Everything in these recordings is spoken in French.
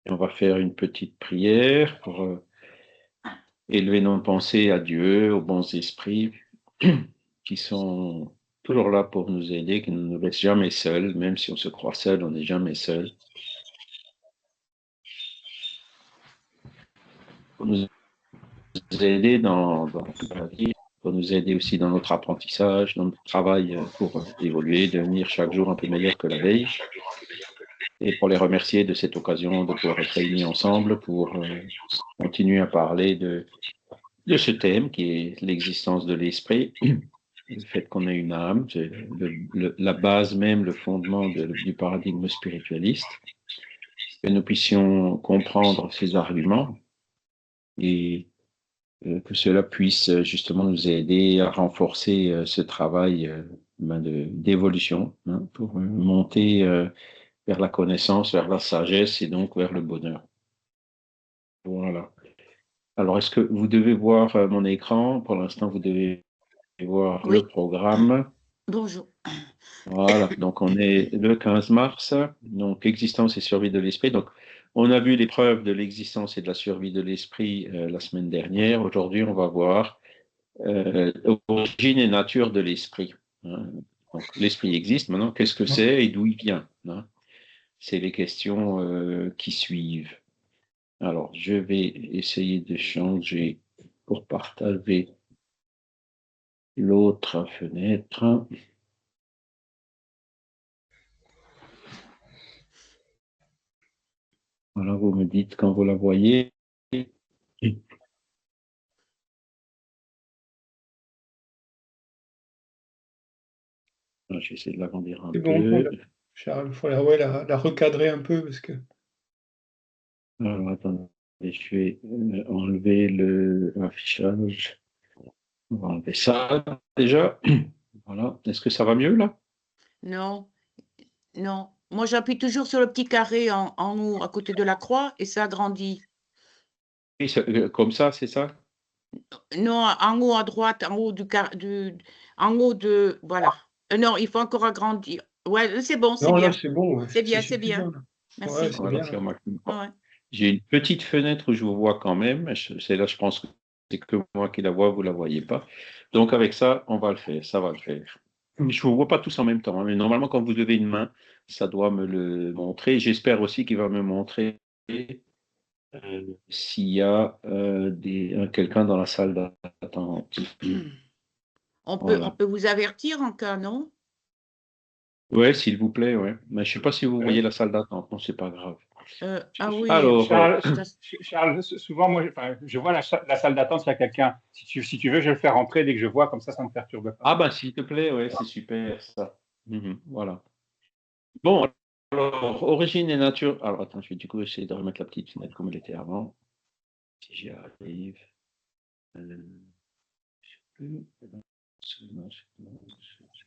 Et on va faire une petite prière pour élever nos pensées à Dieu, aux bons esprits qui sont toujours là pour nous aider, qui ne nous laissent jamais seuls, même si on se croit seul, on n'est jamais seul. Pour nous aider dans la vie, pour nous aider aussi dans notre apprentissage, dans notre travail pour évoluer, devenir chaque jour un peu meilleur que la veille. Et pour les remercier de cette occasion de pouvoir être réunis ensemble pour continuer à parler de ce thème qui est l'existence de l'esprit, le fait qu'on ait une âme, c'est la base même, le fondement du paradigme spiritualiste, que nous puissions comprendre ces arguments et que cela puisse justement nous aider à renforcer ce travail d'évolution pour monter vers la connaissance, vers la sagesse et donc vers le bonheur. Voilà. Alors, est-ce que vous devez voir mon écran? Pour l'instant, vous devez voir Oui. le programme. Bonjour. Voilà, donc on est le 15 mars, donc existence et survie de l'esprit. Donc, on a vu les preuves de l'existence et de la survie de l'esprit la semaine dernière. Aujourd'hui, on va voir origine et nature de l'esprit. Hein. Donc, l'esprit existe maintenant, qu'est-ce que c'est et d'où il vient, hein? C'est les questions qui suivent. Alors, je vais essayer de changer pour partager l'autre fenêtre. Voilà, vous me dites quand vous la voyez. J'essaie de l'agrandir un C'est bon, peu. Charles, il faut la recadrer un peu parce que. Alors, attendez, je vais enlever l'affichage. On va enlever ça déjà. Voilà. Est-ce que ça va mieux là? Non, non. Moi, j'appuie toujours sur le petit carré en haut, à côté de la croix, et ça agrandit. Oui, comme ça, c'est ça? Non, en haut à droite, en haut en haut de, voilà. Non, il faut encore agrandir. Ouais, c'est bon, c'est Non, là, bien. c'est bon, ouais, C'est bien, c'est suffisant. bien. Là. Ouais, Merci. c'est Voilà, bien. c'est Là. remarqué. Ouais. J'ai une petite fenêtre où je vous vois quand même. C'est là, je pense que c'est que moi qui la vois, vous ne la voyez pas. Donc, avec ça, on va le faire. Ça va le faire. Je ne vous vois pas tous en même temps, hein, mais normalement, quand vous levez une main, ça doit me le montrer. J'espère aussi qu'il va me montrer s'il y a quelqu'un dans la salle d'attente. On Voilà. peut vous avertir en cas, non? Ouais, s'il vous plaît, ouais. Mais je ne sais pas si vous voyez la salle d'attente. Non, c'est pas grave. Ah oui, Alors, Charles, souvent, moi, je vois la salle d'attente, s'il y a quelqu'un. Si tu veux, je vais le faire rentrer dès que je vois, comme ça ne me perturbe pas. ah ben, s'il te plaît, ouais, c'est super ça. Voilà. Bon, alors, origine et nature. Alors, attends, je vais du coup essayer de remettre la petite fenêtre comme elle était avant. Si j'y arrive. C'est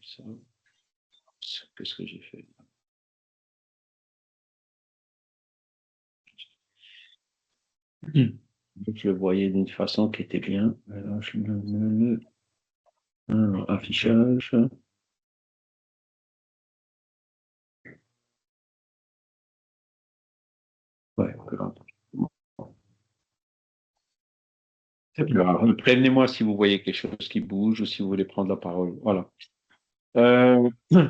ça. Qu'est-ce que j'ai fait? Je le voyais d'une façon qui était bien. Alors, je me alors, affichage. Ouais, grave. C'est grave. Prévenez-moi si vous voyez quelque chose qui bouge ou si vous voulez prendre la parole. Voilà.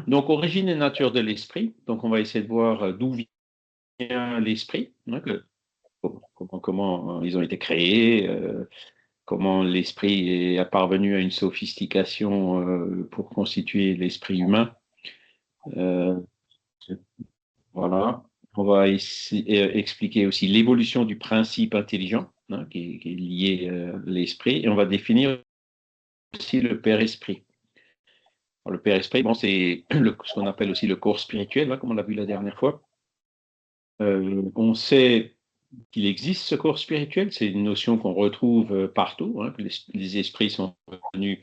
Donc, origine et nature de l'esprit. Donc, on va essayer de voir d'où vient l'esprit, hein, comment ils ont été créés, comment l'esprit est parvenu à une sophistication pour constituer l'esprit humain. Voilà. On va expliquer aussi l'évolution du principe intelligent, hein, qui est lié à l'esprit, et on va définir aussi le Père Esprit. Alors, le Père Esprit, bon, c'est ce qu'on appelle aussi le corps spirituel, hein, comme on l'a vu la dernière fois. On sait qu'il existe ce corps spirituel, c'est une notion qu'on retrouve partout, hein, que les esprits sont venus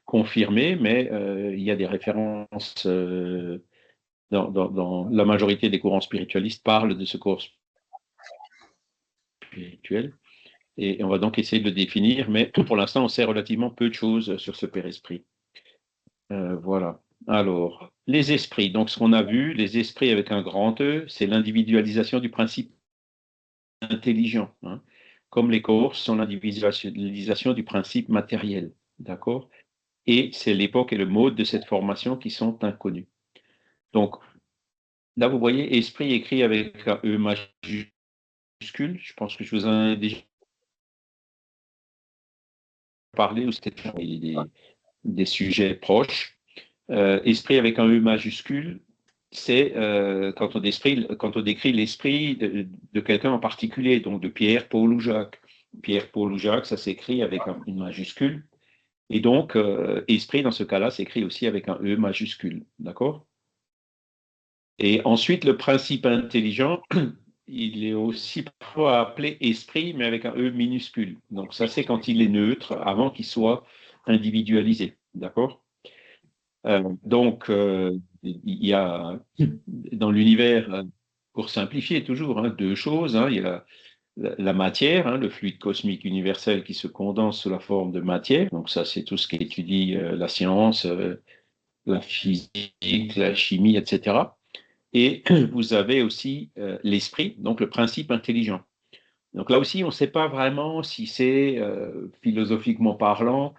confirmer, mais il y a des références dans la majorité des courants spiritualistes parlent de ce corps spirituel. Et on va donc essayer de le définir, mais pour l'instant, on sait relativement peu de choses sur ce Père Esprit. Voilà. Alors, les esprits. Donc, ce qu'on a vu, les esprits avec un grand E, c'est l'individualisation du principe intelligent, hein, comme les cours sont l'individualisation du principe matériel, d'accord? Et c'est l'époque et le mode de cette formation qui sont inconnus. Donc, là, vous voyez, esprit écrit avec un E majuscule, je pense que je vous en ai déjà parlé, ou c'était des sujets proches. Esprit avec un E majuscule, c'est quand on décrit l'esprit de quelqu'un en particulier, donc de Pierre, Paul ou Jacques. Pierre, Paul ou Jacques, ça s'écrit avec une majuscule. Et donc, esprit, dans ce cas-là, s'écrit aussi avec un E majuscule. D'accord? Et ensuite, le principe intelligent, il est aussi parfois appelé esprit, mais avec un E minuscule. Donc, ça, c'est quand il est neutre, avant qu'il soit individualisé. D'accord? Donc, il y a dans l'univers, pour simplifier toujours, hein, deux choses. Hein. Il y a la matière, hein, le fluide cosmique universel qui se condense sous la forme de matière. Donc, ça, c'est tout ce qui étudie la science, la physique, la chimie, etc. Et vous avez aussi l'esprit, donc le principe intelligent. Donc là aussi, on ne sait pas vraiment si c'est, philosophiquement parlant,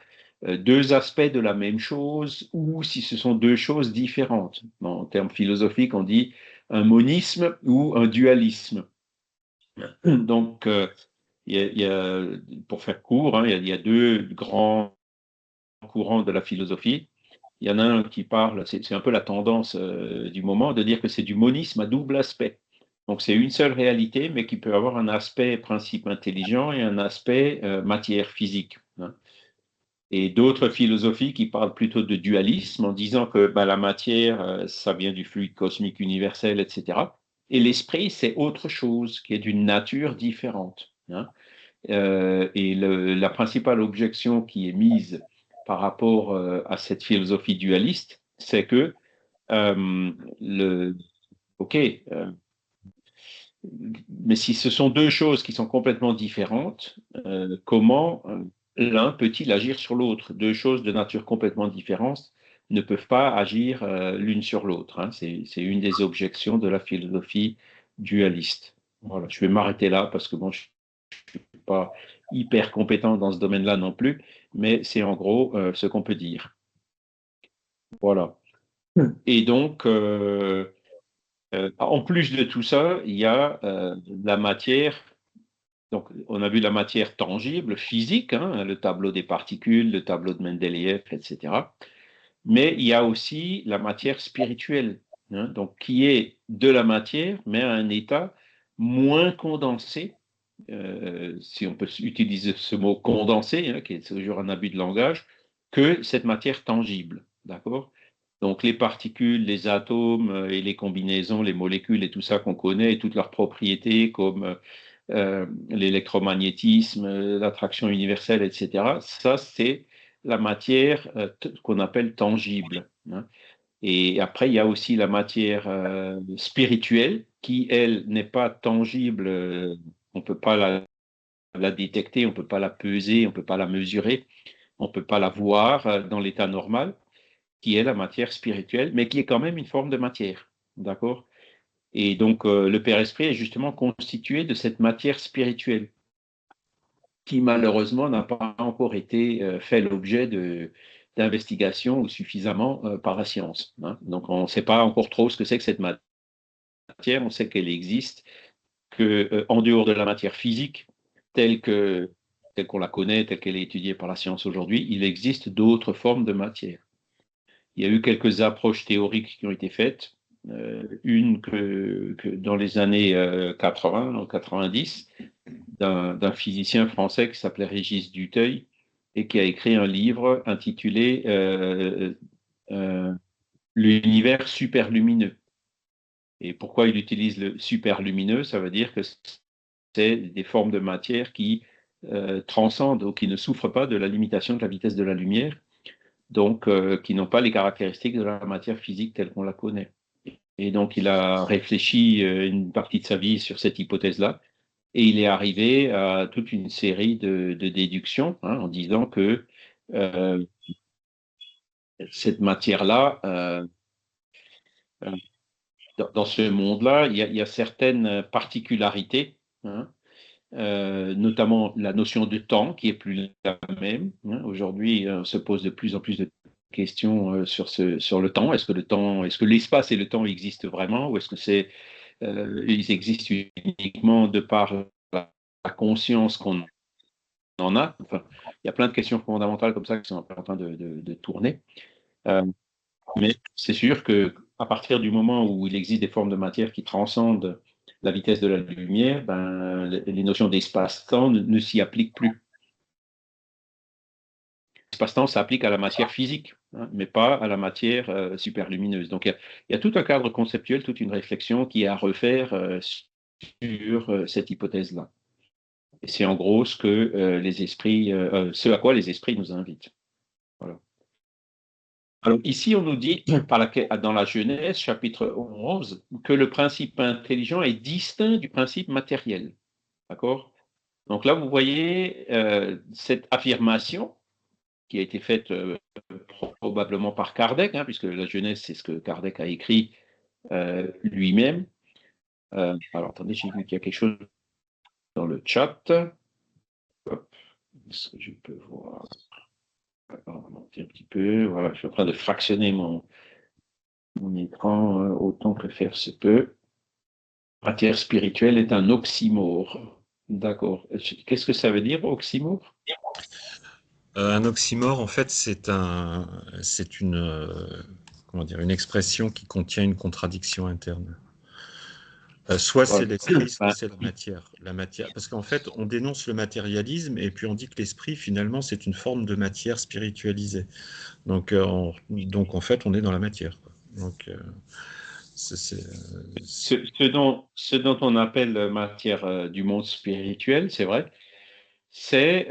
deux aspects de la même chose ou si ce sont deux choses différentes. En termes philosophiques, on dit un monisme ou un dualisme. Donc, pour faire court, hein, il y a deux grands courants de la philosophie. Il y en a un qui parle, c'est un peu la tendance du moment, de dire que c'est du monisme à double aspect. Donc c'est une seule réalité, mais qui peut avoir un aspect principe intelligent et un aspect matière physique. Hein. Et d'autres philosophies qui parlent plutôt de dualisme en disant que bah, la matière, ça vient du fluide cosmique universel, etc. Et l'esprit, c'est autre chose qui est d'une nature différente. Hein. Et la principale objection qui est mise par rapport à cette philosophie dualiste, c'est que ok, mais si ce sont deux choses qui sont complètement différentes, comment l'un peut-il agir sur l'autre? Deux choses de nature complètement différente ne peuvent pas agir l'une sur l'autre. Hein. C'est une des objections de la philosophie dualiste. Voilà, je vais m'arrêter là parce que bon, je ne suis pas hyper compétent dans ce domaine-là non plus, mais c'est en gros ce qu'on peut dire. Voilà. Et donc, en plus de tout ça, il y a la matière. Donc, on a vu la matière tangible, physique, hein, le tableau des particules, le tableau de Mendeleïev, etc. Mais il y a aussi la matière spirituelle, hein, donc qui est de la matière, mais à un état moins condensé, si on peut utiliser ce mot condensé, hein, qui est toujours un abus de langage, que cette matière tangible. D'accord? Donc les particules, les atomes et les combinaisons, les molécules et tout ça qu'on connaît et toutes leurs propriétés comme l'électromagnétisme, l'attraction universelle, etc. Ça, c'est la matière qu'on appelle tangible. Hein. Et après, il y a aussi la matière spirituelle qui, elle, n'est pas tangible. On ne peut pas la détecter, on ne peut pas la peser, on ne peut pas la mesurer, on ne peut pas la voir dans l'état normal, qui est la matière spirituelle, mais qui est quand même une forme de matière. D'accord? Et donc, le Père Esprit est justement constitué de cette matière spirituelle qui, malheureusement, n'a pas encore été fait l'objet d'investigations ou suffisamment par la science. Hein. Donc, on ne sait pas encore trop ce que c'est que cette matière. On sait qu'elle existe, qu'en dehors de la matière physique, telle qu'on la connaît, telle qu'elle est étudiée par la science aujourd'hui, il existe d'autres formes de matière. Il y a eu quelques approches théoriques qui ont été faites. Une que dans les années 80 ou 90, d'un physicien français qui s'appelait Régis Duteuil et qui a écrit un livre intitulé L'univers superlumineux. Et pourquoi il utilise le superlumineux? Ça veut dire que c'est des formes de matière qui transcendent ou qui ne souffrent pas de la limitation de la vitesse de la lumière, donc qui n'ont pas les caractéristiques de la matière physique telle qu'on la connaît. Et donc il a réfléchi une partie de sa vie sur cette hypothèse-là, et il est arrivé à toute une série de déductions hein, en disant que cette matière-là, dans ce monde-là, il y a certaines particularités hein, notamment la notion de temps qui est plus la même. Hein. Aujourd'hui, on se pose de plus en plus de questions sur le temps. Est-ce que l'espace et le temps existent vraiment, ou est-ce que ils existent uniquement de par la conscience qu'on en a? Enfin, il y a plein de questions fondamentales comme ça qui sont en train de tourner. Mais c'est sûr que à partir du moment où il existe des formes de matière qui transcendent la vitesse de la lumière, ben, les notions d'espace-temps ne s'y appliquent plus. L'espace-temps s'applique à la matière physique, hein, mais pas à la matière superlumineuse. Donc il y a tout un cadre conceptuel, toute une réflexion qui est à refaire sur cette hypothèse-là. Et c'est en gros ce que ce à quoi les esprits nous invitent. Voilà. Alors ici, on nous dit, dans la Genèse, chapitre 11, que le principe intelligent est distinct du principe matériel. D'accord? Donc là, vous voyez cette affirmation qui a été faite probablement par Kardec, hein, puisque la Genèse, c'est ce que Kardec a écrit lui-même. Alors, attendez, j'ai vu qu'il y a quelque chose dans le chat. Est-ce que je peux voir? On va monter un petit peu. Voilà, je suis en train de fractionner mon écran autant que faire se peut. Matière spirituelle est un oxymore. D'accord. Qu'est-ce que ça veut dire, oxymore? Un oxymore, en fait, c'est une expression qui contient une contradiction interne. Soit c'est l'esprit, soit c'est la matière. Parce qu'en fait, on dénonce le matérialisme et puis on dit que l'esprit, finalement, c'est une forme de matière spiritualisée. Donc en fait, on est dans la matière. Donc, ce dont on appelle matière du monde spirituel, c'est vrai, c'est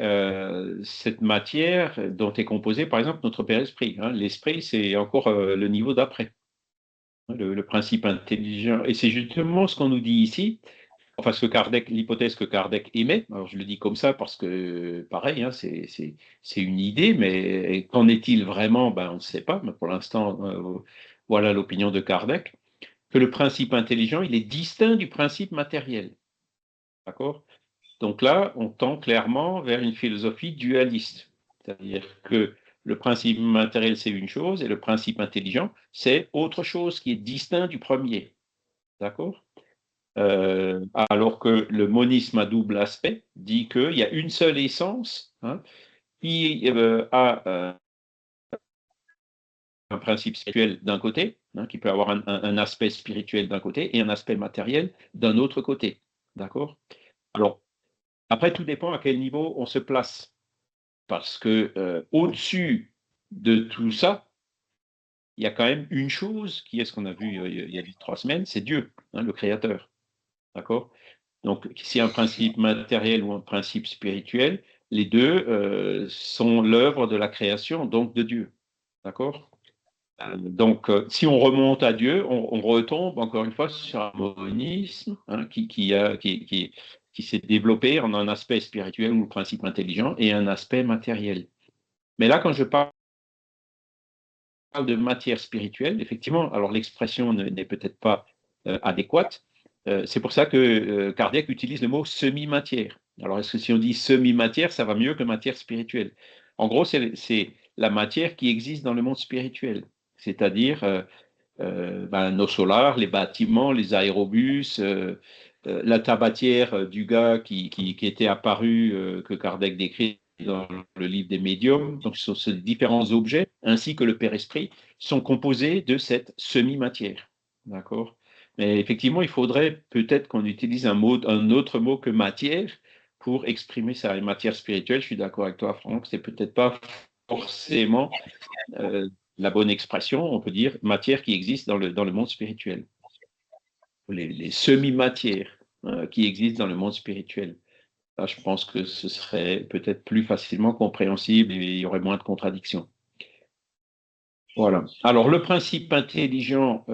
cette matière dont est composé, par exemple, notre Père Esprit. Hein. L'esprit, c'est encore le niveau d'après, le principe intelligent. Et c'est justement ce qu'on nous dit ici, enfin, l'hypothèse que Kardec émet. Alors, je le dis comme ça parce que, pareil, hein, c'est une idée, mais qu'en est-il vraiment? Ben, on ne sait pas, mais pour l'instant, voilà l'opinion de Kardec, que le principe intelligent, il est distinct du principe matériel. D'accord? Donc là, on tend clairement vers une philosophie dualiste. C'est-à-dire que le principe matériel, c'est une chose, et le principe intelligent, c'est autre chose qui est distinct du premier. D'accord? Alors que le monisme à double aspect dit qu'il y a une seule essence, hein, qui a un principe spirituel d'un côté, hein, qui peut avoir un aspect spirituel d'un côté et un aspect matériel d'un autre côté. D'accord? Alors, après, tout dépend à quel niveau on se place. Parce que au-dessus de tout ça, il y a quand même une chose qui est ce qu'on a vu il y a 3 semaines, c'est Dieu, hein, le Créateur. D'accord? Donc, s'il y a un principe matériel ou un principe spirituel, les deux sont l'œuvre de la création, donc de Dieu. D'accord? Donc, si on remonte à Dieu, on retombe encore une fois sur un monisme hein, qui s'est développé en un aspect spirituel ou principe intelligent et un aspect matériel. Mais là, quand je parle de matière spirituelle, effectivement, alors l'expression n'est peut-être pas adéquate. C'est pour ça que Kardec utilise le mot semi-matière. Alors, est-ce que si on dit semi-matière, ça va mieux que matière spirituelle? En gros, c'est la matière qui existe dans le monde spirituel, c'est-à-dire nos solars, les bâtiments, les aérobus, la tabatière du gars qui était apparu, que Kardec décrit dans le livre des médiums. Donc, ces différents objets, ainsi que le Père Esprit, sont composés de cette semi-matière. D'accord? Mais effectivement, il faudrait peut-être qu'on utilise un autre mot que matière pour exprimer ça. Et matière spirituelle, je suis d'accord avec toi, Franck, c'est peut-être pas forcément la bonne expression, on peut dire matière qui existe dans le monde spirituel. Les semi-matières qui existent dans le monde spirituel. Là, je pense que ce serait peut-être plus facilement compréhensible et il y aurait moins de contradictions. Voilà. Alors, le principe intelligent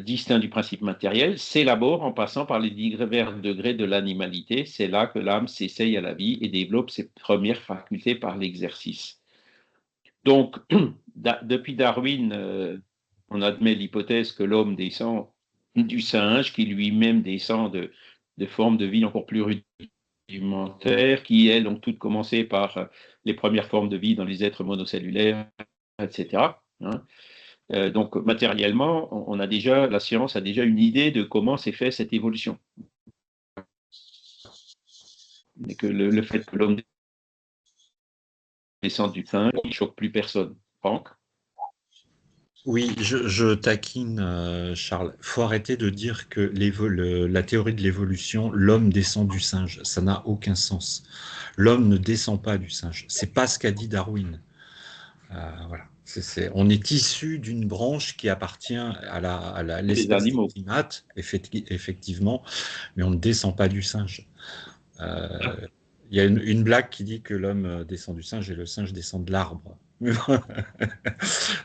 distinct du principe matériel s'élabore en passant par les divers degrés de l'animalité. C'est là que l'âme s'essaye à la vie et développe ses premières facultés par l'exercice. Donc, depuis Darwin, on admet l'hypothèse que l'homme descend du singe, qui lui-même descend de formes de vie encore plus rudimentaires rudimentaires qui, elles, ont toutes commencé par les premières formes de vie dans les êtres monocellulaires, etc. Hein. Donc, matériellement, la science a déjà une idée de comment s'est fait cette évolution. Et que le fait que l'homme descende du singe, il ne choque plus personne. Franck? Oui, je taquine, Charles. Faut arrêter de dire que la théorie de l'évolution, l'homme descend du singe. Ça n'a aucun sens. L'homme ne descend pas du singe. C'est pas ce qu'a dit Darwin. Voilà. On est issu d'une branche qui appartient à l'espèce des primates, effectivement, mais on ne descend pas du singe. Il y a une blague qui dit que l'homme descend du singe et le singe descend de l'arbre.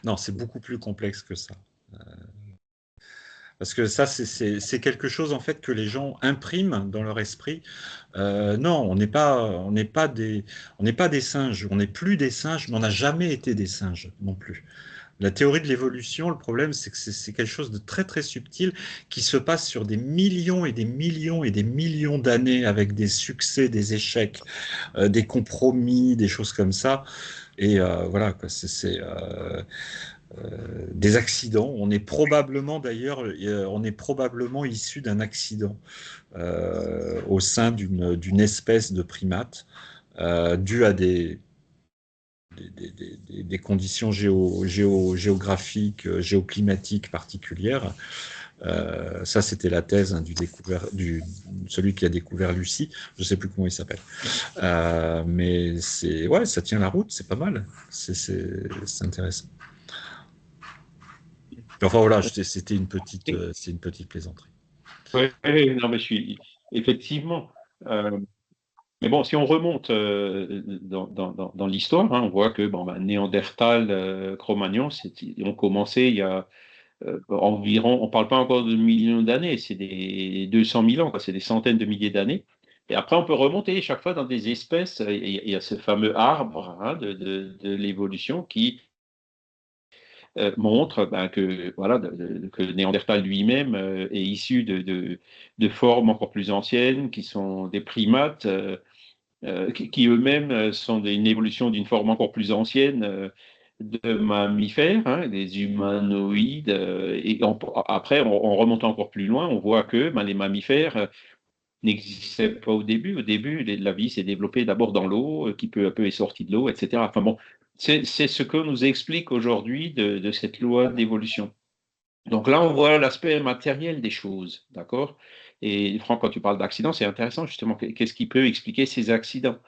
Non, c'est beaucoup plus complexe que ça. Parce que ça, c'est quelque chose en fait que les gens impriment dans leur esprit. Non, on n'est pas des singes. On n'est plus des singes, mais on n'a jamais été des singes non plus. La théorie de l'évolution, le problème, c'est que c'est quelque chose de très très subtil qui se passe sur des millions et des millions et des millions d'années avec des succès, des échecs, des compromis, des choses comme ça. Et voilà, quoi, des accidents. On est probablement d'ailleurs, on est probablement issu d'un accident au sein d'une espèce de primate dû à des conditions géographiques, géoclimatiques particulières. Ça, c'était la thèse celui qui a découvert Lucie. Je ne sais plus comment il s'appelle. Mais ouais, ça tient la route, c'est pas mal. C'est intéressant. Enfin voilà, c'était une petite plaisanterie. Oui, non, mais effectivement. Mais bon, si on remonte dans l'histoire, hein, on voit que Néandertal, Cro-Magnon, ont commencé il y a environ, on ne parle pas encore de millions d'années, c'est des 200 000 ans, c'est des centaines de milliers d'années. Et après, on peut remonter chaque fois dans des espèces. Il y a ce fameux arbre, hein, de l'évolution qui montre que Néandertal lui-même est issu de formes encore plus anciennes, qui sont des primates, qui eux-mêmes sont une évolution d'une forme encore plus ancienne de mammifères, hein, des humanoïdes. Après, en remontant encore plus loin, on voit que les mammifères n'existaient pas au début. Au début, la vie s'est développée d'abord dans l'eau, qui peu à peu est sortie de l'eau, etc. Enfin bon, c'est ce que nous explique aujourd'hui de cette loi d'évolution. Donc là, on voit l'aspect matériel des choses, d'accord? Et Franck, quand tu parles d'accidents, c'est intéressant justement. Qu'est-ce qui peut expliquer ces accidents?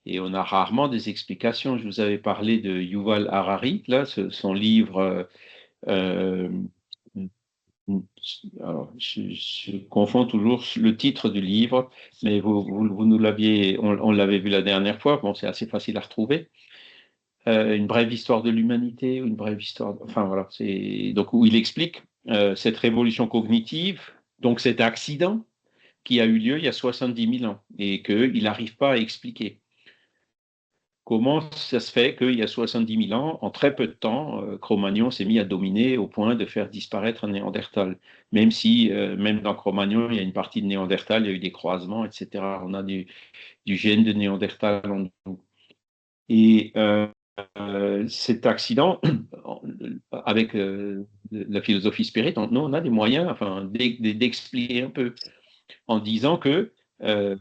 Et on a rarement des explications. Je vous avais parlé de Yuval Harari, là, son livre. Euh, alors, je confonds toujours le titre du livre, mais vous nous l'aviez, on l'avait vu la dernière fois. Bon, c'est assez facile à retrouver. Une brève histoire de l'humanité, une brève histoire. Enfin voilà, c'est donc où il explique cette révolution cognitive, donc cet accident qui a eu lieu il y a 70 000 ans et qu'il n'arrive pas à expliquer. Comment ça se fait qu'il y a 70 000 ans, en très peu de temps, Cro-Magnon s'est mis à dominer au point de faire disparaître un Néandertal. Même si, même dans Cro-Magnon, il y a une partie de Néandertal, il y a eu des croisements, etc. On a du gène de Néandertal en nous. Et cet accident, avec la philosophie spirit, nous, on a des moyens d'expliquer un peu en disant que ce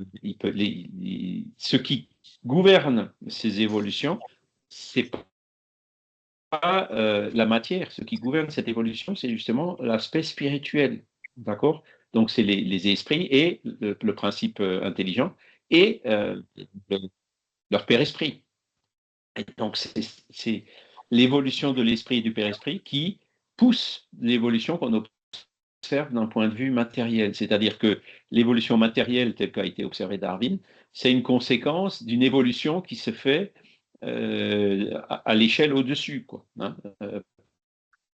qui gouverne ces évolutions, c'est pas la matière. Ce qui gouverne cette évolution, c'est justement l'aspect spirituel. D'accord? Donc, c'est les esprits et le principe intelligent et leur père-esprit. Et donc, c'est l'évolution de l'esprit et du père-esprit qui pousse l'évolution qu'on observe d'un point de vue matériel. C'est-à-dire que l'évolution matérielle, telle qu'a été observée Darwin, c'est une conséquence d'une évolution qui se fait à l'échelle au-dessus, quoi, hein,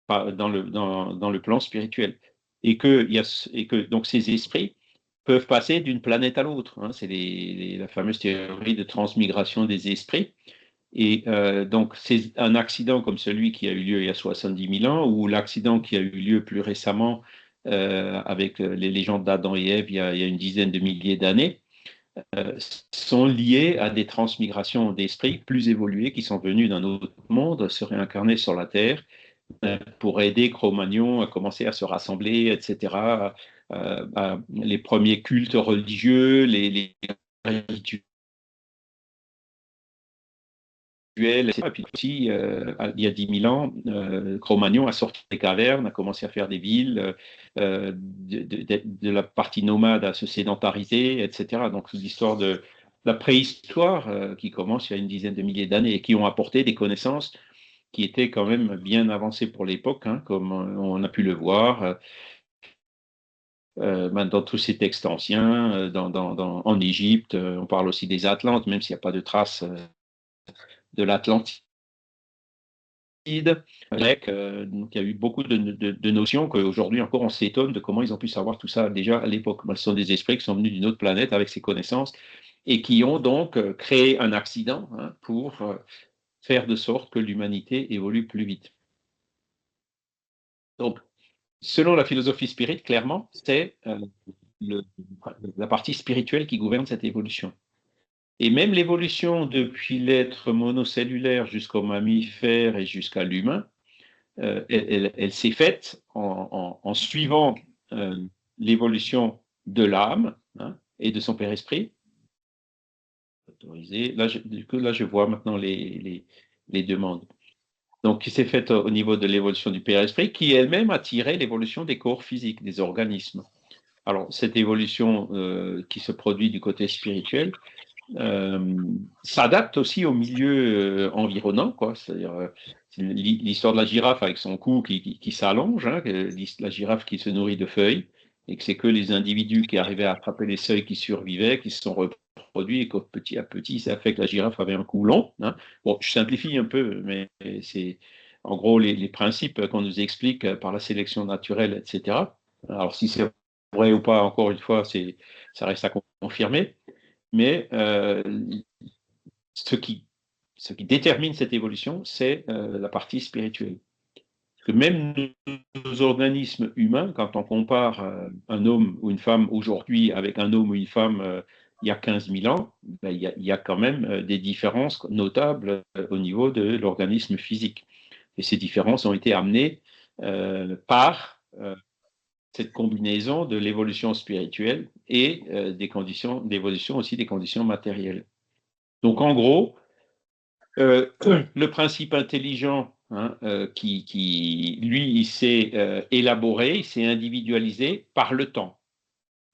dans le plan spirituel. Et que donc ces esprits peuvent passer d'une planète à l'autre. Hein, c'est la fameuse théorie de transmigration des esprits. Et donc, c'est un accident comme celui qui a eu lieu il y a 70 000 ans, ou l'accident qui a eu lieu plus récemment avec les légendes d'Adam et Ève il y a une dizaine de milliers d'années, sont liées à des transmigrations d'esprits plus évolués qui sont venus d'un autre monde, se réincarner sur la Terre pour aider Cro-Magnon à commencer à se rassembler, etc. Les premiers cultes religieux, les rituels. Et puis aussi, il y a 10 000 ans, Cro-Magnon a sorti des cavernes, a commencé à faire des villes, de la partie nomade à se sédentariser, etc. Donc, c'est l'histoire de la préhistoire qui commence il y a une dizaine de milliers d'années et qui ont apporté des connaissances qui étaient quand même bien avancées pour l'époque, hein, comme on a pu le voir dans tous ces textes anciens, en Égypte. On parle aussi des Atlantes, même s'il n'y a pas de traces de l'Atlantide. Donc, il y a eu beaucoup de notions qu'aujourd'hui encore on s'étonne de comment ils ont pu savoir tout ça déjà à l'époque. Ce sont des esprits qui sont venus d'une autre planète avec ces connaissances et qui ont donc créé un accident, hein, pour faire de sorte que l'humanité évolue plus vite. Donc, selon la philosophie spirit, clairement, c'est la partie spirituelle qui gouverne cette évolution. Et même l'évolution depuis l'être monocellulaire jusqu'au mammifère et jusqu'à l'humain, elle s'est faite en suivant l'évolution de l'âme, hein, et de son père-esprit. Là, je vois maintenant les demandes. Donc, qui s'est faite au niveau de l'évolution du père-esprit, qui elle-même a tiré l'évolution des corps physiques, des organismes. Alors, cette évolution qui se produit du côté spirituel s'adapte aussi au milieu environnant, quoi. C'est-à-dire l'histoire de la girafe avec son cou qui s'allonge, hein, la girafe qui se nourrit de feuilles, et que c'est que les individus qui arrivaient à attraper les seuils qui survivaient, qui se sont reproduits, et que petit à petit, ça fait que la girafe avait un cou long, hein. Bon, je simplifie un peu, mais c'est en gros les principes qu'on nous explique par la sélection naturelle, etc. Alors, si c'est vrai ou pas, encore une fois, ça reste à confirmer. Mais ce qui détermine cette évolution, c'est la partie spirituelle. Parce que même nos organismes humains, quand on compare un homme ou une femme aujourd'hui avec un homme ou une femme il y a 15 000 ans, ben, il y a quand même des différences notables au niveau de l'organisme physique. Et ces différences ont été amenées par cette combinaison de l'évolution spirituelle et des conditions d'évolution aussi des conditions matérielles. Donc en gros, le principe intelligent, hein, qui lui, il s'est élaboré, il s'est individualisé par le temps.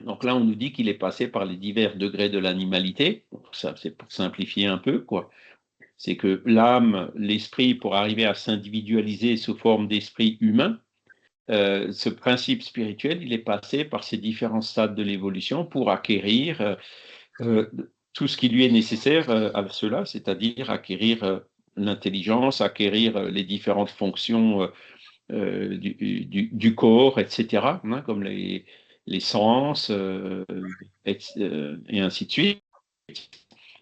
Donc là, on nous dit qu'il est passé par les divers degrés de l'animalité. Ça, c'est pour simplifier un peu, quoi. C'est que l'âme, l'esprit, pour arriver à s'individualiser sous forme d'esprit humain, ce principe spirituel, il est passé par ces différents stades de l'évolution pour acquérir tout ce qui lui est nécessaire à cela, c'est-à-dire acquérir l'intelligence, acquérir les différentes fonctions du corps, etc., hein, comme les sens, et ainsi de suite.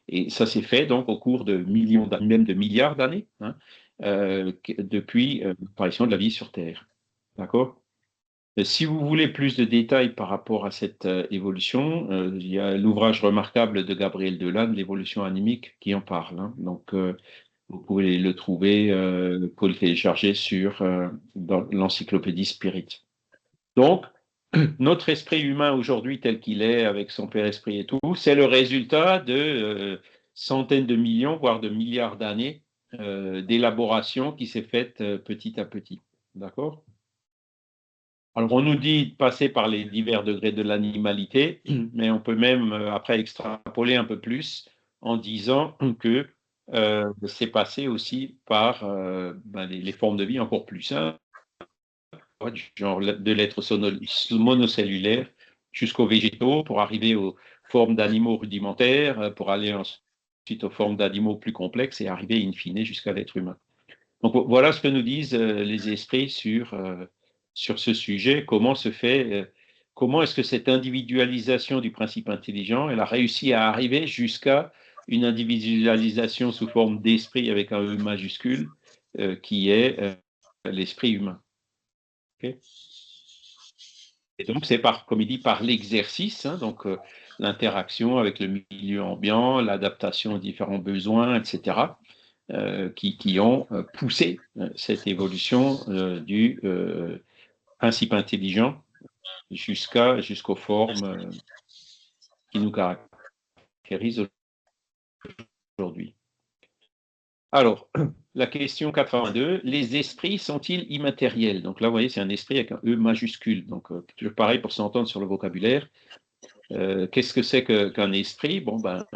Et ça s'est fait donc au cours de millions d'années, même de milliards d'années, hein, depuis l'apparition de la vie sur Terre. D'accord? Si vous voulez plus de détails par rapport à cette évolution, il y a l'ouvrage remarquable de Gabriel Delanne, L'évolution animique, qui en parle, hein. Donc, vous pouvez le trouver, vous pouvez le télécharger dans l'encyclopédie Spirit. Donc, notre esprit humain aujourd'hui tel qu'il est, avec son père-esprit et tout, c'est le résultat de centaines de millions, voire de milliards d'années d'élaboration qui s'est faite petit à petit. D'accord? Alors, on nous dit de passer par les divers degrés de l'animalité, mais on peut même après extrapoler un peu plus en disant que c'est passé aussi par les formes de vie encore plus simples, du genre de l'être monocellulaire jusqu'aux végétaux, pour arriver aux formes d'animaux rudimentaires, pour aller ensuite aux formes d'animaux plus complexes et arriver in fine jusqu'à l'être humain. Donc voilà ce que nous disent les esprits sur ce sujet, comment est-ce que cette individualisation du principe intelligent, elle a réussi à arriver jusqu'à une individualisation sous forme d'esprit avec un E majuscule, qui est l'esprit humain. Okay. Et donc c'est comme il dit, par l'exercice, hein, donc l'interaction avec le milieu ambiant, l'adaptation aux différents besoins, etc., qui ont poussé cette évolution du principe intelligent jusqu'aux formes qui nous caractérisent aujourd'hui. Alors, la question 82, les esprits sont-ils immatériels? Donc là, vous voyez, c'est un esprit avec un E majuscule. Donc, toujours pareil pour s'entendre sur le vocabulaire. Qu'est-ce que c'est qu'un esprit? Bon, ben,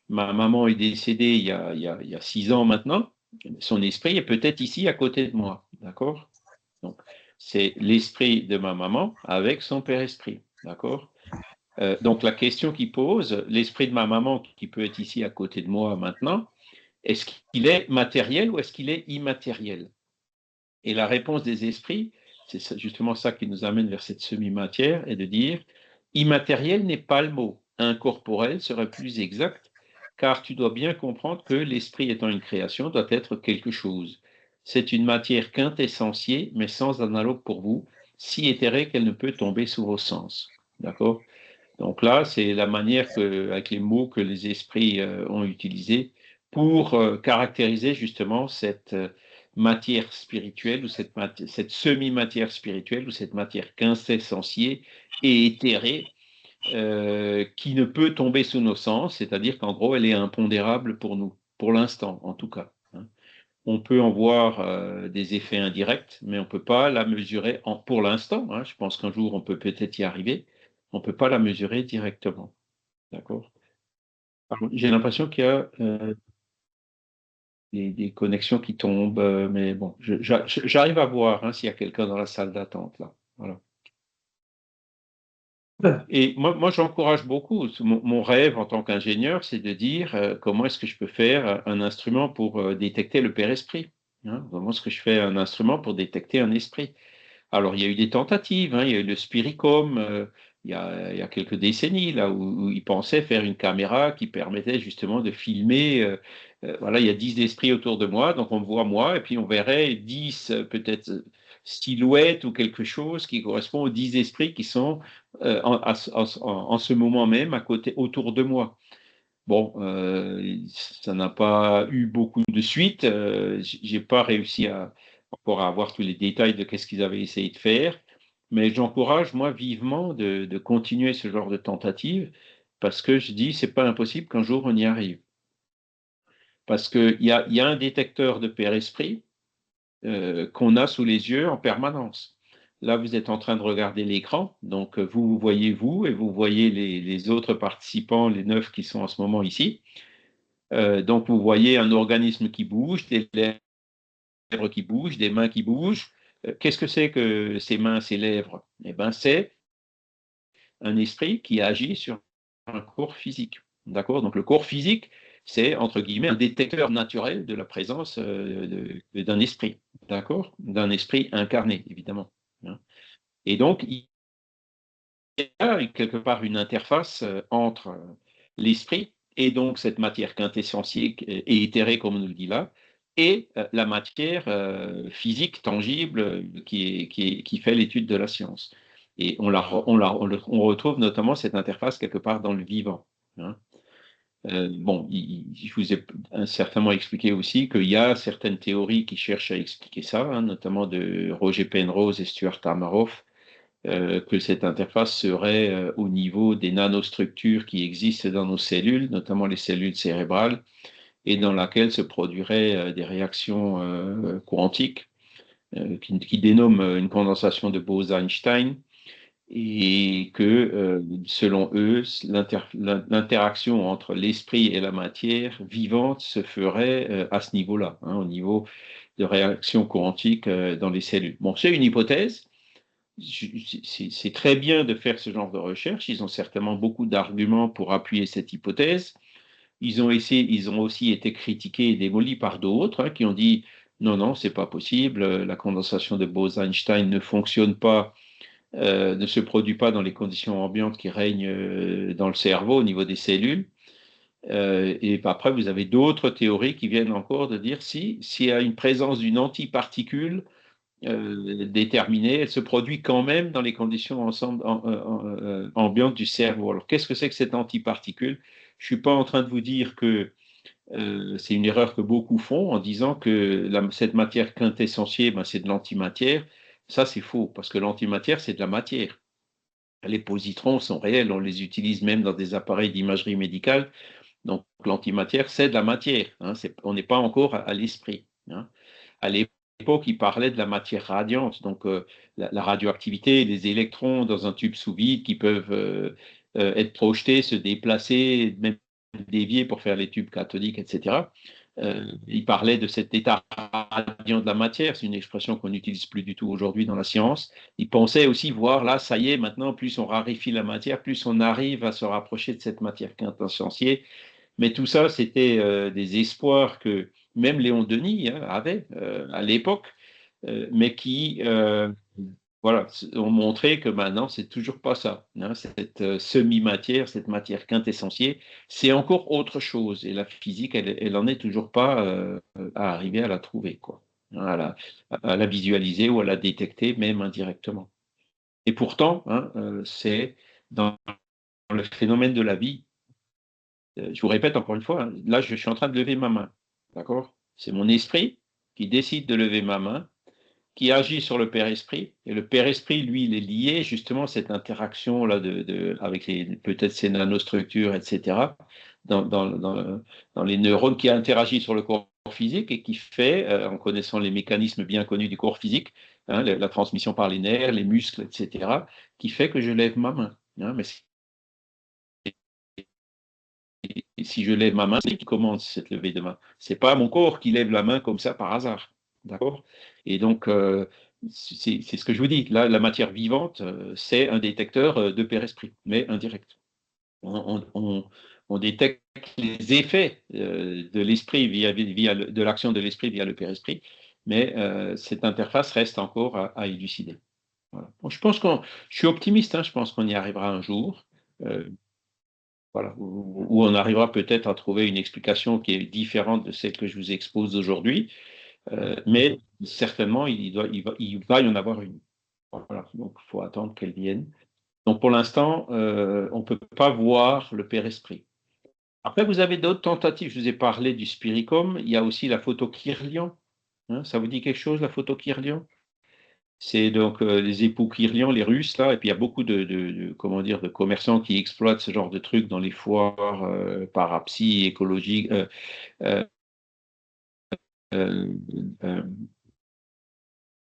ma maman est décédée il y a 6 ans maintenant. Son esprit est peut-être ici à côté de moi. D'accord? Donc, c'est l'esprit de ma maman avec son père esprit. D'accord? Donc, la question qu'il pose, l'esprit de ma maman qui peut être ici à côté de moi maintenant, est-ce qu'il est matériel ou est-ce qu'il est immatériel? Et la réponse des esprits, c'est justement ça qui nous amène vers cette semi-matière, est de dire immatériel n'est pas le mot. Incorporel serait plus exact, car tu dois bien comprendre que l'esprit étant une création doit être quelque chose. C'est une matière quintessentielle, mais sans analogue pour vous, si éthérée qu'elle ne peut tomber sous vos sens. D'accord? Donc là, c'est la manière avec les mots que les esprits ont utilisés pour caractériser justement cette matière spirituelle ou cette semi-matière spirituelle ou cette matière quintessentielle et éthérée qui ne peut tomber sous nos sens, c'est-à-dire qu'en gros, elle est impondérable pour nous, pour l'instant en tout cas. Hein. On peut en voir des effets indirects, mais on ne peut pas la mesurer pour l'instant. Hein. Je pense qu'un jour, on peut peut-être y arriver. On ne peut pas la mesurer directement. D'accord? J'ai l'impression qu'il y a des connexions qui tombent, mais bon, j'arrive à voir hein, s'il y a quelqu'un dans la salle d'attente là. Voilà. Et moi j'encourage beaucoup. Mon rêve en tant qu'ingénieur, c'est de dire comment est-ce que je peux faire un instrument pour détecter le père-esprit. Hein? Comment est-ce que je fais un instrument pour détecter un esprit? Alors, il y a eu des tentatives, hein, il y a eu le Spiricom il y a quelques décennies, là, où ils pensaient faire une caméra qui permettait justement de filmer. Voilà, il y a 10 esprits autour de moi, donc on me voit moi, et puis on verrait 10 peut-être silhouettes ou quelque chose qui correspond aux 10 esprits qui sont en ce moment même à côté, autour de moi. Bon, ça n'a pas eu beaucoup de suite. J'ai pas réussi encore à avoir tous les détails de qu'est-ce qu'ils avaient essayé de faire, mais j'encourage moi vivement de continuer ce genre de tentative parce que je dis c'est pas impossible qu'un jour on y arrive. Parce qu'il y a un détecteur de père-esprit qu'on a sous les yeux en permanence. Là, vous êtes en train de regarder l'écran, donc vous voyez vous et vous voyez les autres participants, les 9 qui sont en ce moment ici. Donc, vous voyez un organisme qui bouge, des lèvres qui bougent, des mains qui bougent. Qu'est-ce que c'est que ces mains, ces lèvres? Eh bien, c'est un esprit qui agit sur un corps physique. D'accord? Donc, le corps physique, c'est, entre guillemets, un détecteur naturel de la présence d'un esprit. D'accord? D'un esprit incarné, évidemment. Hein. Et donc, il y a quelque part une interface entre l'esprit et donc cette matière quintessentielle et éthérée, comme on nous le dit là, et la matière physique, tangible, qui fait l'étude de la science. Et on retrouve notamment cette interface quelque part dans le vivant. Hein. Bon, je vous ai certainement expliqué aussi qu'il y a certaines théories qui cherchent à expliquer ça, hein, notamment de Roger Penrose et Stuart Hameroff, que cette interface serait au niveau des nanostructures qui existent dans nos cellules, notamment les cellules cérébrales, et dans laquelle se produiraient des réactions quantiques qui dénomment une condensation de Bose-Einstein, et que, selon eux, l'interaction entre l'esprit et la matière vivante se ferait à ce niveau-là, hein, au niveau de réactions quantiques dans les cellules. Bon, c'est une hypothèse. C'est très bien de faire ce genre de recherche. Ils ont certainement beaucoup d'arguments pour appuyer cette hypothèse. Ils ont aussi été critiqués et démolis par d'autres hein, qui ont dit non, non, c'est pas possible. La condensation de Bose-Einstein ne fonctionne pas, ne se produit pas dans les conditions ambiantes qui règnent dans le cerveau au niveau des cellules. Et après, vous avez d'autres théories qui viennent encore de dire s'il y a une présence d'une antiparticule déterminée, elle se produit quand même dans les conditions ambiantes du cerveau. Alors, qu'est-ce que c'est que cette antiparticule? Je ne suis pas en train de vous dire que c'est une erreur que beaucoup font en disant que cette matière quintessentielle, ben, c'est de l'antimatière. Ça, c'est faux, parce que l'antimatière, c'est de la matière. Les positrons sont réels, on les utilise même dans des appareils d'imagerie médicale. Donc, l'antimatière, c'est de la matière. Hein, on n'est pas encore à l'esprit. Hein. À l'époque, il parlait de la matière radiante, donc la radioactivité, les électrons dans un tube sous vide qui peuvent être projetés, se déplacer, même dévier pour faire les tubes cathodiques, etc. Il parlait de cet état radiant de la matière, c'est une expression qu'on n'utilise plus du tout aujourd'hui dans la science. Il pensait aussi voir, là, ça y est, maintenant, plus on raréfie la matière, plus on arrive à se rapprocher de cette matière quintessentielle. Mais tout ça, c'était des espoirs que même Léon Denis avait à l'époque, mais qui voilà, ont montré que maintenant, c'est toujours pas ça. Hein, cette semi-matière, cette matière quintessentielle, c'est encore autre chose. Et la physique, elle en est toujours pas à arriver à la trouver, quoi. Hein, à la visualiser ou à la détecter, même indirectement. Et pourtant, hein, c'est dans le phénomène de la vie. Je vous répète encore une fois, hein, là, je suis en train de lever ma main. D'accord? C'est mon esprit qui décide de lever ma main, qui agit sur le Père-Esprit. Et le Père-Esprit, lui, il est lié justement à cette interaction-là avec peut-être ces nanostructures, etc., dans les neurones qui interagissent sur le corps physique et qui fait, en connaissant les mécanismes bien connus du corps physique, hein, la transmission par les nerfs, les muscles, etc., qui fait que je lève ma main. Hein, mais si je lève ma main, c'est qui commande cette levée de main. C'est pas mon corps qui lève la main comme ça par hasard. D'accord? Et donc, c'est ce que je vous dis. Là, la matière vivante, c'est un détecteur de Père-Esprit, mais indirect. On détecte les effets de l'esprit de l'action de l'esprit via le Père-Esprit, mais cette interface reste encore à élucider. Voilà. Bon, je suis optimiste, hein, je pense qu'on y arrivera un jour. Voilà, où on arrivera peut-être à trouver une explication qui est différente de celle que je vous expose aujourd'hui, mais certainement il va y en avoir une. Voilà, donc il faut attendre qu'elle vienne. Donc pour l'instant, on ne peut pas voir le Père-Esprit. Après, vous avez d'autres tentatives. Je vous ai parlé du Spiricum, il y a aussi la photo Kirlian. Hein, ça vous dit quelque chose, la photo Kirlian? C'est donc les époux Kirlian, les Russes, là, et puis il y a beaucoup comment dire, de commerçants qui exploitent ce genre de trucs dans les foires parapsy, écologiques,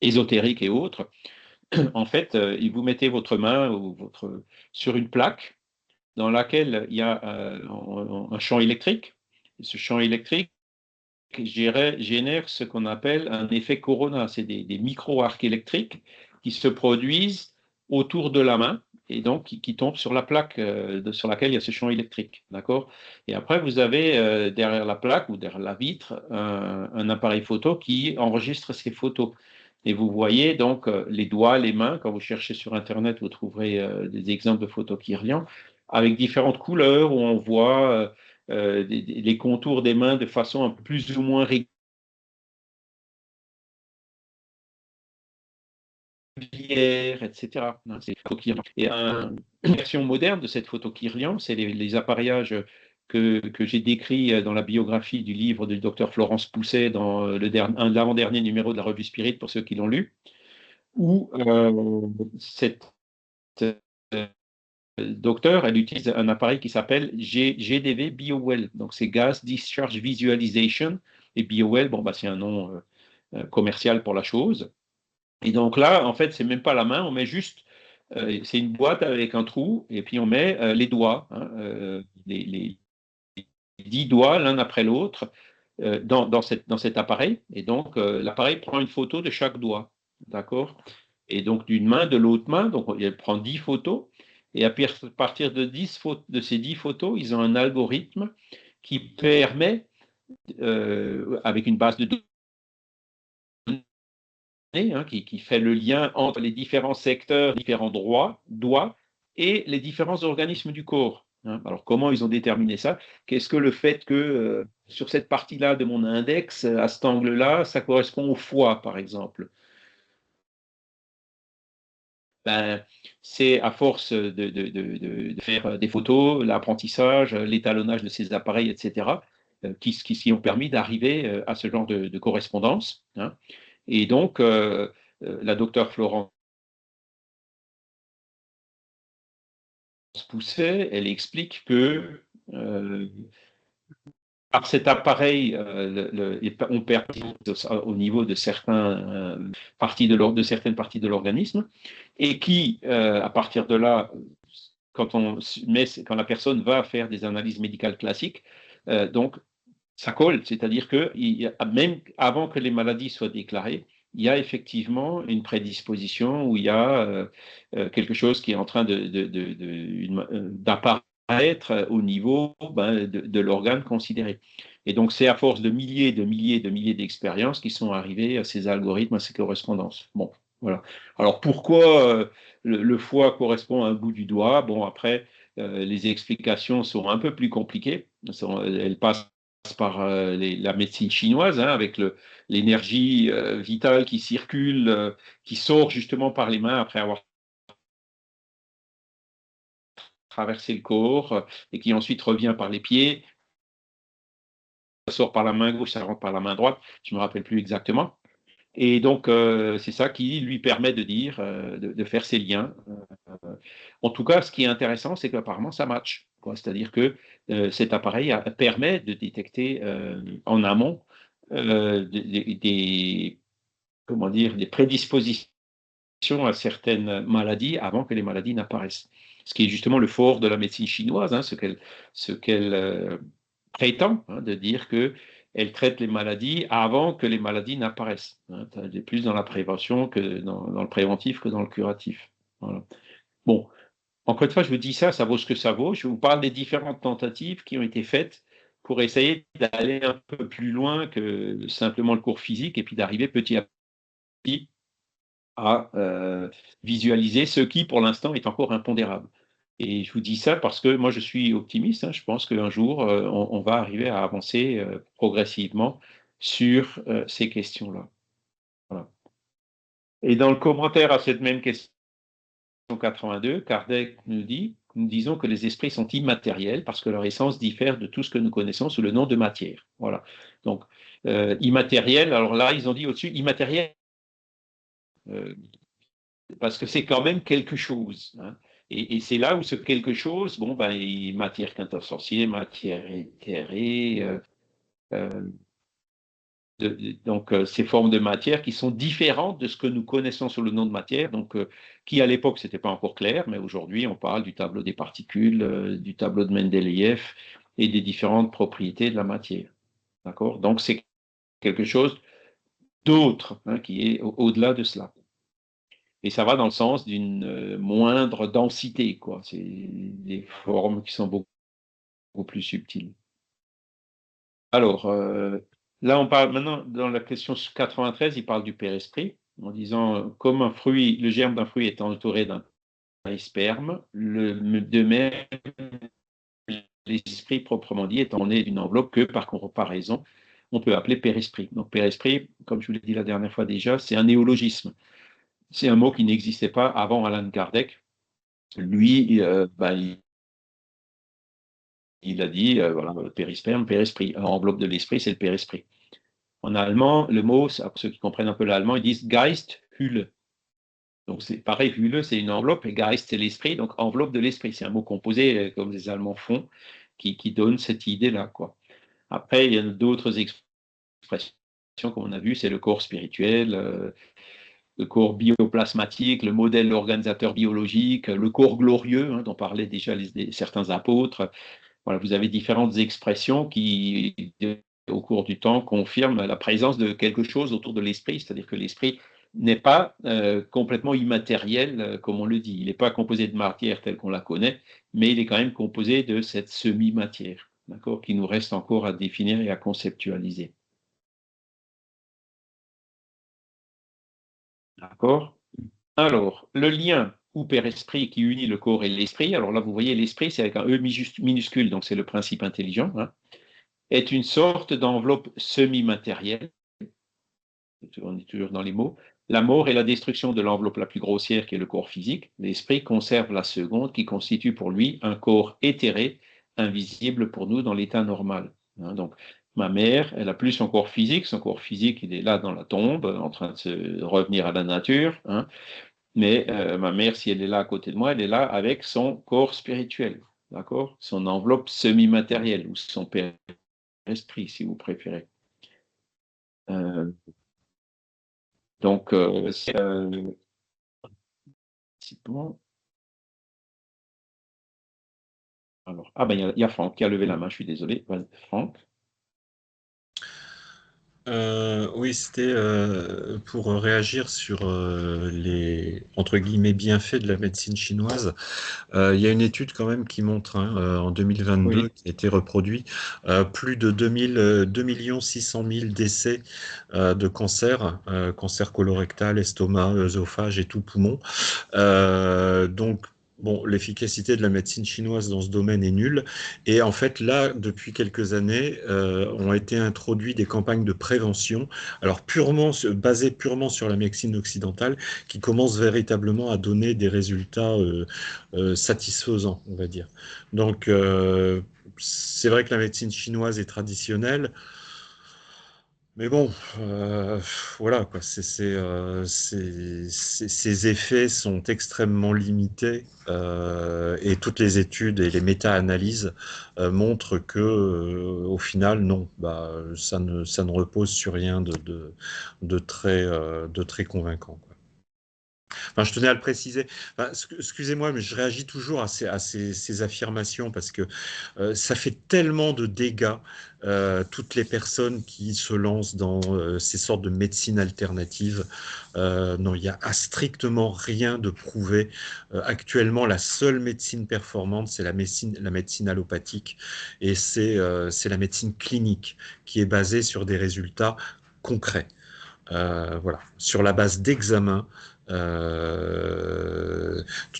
ésotériques et autres. En fait, vous mettez votre main sur une plaque dans laquelle il y a un champ électrique. Et ce champ électrique génère ce qu'on appelle un effet corona. C'est des micro-arcs électriques qui se produisent autour de la main et donc qui tombent sur la plaque sur laquelle il y a ce champ électrique. D'accord? Et après, vous avez derrière la plaque ou derrière la vitre un appareil photo qui enregistre ces photos. Et vous voyez donc les doigts, les mains. Quand vous cherchez sur Internet, vous trouverez des exemples de photos Kirlian avec différentes couleurs où on voit les contours des mains de façon plus ou moins régulière, etc. Et une version moderne de cette photo Kirlian, c'est les appareillages que j'ai décrits dans la biographie du livre du docteur Florence Pousset dans l'avant-dernier numéro de la revue Spirit, pour ceux qui l'ont lu, où cette docteur, elle utilise un appareil qui s'appelle GDV BioWell. Donc, c'est Gas Discharge Visualization. Et BioWell, bon, bah, c'est un nom commercial pour la chose. Et donc là, en fait, c'est même pas la main, on met juste, c'est une boîte avec un trou, et puis on met les doigts, hein, les 10 doigts l'un après l'autre dans cet appareil. Et donc, l'appareil prend une photo de chaque doigt. D'accord? Et donc, d'une main, de l'autre main, donc il prend 10 photos. Et à partir de ces 10 photos, ils ont un algorithme qui permet, avec une base de données, hein, qui fait le lien entre les différents secteurs, différents doigts et les différents organismes du corps. Hein. Alors, comment ils ont déterminé ça? Qu'est-ce que le fait que sur cette partie-là de mon index, à cet angle-là, ça correspond au foie, par exemple? ben, c'est à force de faire des photos, l'apprentissage, l'étalonnage de ces appareils, etc., qui ont permis d'arriver à ce genre de correspondance. Hein. Et donc, la docteure Florence Pousset, elle explique que par cet appareil, on perd au niveau de certaines parties de l'organisme, et qui, à partir de là, quand la personne va faire des analyses médicales classiques, donc ça colle, c'est-à-dire que même avant que les maladies soient déclarées, il y a effectivement une prédisposition où il y a quelque chose qui est en train d'apparaître au niveau de l'organe considéré. Et donc, c'est à force de milliers d'expériences qui sont arrivés à ces algorithmes, à ces correspondances. Bon, voilà. Alors, pourquoi le foie correspond à un bout du doigt? Bon, après, les explications sont un peu plus compliquées. Elles passent par la médecine chinoise, hein, avec l'énergie vitale qui circule, qui sort justement par les mains après avoir traversé le corps, et qui ensuite revient par les pieds. Ça sort par la main gauche, ça rentre par la main droite, je ne me rappelle plus exactement. Et donc, c'est ça qui lui permet de dire, de faire ces liens. En tout cas, ce qui est intéressant, c'est qu'apparemment, ça match. C'est-à-dire que cet appareil permet de détecter en amont comment dire, des prédispositions à certaines maladies avant que les maladies n'apparaissent. Ce qui est justement le fort de la médecine chinoise, hein, ce qu'elle prétend, hein, de dire qu'elle traite les maladies avant que les maladies n'apparaissent. Hein, plus dans la prévention que dans le préventif que dans le curatif. Voilà. Bon, encore une fois, je vous dis ça, ça vaut ce que ça vaut. Je vous parle des différentes tentatives qui ont été faites pour essayer d'aller un peu plus loin que simplement le cours physique et puis d'arriver petit à petit à visualiser ce qui, pour l'instant, est encore impondérable. Et je vous dis ça parce que moi, je suis optimiste. Hein, je pense qu'un jour, on va arriver à avancer progressivement sur ces questions-là. Voilà. Et dans le commentaire à cette même question 82, Kardec nous dit, nous disons que les esprits sont immatériels parce que leur essence diffère de tout ce que nous connaissons sous le nom de matière. Voilà. Donc, immatériel, alors là, ils ont dit au-dessus, immatériel, parce que c'est quand même quelque chose. Hein. Et c'est là où ce quelque chose, bon, ben, matière quintessentielle, matière éthérée, donc ces formes de matière qui sont différentes de ce que nous connaissons sous le nom de matière, donc qui à l'époque c'était pas encore clair, mais aujourd'hui on parle du tableau des particules, du tableau de Mendeleïev et des différentes propriétés de la matière. D'accord? Donc c'est quelque chose d'autre, hein, qui est au-delà de cela. Et ça va dans le sens d'une moindre densité, quoi. C'est des formes qui sont beaucoup plus subtiles. Alors, là, on parle maintenant, dans la question 93, il parle du père-esprit, en disant, comme un fruit, le germe d'un fruit est entouré d'un sperme, de même, l'esprit proprement dit est orné d'une enveloppe que, par comparaison, on peut appeler père-esprit. Donc, père-esprit, comme je vous l'ai dit la dernière fois déjà, c'est un néologisme. C'est un mot qui n'existait pas avant Allan Kardec. Lui, il a dit, voilà, périsperme, père-esprit. Enveloppe de l'esprit, c'est le père-esprit. En allemand, le mot, pour ceux qui comprennent un peu l'allemand, ils disent Geisthülle. Donc c'est pareil, Hülle, c'est une enveloppe, et Geist, c'est l'esprit, donc enveloppe de l'esprit. C'est un mot composé, comme les Allemands font, qui donne cette idée-là, quoi. Après, il y a d'autres expressions, comme on a vu, c'est le corps spirituel, le corps bioplasmatique, le modèle organisateur biologique, le corps glorieux, hein, dont parlaient déjà certains apôtres. Voilà, vous avez différentes expressions qui, au cours du temps, confirment la présence de quelque chose autour de l'esprit, c'est-à-dire que l'esprit n'est pas complètement immatériel, comme on le dit. Il n'est pas composé de matière telle qu'on la connaît, mais il est quand même composé de cette semi-matière, d'accord, qui nous reste encore à définir et à conceptualiser. D'accord? Alors, le lien ou père-esprit qui unit le corps et l'esprit, alors là, vous voyez, l'esprit, c'est avec un E minuscule, donc c'est le principe intelligent, hein, est une sorte d'enveloppe semi-matérielle, on est toujours dans les mots, la mort est la destruction de l'enveloppe la plus grossière qui est le corps physique. L'esprit conserve la seconde qui constitue pour lui un corps éthéré, invisible pour nous dans l'état normal. Hein, donc, ma mère, elle a plus son corps physique. Son corps physique, il est là dans la tombe, en train de se revenir à la nature. Hein. Mais ma mère, si elle est là à côté de moi, elle est là avec son corps spirituel. D'accord? Son enveloppe semi-matérielle ou son père esprit, si vous préférez. Donc, c'est bon. Alors, ah ben, il y a Franck qui a levé la main, je suis désolé. Franck. Oui, c'était pour réagir sur les, entre guillemets, bienfaits de la médecine chinoise. Il y a une étude quand même qui montre, en 2022, Oui. qui a été reproduit, plus de 2 600 000 décès de cancer, cancer colorectal, estomac, œsophage et tout poumon. Donc, bon, l'efficacité de la médecine chinoise dans ce domaine est nulle. Et en fait, là, depuis quelques années, ont été introduits des campagnes de prévention, alors basées purement sur la médecine occidentale, qui commencent véritablement à donner des résultats satisfaisants, on va dire. Donc, c'est vrai que la médecine chinoise est traditionnelle. Mais bon, voilà, quoi. Ces effets sont extrêmement limités et toutes les études et les méta-analyses montrent que, au final, non, bah, ça ne repose sur rien de très convaincant, quoi. Enfin, je tenais à le préciser. Enfin, excusez-moi, mais je réagis toujours à ces affirmations parce que ça fait tellement de dégâts, toutes les personnes qui se lancent dans ces sortes de médecine alternative. Non, il n'y a strictement rien de prouvé. Actuellement, la seule médecine performante, c'est la médecine allopathique et c'est la médecine clinique qui est basée sur des résultats concrets. Voilà, sur la base d'examens. Tout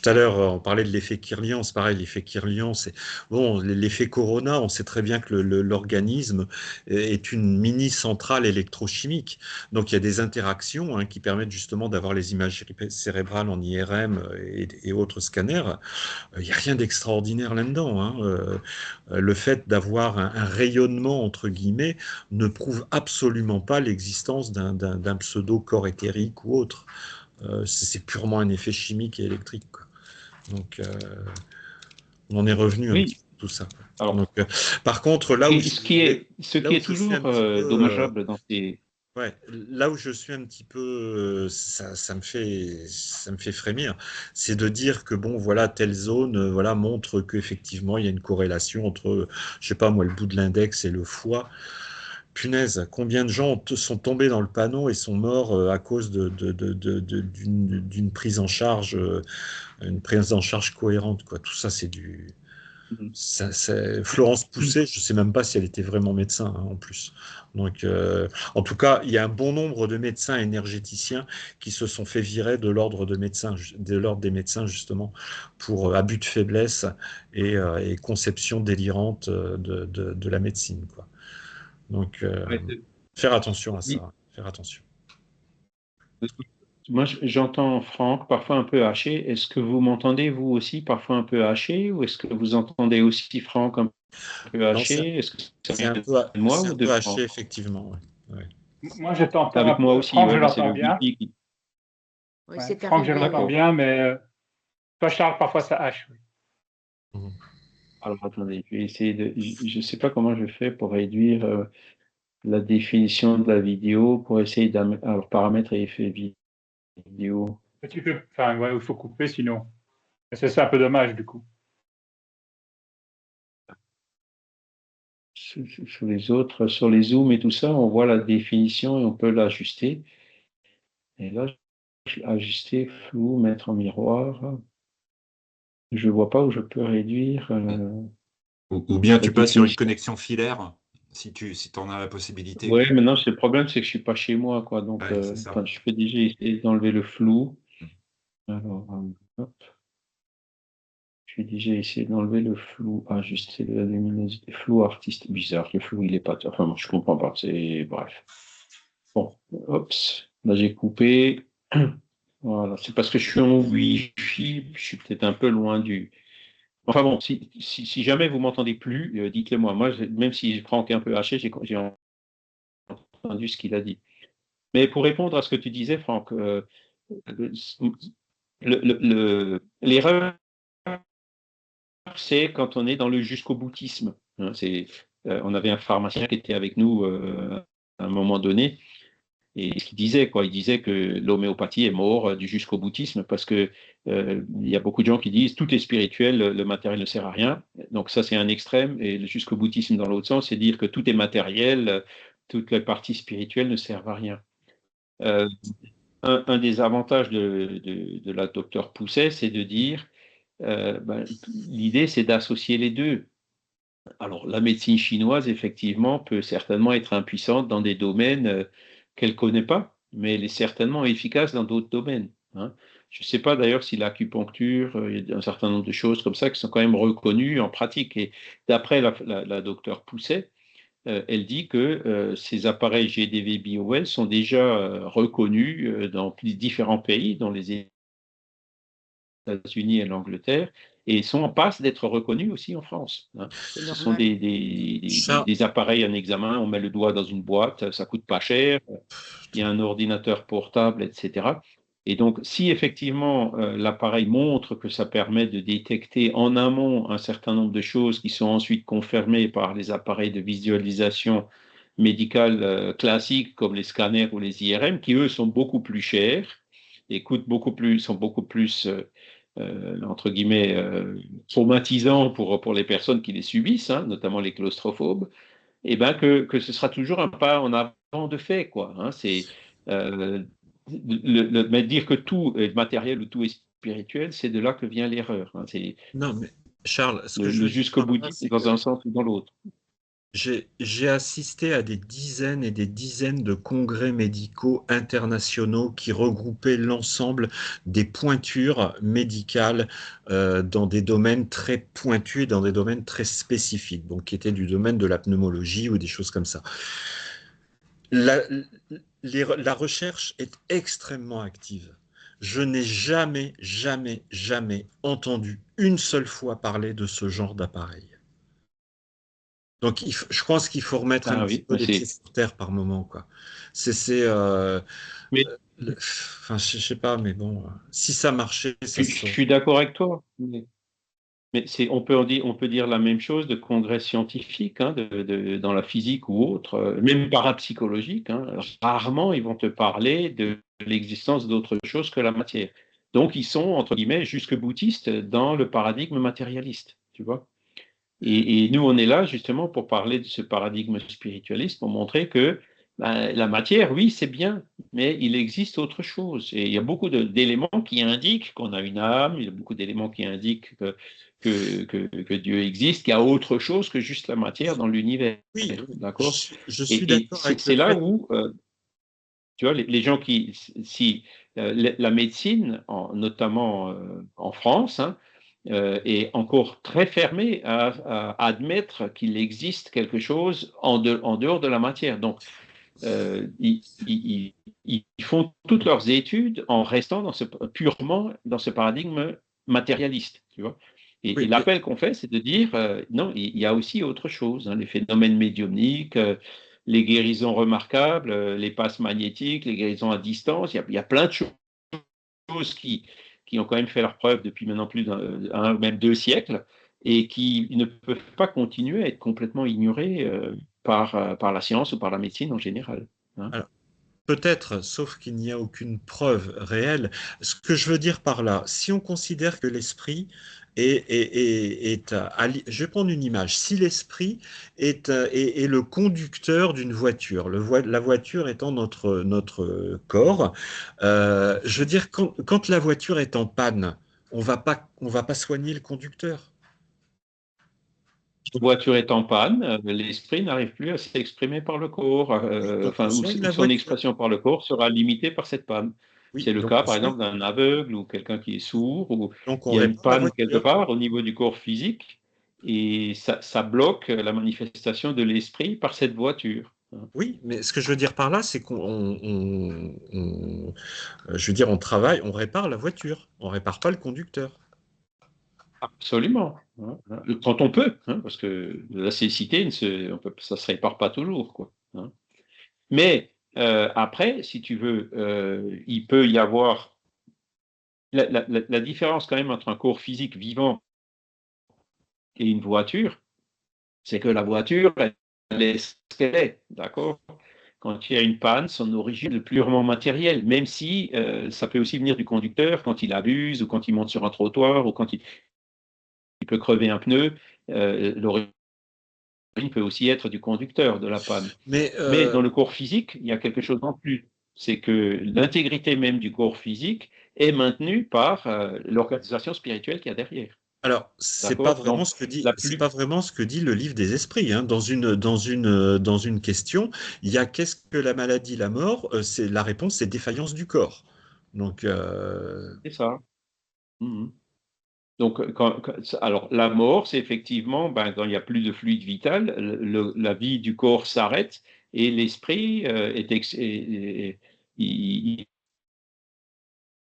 à l'heure, on parlait de l'effet Kirlian. C'est pareil, l'effet Kirlian, c'est bon. L'effet Corona, on sait très bien que l'organisme est une mini centrale électrochimique. Donc, il y a des interactions qui permettent justement d'avoir les imageries cérébrales en IRM et autres scanners. Il n'y a rien d'extraordinaire là-dedans. Le fait d'avoir un rayonnement, entre guillemets, ne prouve absolument pas l'existence d'un pseudo-corps éthérique ou autre. C'est purement un effet chimique et électrique, quoi. Donc, on en est revenu un Oui. petit peu à tout ça. Alors, Donc, par contre, là où ce qui est toujours dommageable dans ces... Ouais, là où je suis un petit peu, ça me fait frémir, c'est de dire que bon, voilà, telle zone, voilà, montre qu'effectivement il y a une corrélation entre, je sais pas moi, le bout de l'index et le foie. Punaise, combien de gens sont tombés dans le panneau et sont morts à cause d'une prise en charge, une prise en charge cohérente, quoi. Tout ça, c'est du. Florence Pousset, je ne sais même pas si elle était vraiment médecin, en plus. Donc, en tout cas, il y a un bon nombre de médecins énergéticiens qui se sont fait virer de l'ordre des médecins justement pour abus de faiblesse et conception délirante de la médecine, quoi. Donc, faire attention à ça, faire attention. Moi, j'entends Franck parfois un peu haché. Est-ce que vous m'entendez, vous aussi, parfois un peu haché, ou est-ce que vous entendez aussi Franck un peu Non, haché? Est-ce que ça c'est vient un de peu, moi c'est ou un de peu haché, Franck? effectivement. Ouais. Moi, je t'entends un Avec moi peu. aussi, Franck, je ouais, mais c'est l'entends le bien. wifi qui... Oui, Ouais, c'est Franck, je arrivé, l'entends oui. bien, mais toi, Charles, parfois ça hache. Oui. Mhm. Alors, attendez, je vais essayer de... Je ne sais pas comment je fais pour réduire la définition de la vidéo, pour essayer d'amener... Alors, paramètres et effets vidéo. Tu peux, enfin, ouais, il faut couper sinon. C'est un peu dommage du coup. Sur les autres, sur les zooms et tout ça, on voit la définition et on peut l'ajuster. Et là, ajuster, flou, mettre en miroir. Je ne vois pas où je peux réduire Ou bien la tu passes sur une définition. connexion filaire, si tu en as la possibilité. Oui, maintenant, le problème, c'est que je ne suis pas chez moi, quoi. Donc, Ouais, c'est ça. attends, je peux déjà essayer d'enlever le flou. Alors, hop. Je vais déjà essayer d'enlever le flou, ajuster la luminosité, flou artiste. Bizarre, le flou, il est pas. Enfin, moi, je comprends pas. C'est bref. Bon, hop. Là, j'ai coupé. Voilà, c'est parce que je suis en Wi-Fi, je suis peut-être un peu loin du. Enfin bon, si jamais vous m'entendez plus, dites-le moi. Moi, même si Franck est un peu haché, j'ai entendu ce qu'il a dit. Mais pour répondre à ce que tu disais, Franck, l'erreur, c'est quand on est dans le jusqu'au boutisme. Hein, on avait un pharmacien qui était avec nous à un moment donné. Et ce qu'il disait, quoi, il disait que l'homéopathie est mort du jusqu'au boutisme parce que il y a beaucoup de gens qui disent tout est spirituel, le matériel ne sert à rien. Donc ça, c'est un extrême. Et le jusqu'au boutisme dans l'autre sens, c'est dire que tout est matériel, toutes les parties spirituelles ne servent à rien. Euh, un des avantages de la docteur Pousset, c'est de dire, l'idée, c'est d'associer les deux. Alors, la médecine chinoise, effectivement, peut certainement être impuissante dans des domaines qu'elle ne connaît pas, mais elle est certainement efficace dans d'autres domaines. Hein. Je ne sais pas d'ailleurs si l'acupuncture, il y a un certain nombre de choses comme ça qui sont quand même reconnues en pratique. Et d'après la docteure Pousset, elle dit que ces appareils GDV BioWell sont déjà reconnus dans différents pays, dans les États-Unis et l'Angleterre, et sont en passe d'être reconnus aussi en France. Hein. Ce sont des appareils en examen, on met le doigt dans une boîte, ça coûte pas cher, il y a un ordinateur portable, etc. Et donc, si effectivement l'appareil montre que ça permet de détecter en amont un certain nombre de choses qui sont ensuite confirmées par les appareils de visualisation médicale classiques comme les scanners ou les IRM, qui eux sont beaucoup plus chers et coûtent beaucoup plus, sont beaucoup plus entre guillemets, traumatisants pour les personnes qui les subissent, hein, notamment les claustrophobes, et ben que ce sera toujours un pas en avant de fait, quoi. Hein, c'est mais dire que tout est matériel ou tout est spirituel, c'est de là que vient l'erreur. Hein, c'est Non, mais Charles, ce que je le veux dire jusqu'au par là, boutisme c'est dans que un sens ou dans l'autre. j'ai assisté à des dizaines et des dizaines de congrès médicaux internationaux qui regroupaient l'ensemble des pointures médicales dans des domaines très pointus et dans des domaines très spécifiques, donc qui étaient du domaine de la pneumologie ou des choses comme ça. La recherche est extrêmement active. Je n'ai jamais, jamais, jamais entendu une seule fois parler de ce genre d'appareil. Donc, je pense qu'il faut remettre un Ah petit oui, peu les pieds sur terre par moment, quoi. mais Enfin, je sais pas, mais bon, si ça marchait, ça je se saurait. suis d'accord avec toi. Mais on peut dire la même chose de congrès scientifiques, hein, dans la physique ou autre, même parapsychologique. Hein. Rarement, ils vont te parler de l'existence d'autre chose que la matière. Donc, ils sont, entre guillemets, jusque-boutistes dans le paradigme matérialiste, tu vois. Et nous, on est là justement pour parler de ce paradigme spiritualiste, pour montrer que ben, la matière, oui, c'est bien, mais il existe autre chose. Et il y a beaucoup d'éléments qui indiquent qu'on a une âme, il y a beaucoup d'éléments qui indiquent que Dieu existe, qu'il y a autre chose que juste la matière dans l'univers. Oui, D'accord? je suis Et d'accord avec le c'est là fait. où, tu vois, les gens qui, si la médecine, notamment en France, hein, est encore très fermée à admettre qu'il existe quelque chose en dehors de la matière. Donc, ils font toutes leurs études en restant purement dans ce paradigme matérialiste, tu vois. Et Oui, mais l'appel qu'on fait, c'est de dire, non, il y a aussi autre chose, hein, les phénomènes médiumniques, les guérisons remarquables, les passes magnétiques, les guérisons à distance, il y a plein de choses qui ont quand même fait leur preuve depuis maintenant plus d'un ou même 2 siècles et qui ne peuvent pas continuer à être complètement ignorées par la science ou par la médecine en général. Hein. alors, peut-être, sauf qu'il n'y a aucune preuve réelle. Ce que je veux dire par là, si on considère que l'esprit je vais prendre une image. Si l'esprit est le conducteur d'une voiture, la voiture étant notre corps, je veux dire, quand la voiture est en panne, on va pas soigner le conducteur. La voiture est en panne, l'esprit n'arrive plus à s'exprimer par le corps, Oui, donc on enfin, soigne ou la son voiture. expression par le corps sera limitée par cette panne. Oui, C'est le donc cas, on par soigne, exemple, d'un aveugle ou quelqu'un qui est sourd, ou donc on il y a une répare la panne quelque voiture. part au niveau du corps physique, et ça bloque la manifestation de l'esprit par cette voiture. Oui, mais ce que je veux dire par là, c'est je veux dire, on travaille, on répare la voiture, on répare pas le conducteur. Absolument. Quand on peut, parce que la cécité, ça ne se répare pas toujours, quoi. Mais après, si tu veux, il peut y avoir la différence quand même entre un corps physique vivant et une voiture, c'est que la voiture, elle est ce qu'elle est, d'accord? Quand il y a une panne, son origine est purement matérielle, même si ça peut aussi venir du conducteur quand il abuse ou quand il monte sur un trottoir ou quand il peut crever un pneu. L'origine peut aussi être du conducteur de la panne. Mais Mais dans le corps physique, il y a quelque chose en plus. C'est que l'intégrité même du corps physique est maintenue par l'organisation spirituelle qu'il y a derrière. alors, c'est pas D'accord? vraiment Donc, ce que dit, la c'est plus. pas vraiment ce que dit le livre des esprits, hein. Dans une question, il y a qu'est-ce que la maladie, la mort? C'est la réponse, c'est défaillance du corps. Donc, C'est ça. Mhm. Donc, alors, la mort, c'est effectivement, quand il n'y a plus de fluide vital, la vie du corps s'arrête et l'esprit il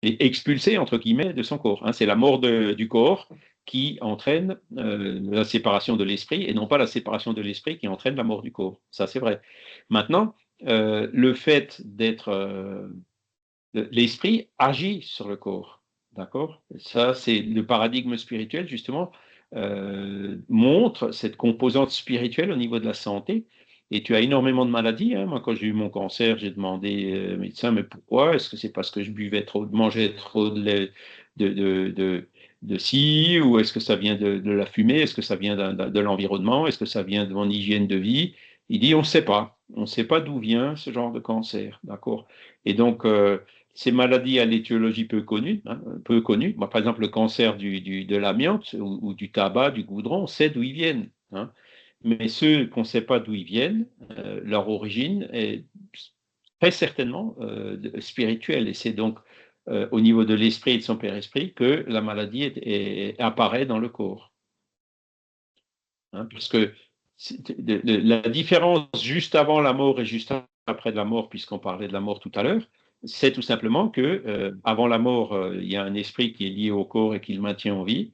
est expulsé, entre guillemets, de son corps. C'est la mort du corps qui entraîne la séparation de l'esprit et non pas la séparation de l'esprit qui entraîne la mort du corps. Ça, c'est vrai. Maintenant, le fait d'être. L'esprit agit sur le corps. D'accord? Ça, c'est le paradigme spirituel, justement, montre cette composante spirituelle au niveau de la santé. Et tu as énormément de maladies. Moi, quand j'ai eu mon cancer, j'ai demandé au médecin, mais pourquoi? Est-ce que c'est parce que je buvais trop, mangeais trop de ci, ou est-ce que ça vient de la fumée? Est-ce que ça vient de l'environnement? Est-ce que ça vient de mon hygiène de vie? Il dit, on ne sait pas. On ne sait pas d'où vient ce genre de cancer. D'accord? Et donc, ces maladies à l'étiologie peu connue, peu connues. Moi, par exemple, le cancer de l'amiante ou du tabac, du goudron, on sait d'où ils viennent. Mais ceux qu'on ne sait pas d'où ils viennent, leur origine est très certainement spirituelle. Et c'est donc au niveau de l'esprit et de son père-esprit que la maladie apparaît dans le corps. Parce que la différence juste avant la mort et juste après la mort, puisqu'on parlait de la mort tout à l'heure, c'est tout simplement que avant la mort, il y a un esprit qui est lié au corps et qui le maintient en vie,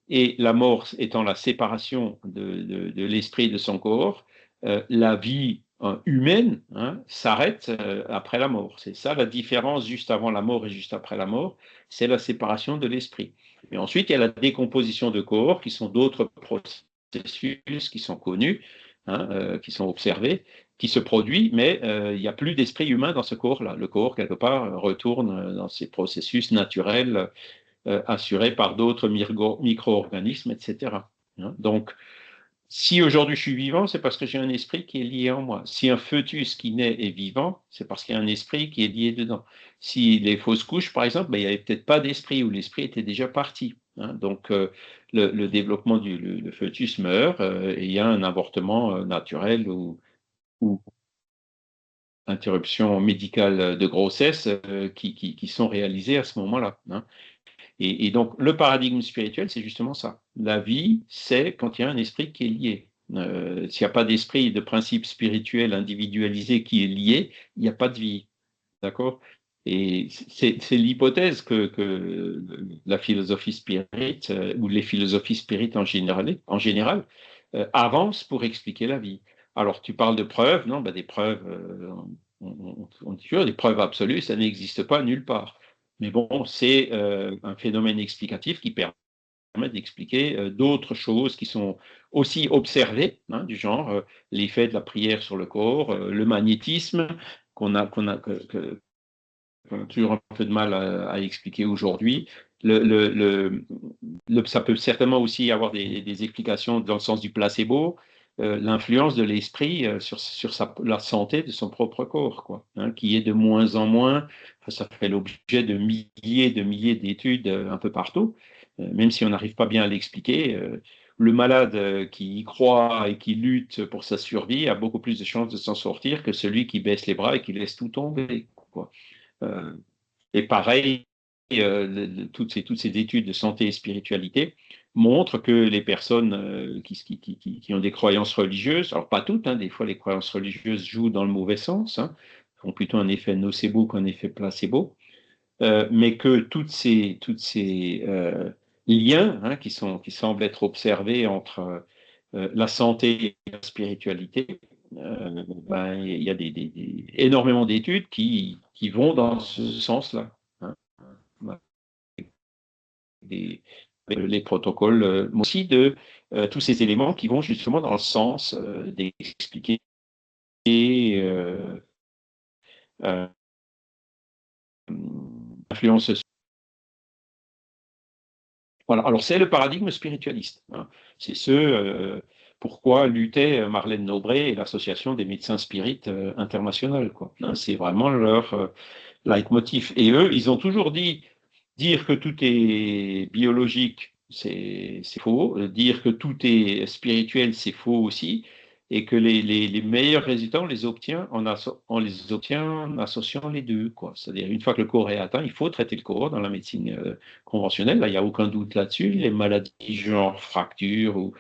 et la mort étant la séparation de l'esprit de son corps, la vie humaine s'arrête après la mort. C'est ça la différence juste avant la mort et juste après la mort, c'est la séparation de l'esprit. Et ensuite, il y a la décomposition de corps, qui sont d'autres processus qui sont connus, qui sont observés, qui se produit, mais il n'y a plus d'esprit humain dans ce corps-là. Le corps, quelque part, retourne dans ses processus naturels assurés par d'autres micro-organismes, etc. Donc, si aujourd'hui je suis vivant, c'est parce que j'ai un esprit qui est lié en moi. Si un fœtus qui naît est vivant, c'est parce qu'il y a un esprit qui est lié dedans. Si les fausses couches, par exemple, il n'y avait peut-être pas d'esprit ou l'esprit était déjà parti. Donc, le développement le fœtus meurt et il y a un avortement naturel ou interruption médicale de grossesse qui sont réalisées à ce moment-là. Et donc, le paradigme spirituel, c'est justement ça. La vie, c'est quand il y a un esprit qui est lié. S'il n'y a pas d'esprit, de principe spirituel individualisé qui est lié, il n'y a pas de vie. D'accord? Et c'est l'hypothèse que la philosophie spirit, ou les philosophies spirites en général avancent pour expliquer la vie. Alors, tu parles de preuves, non? Des preuves, on dit toujours, des preuves absolues, ça n'existe pas nulle part. Mais bon, c'est un phénomène explicatif qui permet d'expliquer d'autres choses qui sont aussi observées, du genre l'effet de la prière sur le corps, le magnétisme qu'on a toujours un peu de mal à expliquer aujourd'hui. Ça peut certainement aussi avoir des explications dans le sens du placebo, l'influence de l'esprit sur la santé de son propre corps, quoi, qui est de moins en moins, ça fait l'objet de milliers d'études un peu partout, même si on n'arrive pas bien à l'expliquer. Le malade qui y croit et qui lutte pour sa survie a beaucoup plus de chances de s'en sortir que celui qui baisse les bras et qui laisse tout tomber, quoi. Et pareil toutes ces études de santé et spiritualité montrent que les personnes qui ont des croyances religieuses, alors pas toutes, hein, des fois les croyances religieuses jouent dans le mauvais sens, hein, font plutôt un effet nocebo qu'un effet placebo, mais que toutes ces liens, hein, qui semblent être observés entre la santé et la spiritualité, il y a énormément d'études qui vont dans ce sens-là. Hein. Les protocoles, mais aussi de tous ces éléments qui vont justement dans le sens d'expliquer l'influence. Voilà. Alors c'est le paradigme spiritualiste. Hein. C'est pourquoi luttait Marlène Nobré et l'Association des médecins spirites internationale. Hein. C'est vraiment leur leitmotiv. Et eux, ils ont toujours dit dire que tout est biologique, c'est faux. Dire que tout est spirituel, c'est faux aussi. Et que les meilleurs résultats, on les obtient en associant les deux. C'est-à-dire, une fois que le corps est atteint, il faut traiter le corps dans la médecine conventionnelle. Là, il n'y a aucun doute là-dessus. Les maladies genre fractures ou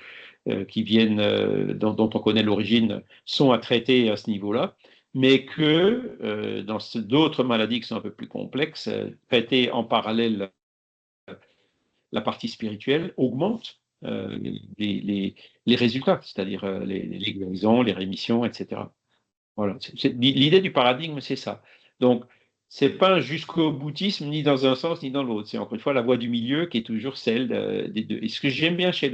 qui viennent, dont on connaît l'origine, sont à traiter à ce niveau-là. Mais que dans d'autres maladies qui sont un peu plus complexes, traiter en parallèle la partie spirituelle augmente les résultats, c'est-à-dire les guérisons, les rémissions, etc. Voilà. L'idée du paradigme, c'est ça. Donc, c'est pas jusqu'au boutisme, ni dans un sens, ni dans l'autre. C'est encore une fois la voie du milieu qui est toujours celle des deux. Et ce que j'aime bien chez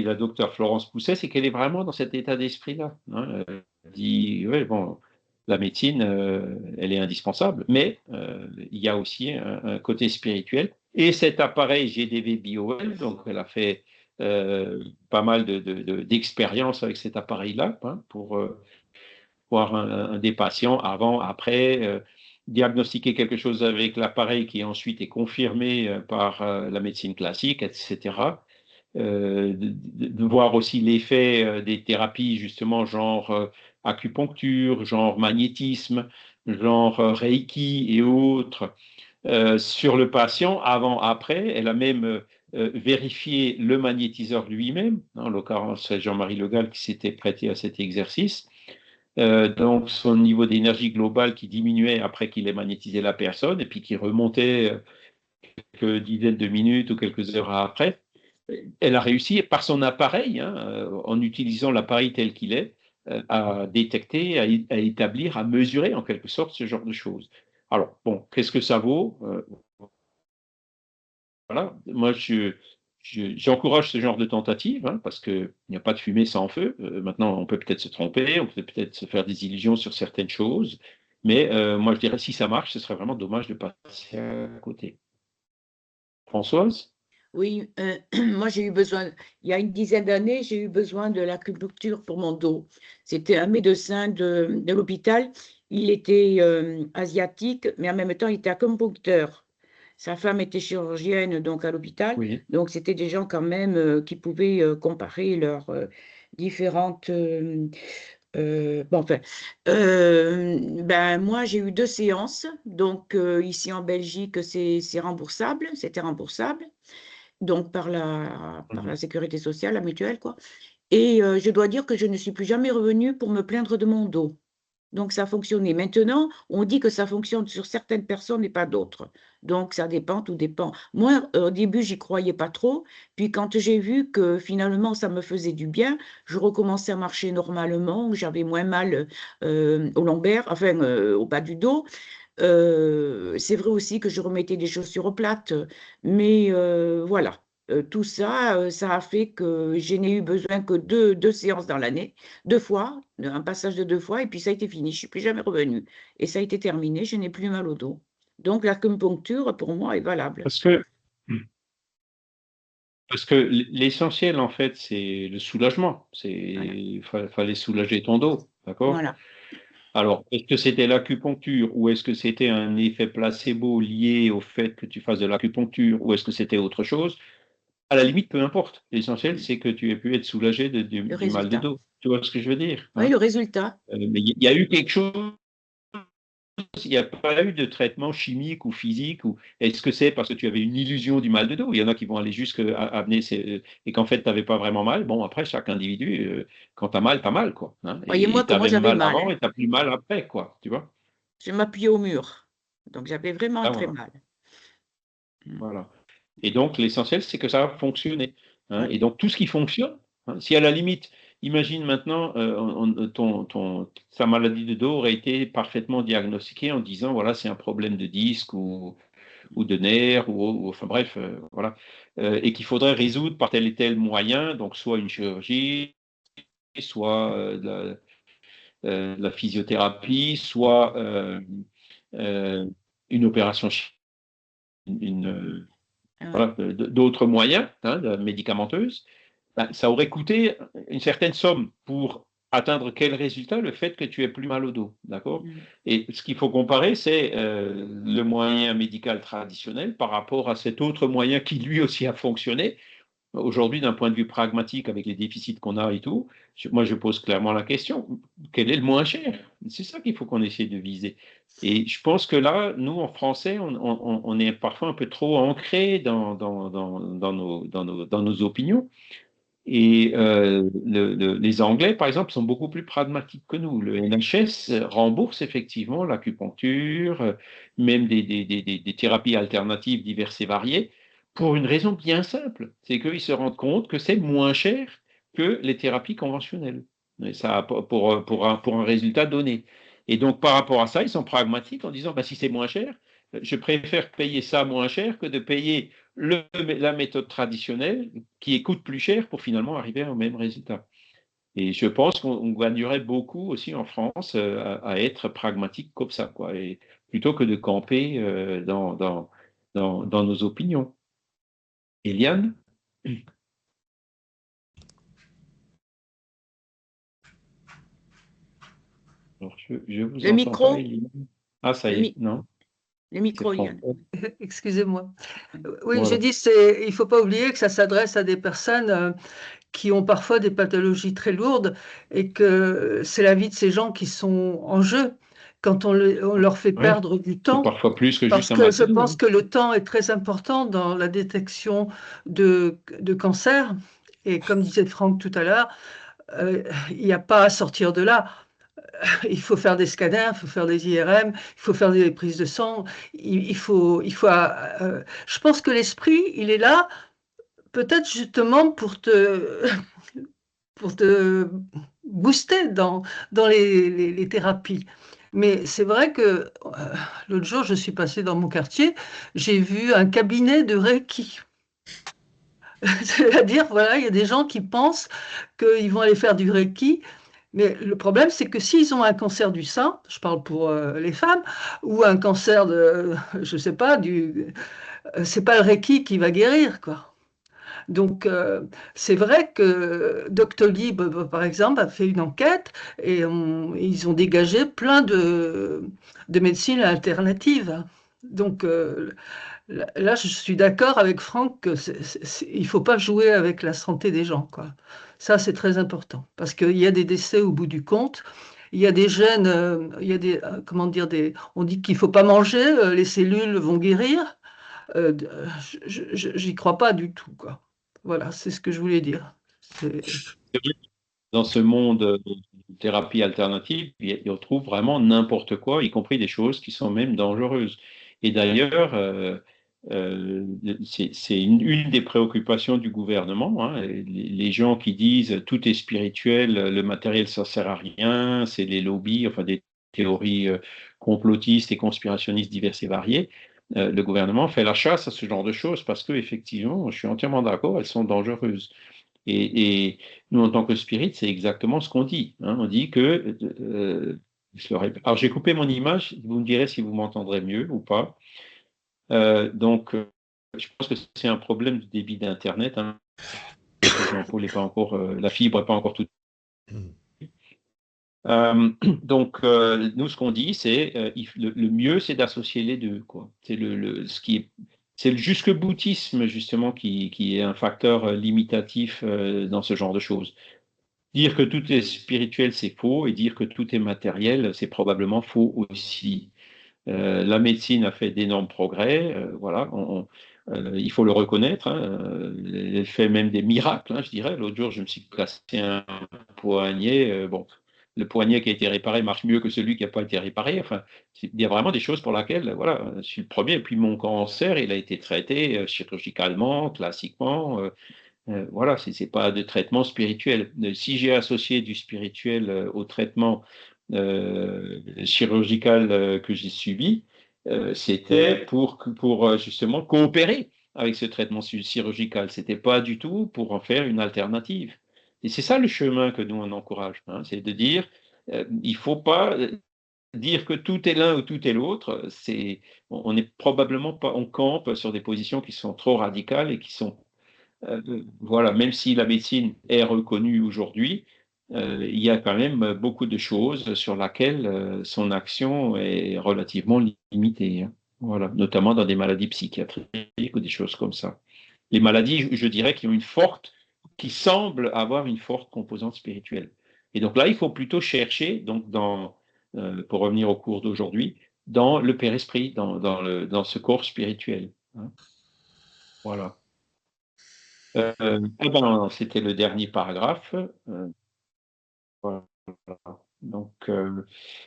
la docteure Florence Pousset, c'est qu'elle est vraiment dans cet état d'esprit-là. Hein. Elle dit, ouais, bon, la médecine, elle est indispensable, mais il y a aussi un côté spirituel. Et cet appareil GDV BioL, donc elle a fait pas mal d'expériences avec cet appareil-là, hein, pour voir des patients avant, après, diagnostiquer quelque chose avec l'appareil qui ensuite est confirmé par la médecine classique, etc. De voir aussi l'effet des thérapies, justement, genre acupuncture, genre magnétisme, genre Reiki et autres, sur le patient avant, après. Elle a même vérifié le magnétiseur lui-même, en l'occurrence Jean-Marie Le Gall qui s'était prêté à cet exercice. Donc son niveau d'énergie globale qui diminuait après qu'il ait magnétisé la personne et puis qui remontait quelques dizaines de minutes ou quelques heures après. Elle a réussi par son appareil, hein, en utilisant l'appareil tel qu'il est, à détecter, à établir, à mesurer en quelque sorte ce genre de choses. Alors, bon, qu'est-ce que ça vaut? Voilà, moi j'encourage ce genre de tentative, hein, parce qu'il n'y a pas de fumée sans feu. Maintenant, on peut peut-être se tromper, on peut peut-être se faire des illusions sur certaines choses, mais moi je dirais si ça marche, ce serait vraiment dommage de passer à côté. Françoise? Oui, moi j'ai eu besoin, il y a une dizaine d'années, j'ai eu besoin de l'acupuncture pour mon dos. C'était un médecin de l'hôpital, il était asiatique, mais en même temps il était acupuncteur. Sa femme était chirurgienne donc à l'hôpital, Oui. donc c'était des gens quand même qui pouvaient comparer leurs différentes... bon, enfin, ben, moi j'ai eu 2 séances, donc ici en Belgique c'est remboursable, c'était remboursable. Donc par la sécurité sociale, la mutuelle, quoi. Et je dois dire que je ne suis plus jamais revenue pour me plaindre de mon dos. Donc ça a fonctionné. Maintenant, on dit que ça fonctionne sur certaines personnes et pas d'autres. Donc ça dépend, tout dépend. Moi, au début, j'y croyais pas trop. Puis quand j'ai vu que finalement ça me faisait du bien, je recommençais à marcher normalement. J'avais moins mal au lombaire, enfin au bas du dos. C'est vrai aussi que je remettais des chaussures plates, mais voilà. Tout ça, ça a fait que je n'ai eu besoin que deux séances dans l'année, 2 fois, un passage de 2 fois, et puis ça a été fini. Je ne suis plus jamais revenue. Et ça a été terminé, je n'ai plus mal au dos. Donc l'acupuncture, pour moi, est valable. Parce que l'essentiel, en fait, c'est le soulagement. Il fallait soulager ton dos, d'accord? Voilà. Alors, est-ce que c'était l'acupuncture ou est-ce que c'était un effet placebo lié au fait que tu fasses de l'acupuncture ou est-ce que c'était autre chose? À la limite, peu importe. L'essentiel, c'est que tu aies pu être soulagé du mal de résultat. dos. Tu vois ce que je veux dire? Oui, Hein? le résultat. Mais il y a eu quelque chose il n'y a pas eu de traitement chimique ou physique, ou est-ce que c'est parce que tu avais une illusion du mal de dos? Il y en a qui vont aller jusqu'à amener et qu'en fait, tu n'avais pas vraiment mal. Bon, après, chaque individu, quand tu as mal, quoi. Hein, Croyez-moi et que tu moi, avais j'avais mal mal, avant hein. et tu n'as plus mal après, quoi. Tu vois? Je m'appuyais au mur. Donc, j'avais vraiment Ah, très voilà. mal. Voilà. Et donc, l'essentiel, c'est que ça a fonctionné. Hein. Oui. Et donc, tout ce qui fonctionne, hein, si à la limite, imagine maintenant, sa maladie de dos aurait été parfaitement diagnostiquée en disant, voilà, c'est un problème de disque ou de nerfs, enfin bref, voilà, et qu'il faudrait résoudre par tel et tel moyen, donc soit une chirurgie, soit de la physiothérapie, soit une opération, une, Ouais. voilà, d'autres moyens, hein, médicamenteuses, ben, ça aurait coûté une certaine somme pour atteindre quel résultat? Le fait que tu aies plus mal au dos, d'accord? Mm. Et ce qu'il faut comparer, c'est le moyen médical traditionnel par rapport à cet autre moyen qui lui aussi a fonctionné. Aujourd'hui, d'un point de vue pragmatique, avec les déficits qu'on a et tout, moi je pose clairement la question, quel est le moins cher? C'est ça qu'il faut qu'on essaie de viser. Et je pense que là, nous, en français, on est parfois un peu trop ancré dans nos opinions. Et les Anglais, par exemple, sont beaucoup plus pragmatiques que nous. Le NHS rembourse effectivement l'acupuncture, même des thérapies alternatives diverses et variées, pour une raison bien simple, c'est qu'ils se rendent compte que c'est moins cher que les thérapies conventionnelles. Et ça, pour un résultat donné. Et donc, par rapport à ça, ils sont pragmatiques en disant, bah, si c'est moins cher, je préfère payer ça moins cher que de payer la méthode traditionnelle qui coûte plus cher pour finalement arriver au même résultat. Et je pense qu'on gagnerait beaucoup aussi en France à être pragmatique comme ça, quoi, et plutôt que de camper dans nos opinions. Eliane? Alors, je vous Le entends pas, micro, Eliane. Ah, ça le, y est, mi- non, le c'est micro, Yann. François. Excusez-moi. Oui, j'ai Voilà. dit, il faut pas oublier que ça s'adresse à des personnes qui ont parfois des pathologies très lourdes et que c'est la vie de ces gens qui sont en jeu quand on leur fait Ouais, perdre du c'est temps. parfois plus que Parce juste un que mal je de dos. pense Hein. que le temps est très important dans la détection de cancer. Et comme disait Franck tout à l'heure, il n'y a pas à sortir de là. Il faut faire des scanners, il faut faire des IRM, il faut faire des prises de sang. Je pense que l'esprit, il est là, peut-être justement pour te booster dans les thérapies. Mais c'est vrai que l'autre jour, je suis passée dans mon quartier, j'ai vu un cabinet de Reiki. C'est-à-dire, voilà, il y a des gens qui pensent qu'ils vont aller faire du Reiki. Mais le problème, c'est que s'ils ont un cancer du sein, je parle pour les femmes, ou un cancer de, je sais pas, c'est pas le Reiki qui va guérir, quoi. Donc, c'est vrai que Doctolib, par exemple, a fait une enquête et ils ont dégagé plein de médecines alternatives. Donc, là, je suis d'accord avec Franck que il ne faut pas jouer avec la santé des gens, quoi. Ça, c'est très important parce qu'il y a des décès au bout du compte. Il y a des gènes, il y a des, comment dire, on dit qu'il ne faut pas manger, les cellules vont guérir. Euh, J'y crois pas du tout, quoi. Voilà, c'est ce que je voulais dire. Dans ce monde de thérapie alternative, il retrouve vraiment n'importe quoi, y compris des choses qui sont même dangereuses. Et d'ailleurs, c'est une des préoccupations du gouvernement. Hein. Les gens qui disent tout est spirituel, le matériel ça sert à rien, c'est des lobbies, enfin des théories complotistes et conspirationnistes diverses et variées. Le gouvernement fait la chasse à ce genre de choses parce que effectivement, je suis entièrement d'accord, elles sont dangereuses. Et nous, en tant que spirit, c'est exactement ce qu'on dit. Hein. On dit que, alors j'ai coupé mon image, vous me direz si vous m'entendrez mieux ou pas. Donc, je pense que c'est un problème de débit d'Internet. Hein. Jean-Paul est pas encore, la fibre n'est pas encore toute. Donc, nous, ce qu'on dit, c'est le mieux, c'est d'associer les deux, quoi. C'est c'est le jusque-boutisme, justement, qui est un facteur limitatif dans ce genre de choses. Dire que tout est spirituel, c'est faux, et dire que tout est matériel, c'est probablement faux aussi. La médecine a fait d'énormes progrès, voilà, il faut le reconnaître, hein, elle fait même des miracles, hein, je dirais. L'autre jour, je me suis cassé un poignet, bon, le poignet qui a été réparé marche mieux que celui qui n'a pas été réparé. Enfin, il y a vraiment des choses pour lesquelles, voilà, je suis le premier. Et puis mon cancer, il a été traité chirurgicalement, classiquement. Voilà, c'est pas de traitement spirituel. Si j'ai associé du spirituel au traitement chirurgical que j'ai subi, c'était pour justement coopérer avec ce traitement chirurgical. C'était pas du tout pour en faire une alternative. Et c'est ça le chemin que nous on encourage, hein, c'est de dire il faut pas dire que tout est l'un ou tout est l'autre. On est probablement pas, on campe sur des positions qui sont trop radicales et qui sont voilà, même si la médecine est reconnue aujourd'hui, il y a quand même beaucoup de choses sur lesquelles son action est relativement limitée, hein. Voilà, notamment dans des maladies psychiatriques ou des choses comme ça. Les maladies, je dirais, qui semblent avoir une forte composante spirituelle. Et donc là, il faut plutôt chercher, donc pour revenir au cours d'aujourd'hui, dans le père-esprit, dans ce corps spirituel, hein. Voilà. Eh ben, c'était le dernier paragraphe. Voilà. Donc,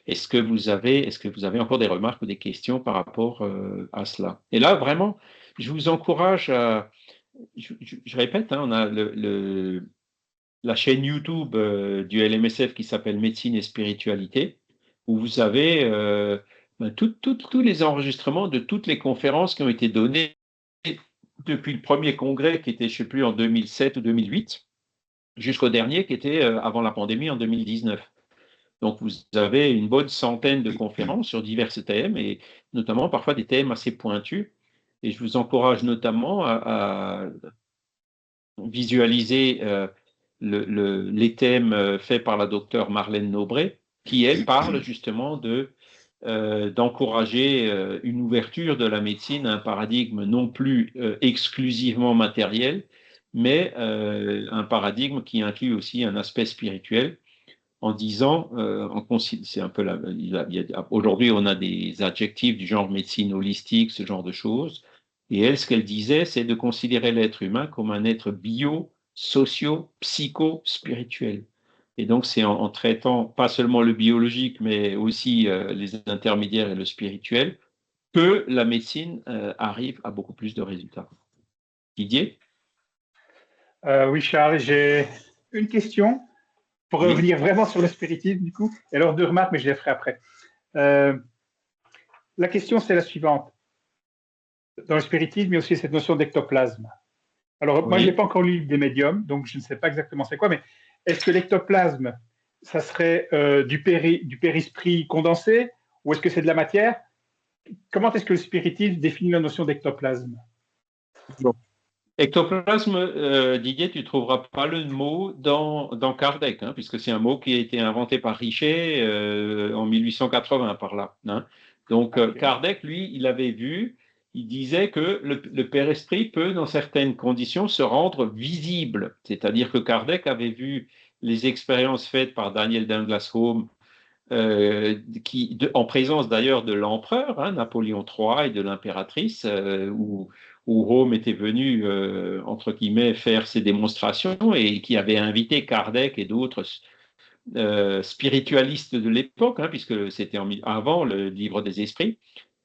est-ce que vous avez encore des remarques ou des questions par rapport à cela? Et là, vraiment, je vous encourage à, je répète, hein, on a la chaîne YouTube du LMSF qui s'appelle Médecine et Spiritualité, où vous avez tous les enregistrements de toutes les conférences qui ont été données depuis le premier congrès qui était, je ne sais plus, en 2007 ou 2008, jusqu'au dernier qui était avant la pandémie en 2019. Donc, vous avez une bonne centaine de conférences sur divers thèmes, et notamment parfois des thèmes assez pointus. Et je vous encourage notamment à visualiser les thèmes faits par la docteure Marlène Nobré, qui, elle, parle justement d'encourager une ouverture de la médecine à un paradigme non plus exclusivement matériel, mais un paradigme qui inclut aussi un aspect spirituel, en disant, c'est un peu aujourd'hui on a des adjectifs du genre médecine holistique, ce genre de choses, et elle, ce qu'elle disait, c'est de considérer l'être humain comme un être bio, socio, psycho, spirituel. Et donc, c'est en traitant pas seulement le biologique, mais aussi les intermédiaires et le spirituel, que la médecine arrive à beaucoup plus de résultats. Didier? Oui, Charles, j'ai une question pour revenir vraiment sur le spiritisme, du coup, et alors deux remarques, mais je les ferai après. La question, c'est la suivante. Dans le spiritisme, il y a aussi cette notion d'ectoplasme. Alors, moi, je n'ai pas encore lu des médiums, donc je ne sais pas exactement c'est quoi, mais est-ce que l'ectoplasme, ça serait du périsprit condensé, ou est-ce que c'est de la matière? Comment est-ce que le spiritisme définit la notion d'ectoplasme? Bon. Ectoplasme, Didier, tu ne trouveras pas le mot dans Kardec, hein, puisque c'est un mot qui a été inventé par Richer en 1880 par là, hein. Donc Kardec, lui, il disait que le père-esprit peut, dans certaines conditions, se rendre visible. C'est-à-dire que Kardec avait vu les expériences faites par Daniel Douglas Home, en présence d'ailleurs de l'empereur, hein, Napoléon III, et de l'impératrice, où Home était venu, entre guillemets, faire ses démonstrations, et qui avait invité Kardec et d'autres spiritualistes de l'époque, hein, puisque c'était avant le livre des esprits.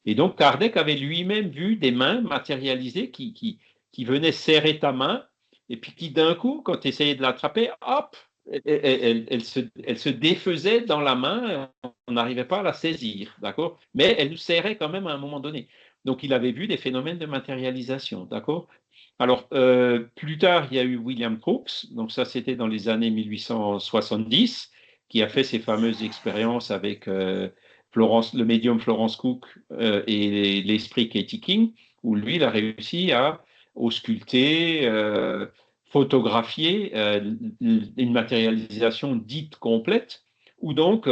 Et donc Kardec avait lui-même vu des mains matérialisées qui venaient serrer ta main, et puis qui d'un coup, quand tu essayais de l'attraper, hop, elle se défaisait dans la main, on n'arrivait pas à la saisir, d'accord? Mais elle nous serrait quand même à un moment donné. Donc il avait vu des phénomènes de matérialisation, d'accord? Alors, plus tard, il y a eu William Crookes, donc ça c'était dans les années 1870, qui a fait ses fameuses expériences avec le médium Florence Cook et l'esprit Katie King, où lui, il a réussi à ausculter, photographier une matérialisation dite complète, où donc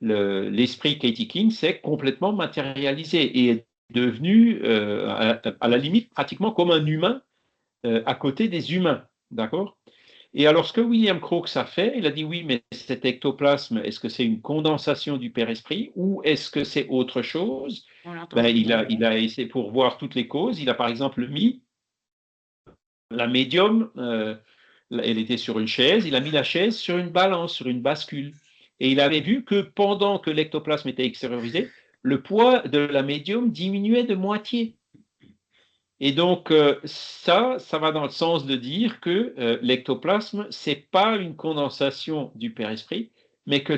l'esprit Katie King s'est complètement matérialisé et est devenu, à la limite, pratiquement comme un humain à côté des humains, d'accord? Et alors, ce que William Crookes a fait, il a dit oui, mais cet ectoplasme, est-ce que c'est une condensation du Père-Esprit ou est-ce que c'est autre chose? Il a essayé pour voir toutes les causes. Il a par exemple mis la médium, elle était sur une chaise, il a mis la chaise sur une balance, sur une bascule. Et il avait vu que pendant que l'ectoplasme était extériorisé, le poids de la médium diminuait de moitié. Et donc, ça va dans le sens de dire que l'ectoplasme, ce n'est pas une condensation du Père-Esprit, mais que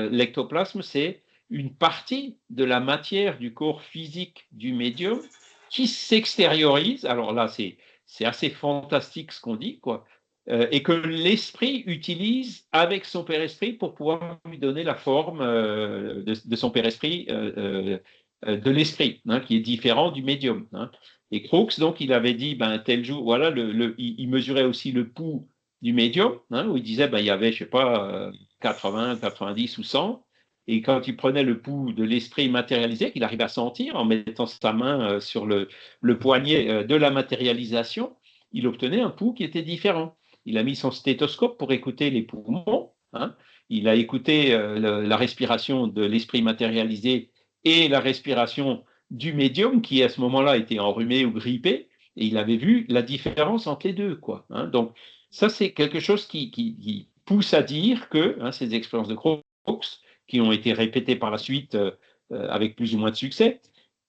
l'ectoplasme, c'est une partie de la matière du corps physique du médium qui s'extériorise. Alors là, c'est assez fantastique ce qu'on dit, quoi. Et que l'esprit utilise avec son Père-Esprit pour pouvoir lui donner la forme de son Père-Esprit, de l'esprit, hein, qui est différent du médium. Hein. Et Crookes, donc, il avait dit, tel jour, voilà, il mesurait aussi le pouls du médium, hein, où il disait, il y avait, je sais pas, 80, 90 ou 100. Et quand il prenait le pouls de l'esprit matérialisé, qu'il arrivait à sentir en mettant sa main sur le poignet de la matérialisation, il obtenait un pouls qui était différent. Il a mis son stéthoscope pour écouter les poumons. Hein. Il a écouté la respiration de l'esprit matérialisé et la respiration du médium qui à ce moment-là était enrhumé ou grippé, et il avait vu la différence entre les deux, quoi. Hein. Donc ça, c'est quelque chose qui pousse à dire que ces expériences de Crookes, qui ont été répétées par la suite avec plus ou moins de succès,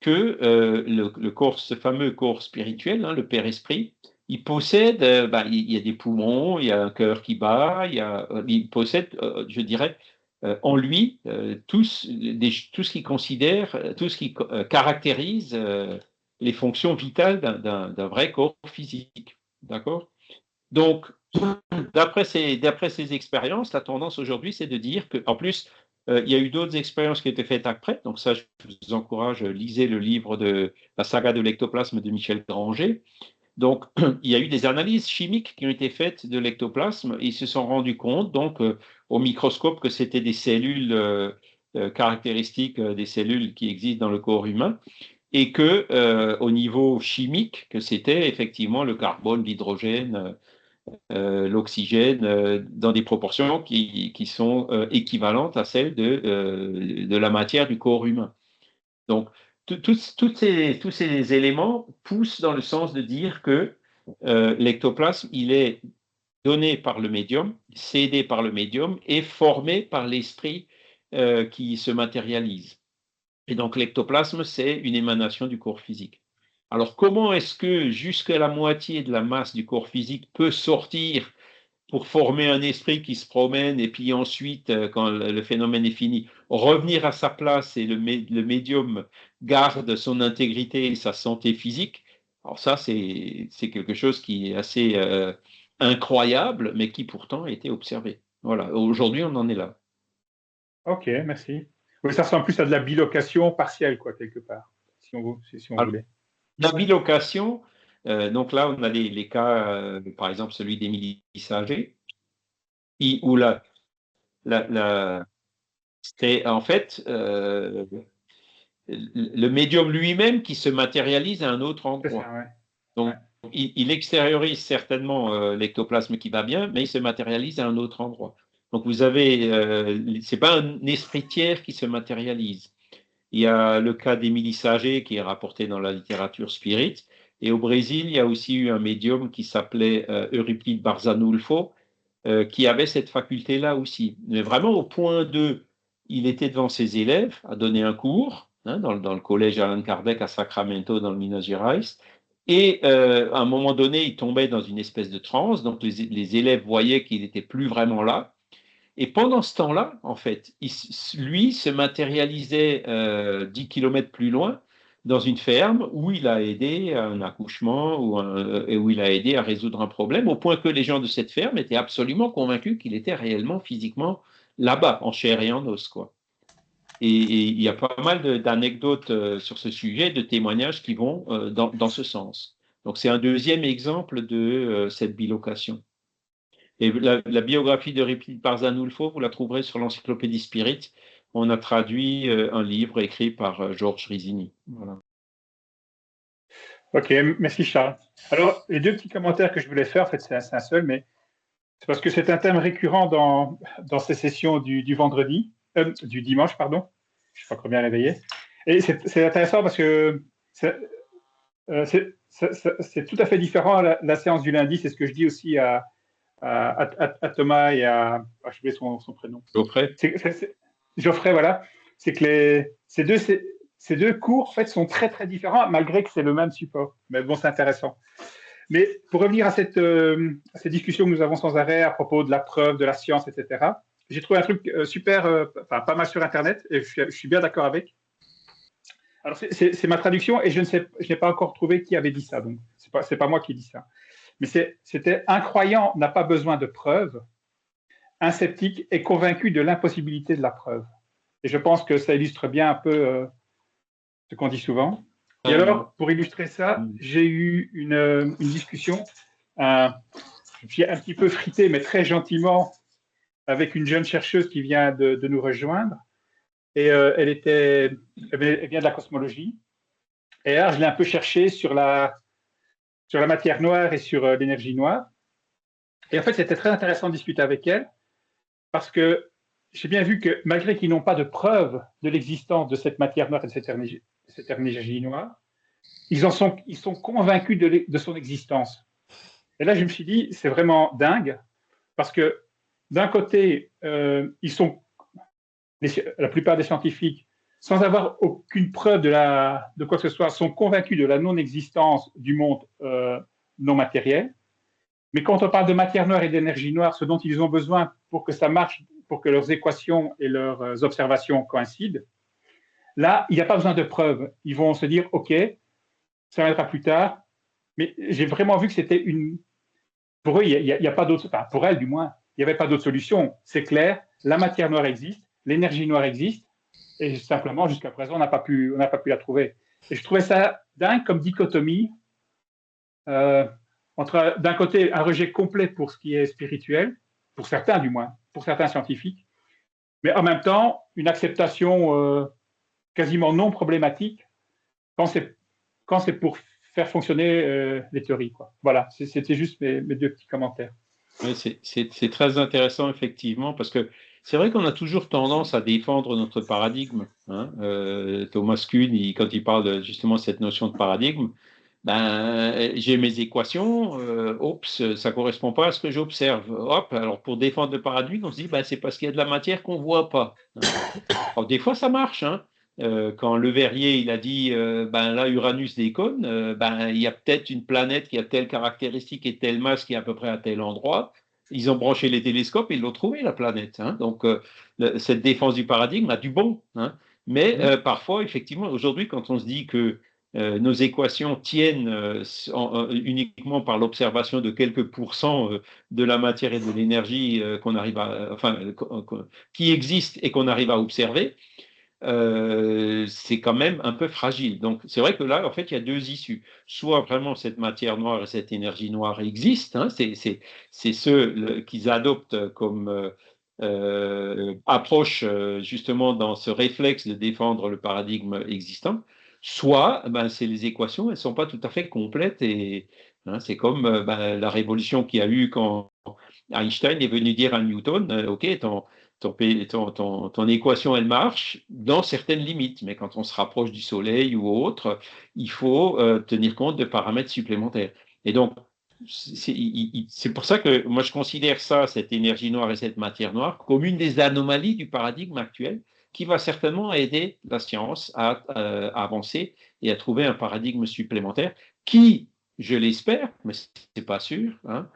que le corps, ce fameux corps spirituel, le Père-Esprit, il possède, il y a des poumons, il y a un cœur qui bat, il possède, je dirais, en lui tout ce qui considère, tout ce qui caractérise les fonctions vitales d'un vrai corps physique. D'accord? Donc, d'après ces expériences, la tendance aujourd'hui, c'est de dire qu'en plus, il y a eu d'autres expériences qui ont été faites après. Donc ça, je vous encourage, lisez le livre de la saga de l'ectoplasme de Michel Granger. Donc, il y a eu des analyses chimiques qui ont été faites de l'ectoplasme. Ils se sont rendus compte, donc, au microscope, que c'était des cellules caractéristiques des cellules qui existent dans le corps humain, et que, au niveau chimique, que c'était effectivement le carbone, l'hydrogène, l'oxygène, dans des proportions qui sont équivalentes à celles de la matière du corps humain. Donc, tous ces éléments poussent dans le sens de dire que l'ectoplasme, il est donné par le médium, cédé par le médium et formé par l'esprit qui se matérialise. Et donc, l'ectoplasme, c'est une émanation du corps physique. Alors, comment est-ce que jusqu'à la moitié de la masse du corps physique peut sortir pour former un esprit qui se promène et puis ensuite, quand le phénomène est fini, revenir à sa place et le médium garde son intégrité et sa santé physique? Alors ça, c'est quelque chose qui est assez incroyable, mais qui pourtant a été observé. Voilà, aujourd'hui, on en est là. Ok, merci. Oui, ça ressemble plus à de la bilocation partielle, quoi, quelque part, si on voulait. La bilocation, donc là, on a les cas, par exemple, celui d'Émilie Saget, où c'est en fait le médium lui-même qui se matérialise à un autre endroit. Ça, ouais. Donc, il extériorise certainement l'ectoplasme qui va bien, mais il se matérialise à un autre endroit. Donc, vous avez, c'est pas un esprit tiers qui se matérialise. Il y a le cas d'Émilie Saget qui est rapporté dans la littérature spirit. Et au Brésil, il y a aussi eu un médium qui s'appelait Eurípides Barzanulfo, qui avait cette faculté-là aussi. Mais vraiment au point de, il était devant ses élèves à donner un cours, hein, dans le collège Allan Kardec à Sacramento, dans le Minas Gerais. Et à un moment donné, il tombait dans une espèce de transe. Donc les élèves voyaient qu'il n'était plus vraiment là. Et pendant ce temps-là, en fait, lui se matérialisait 10 km plus loin dans une ferme où il a aidé à un accouchement et où il a aidé à résoudre un problème, au point que les gens de cette ferme étaient absolument convaincus qu'il était réellement physiquement là-bas, en chair et en os, quoi. Et il y a pas mal d'anecdotes sur ce sujet, de témoignages qui vont dans ce sens. Donc c'est un deuxième exemple de cette bilocation. Et la biographie de Eurípides Barzanulfo, vous la trouverez sur l'encyclopédie Spirit. On a traduit un livre écrit par Georges Rizini. Voilà. Ok, merci Charles. Alors, les deux petits commentaires que je voulais faire, en fait, c'est un seul, mais C'est parce que c'est un thème récurrent dans ces sessions du dimanche, pardon. Je suis pas trop bien réveillé. Et c'est intéressant parce que c'est tout à fait différent la séance du lundi. C'est ce que je dis aussi à Thomas et à je sais pas son prénom. Geoffrey. Geoffrey, voilà. C'est que ces deux cours en fait sont très très différents malgré que c'est le même support. Mais bon, c'est intéressant. Mais pour revenir à cette discussion que nous avons sans arrêt à propos de la preuve, de la science, etc., j'ai trouvé un truc super, pas mal sur Internet, et je suis bien d'accord avec. Alors, c'est ma traduction, et je n'ai pas encore trouvé qui avait dit ça, donc c'est pas moi qui dis ça. Mais c'était « Un croyant n'a pas besoin de preuves, un sceptique est convaincu de l'impossibilité de la preuve ». Et je pense que ça illustre bien un peu ce qu'on dit souvent. Et alors, pour illustrer ça, j'ai eu une discussion, je suis un petit peu frité, mais très gentiment, avec une jeune chercheuse qui vient de nous rejoindre. Et elle vient de la cosmologie. Et alors, je l'ai un peu cherché sur la matière noire et sur l'énergie noire. Et en fait, c'était très intéressant de discuter avec elle, parce que j'ai bien vu que malgré qu'ils n'ont pas de preuve de l'existence de cette matière noire et de cette énergie noire, ils sont convaincus de son existence. Et là, je me suis dit, c'est vraiment dingue, parce que d'un côté, la plupart des scientifiques, sans avoir aucune preuve de quoi que ce soit, sont convaincus de la non-existence du monde non matériel. Mais quand on parle de matière noire et d'énergie noire, ce dont ils ont besoin pour que ça marche, pour que leurs équations et leurs observations coïncident, là, il n'y a pas besoin de preuves. Ils vont se dire, OK, ça viendra plus tard. Mais j'ai vraiment vu que c'était pour eux, il n'y a pas d'autre, enfin, pour elles du moins, il n'y avait pas d'autre solution. C'est clair, la matière noire existe, l'énergie noire existe, et simplement, jusqu'à présent, on n'a pas pu la trouver. Et je trouvais ça dingue comme dichotomie entre, d'un côté, un rejet complet pour ce qui est spirituel, pour certains du moins, pour certains scientifiques, mais en même temps, une acceptation quasiment non problématique quand c'est pour faire fonctionner les théories, quoi. Voilà, c'était juste mes deux petits commentaires. Oui, c'est très intéressant, effectivement, parce que c'est vrai qu'on a toujours tendance à défendre notre paradigme. Hein. Thomas Kuhn, quand il parle justement de cette notion de paradigme, ben, j'ai mes équations, oups, ça ne correspond pas à ce que j'observe. Hop, alors pour défendre le paradigme, on se dit, ben, c'est parce qu'il y a de la matière qu'on ne voit pas. Hein. Alors, des fois, ça marche. Hein. Quand Le Verrier il a dit ben là Uranus déconne, ben il y a peut-être une planète qui a telle caractéristique et telle masse qui est à peu près à tel endroit. Ils ont branché les télescopes et ils l'ont trouvé la planète. Hein. Donc cette défense du paradigme a du bon. Hein. Mais parfois effectivement aujourd'hui quand on se dit que nos équations tiennent uniquement par l'observation de quelques pourcents de la matière et de l'énergie qu'on arrive qui existe et qu'on arrive à observer. C'est quand même un peu fragile. Donc, c'est vrai que là, en fait, il y a deux issues. Soit vraiment cette matière noire et cette énergie noire existent, hein, c'est ceux qu'ils adoptent comme approche justement dans ce réflexe de défendre le paradigme existant. Soit, ben, c'est les équations, elles ne sont pas tout à fait complètes et hein, c'est comme ben, la révolution qu'il y a eu quand Einstein est venu dire à Newton, OK, ton équation, elle marche dans certaines limites, mais quand on se rapproche du Soleil ou autre, il faut tenir compte de paramètres supplémentaires. Et donc, c'est pour ça que moi, je considère ça, cette énergie noire et cette matière noire, comme une des anomalies du paradigme actuel qui va certainement aider la science à avancer et à trouver un paradigme supplémentaire qui, je l'espère, mais ce n'est pas sûr, hein,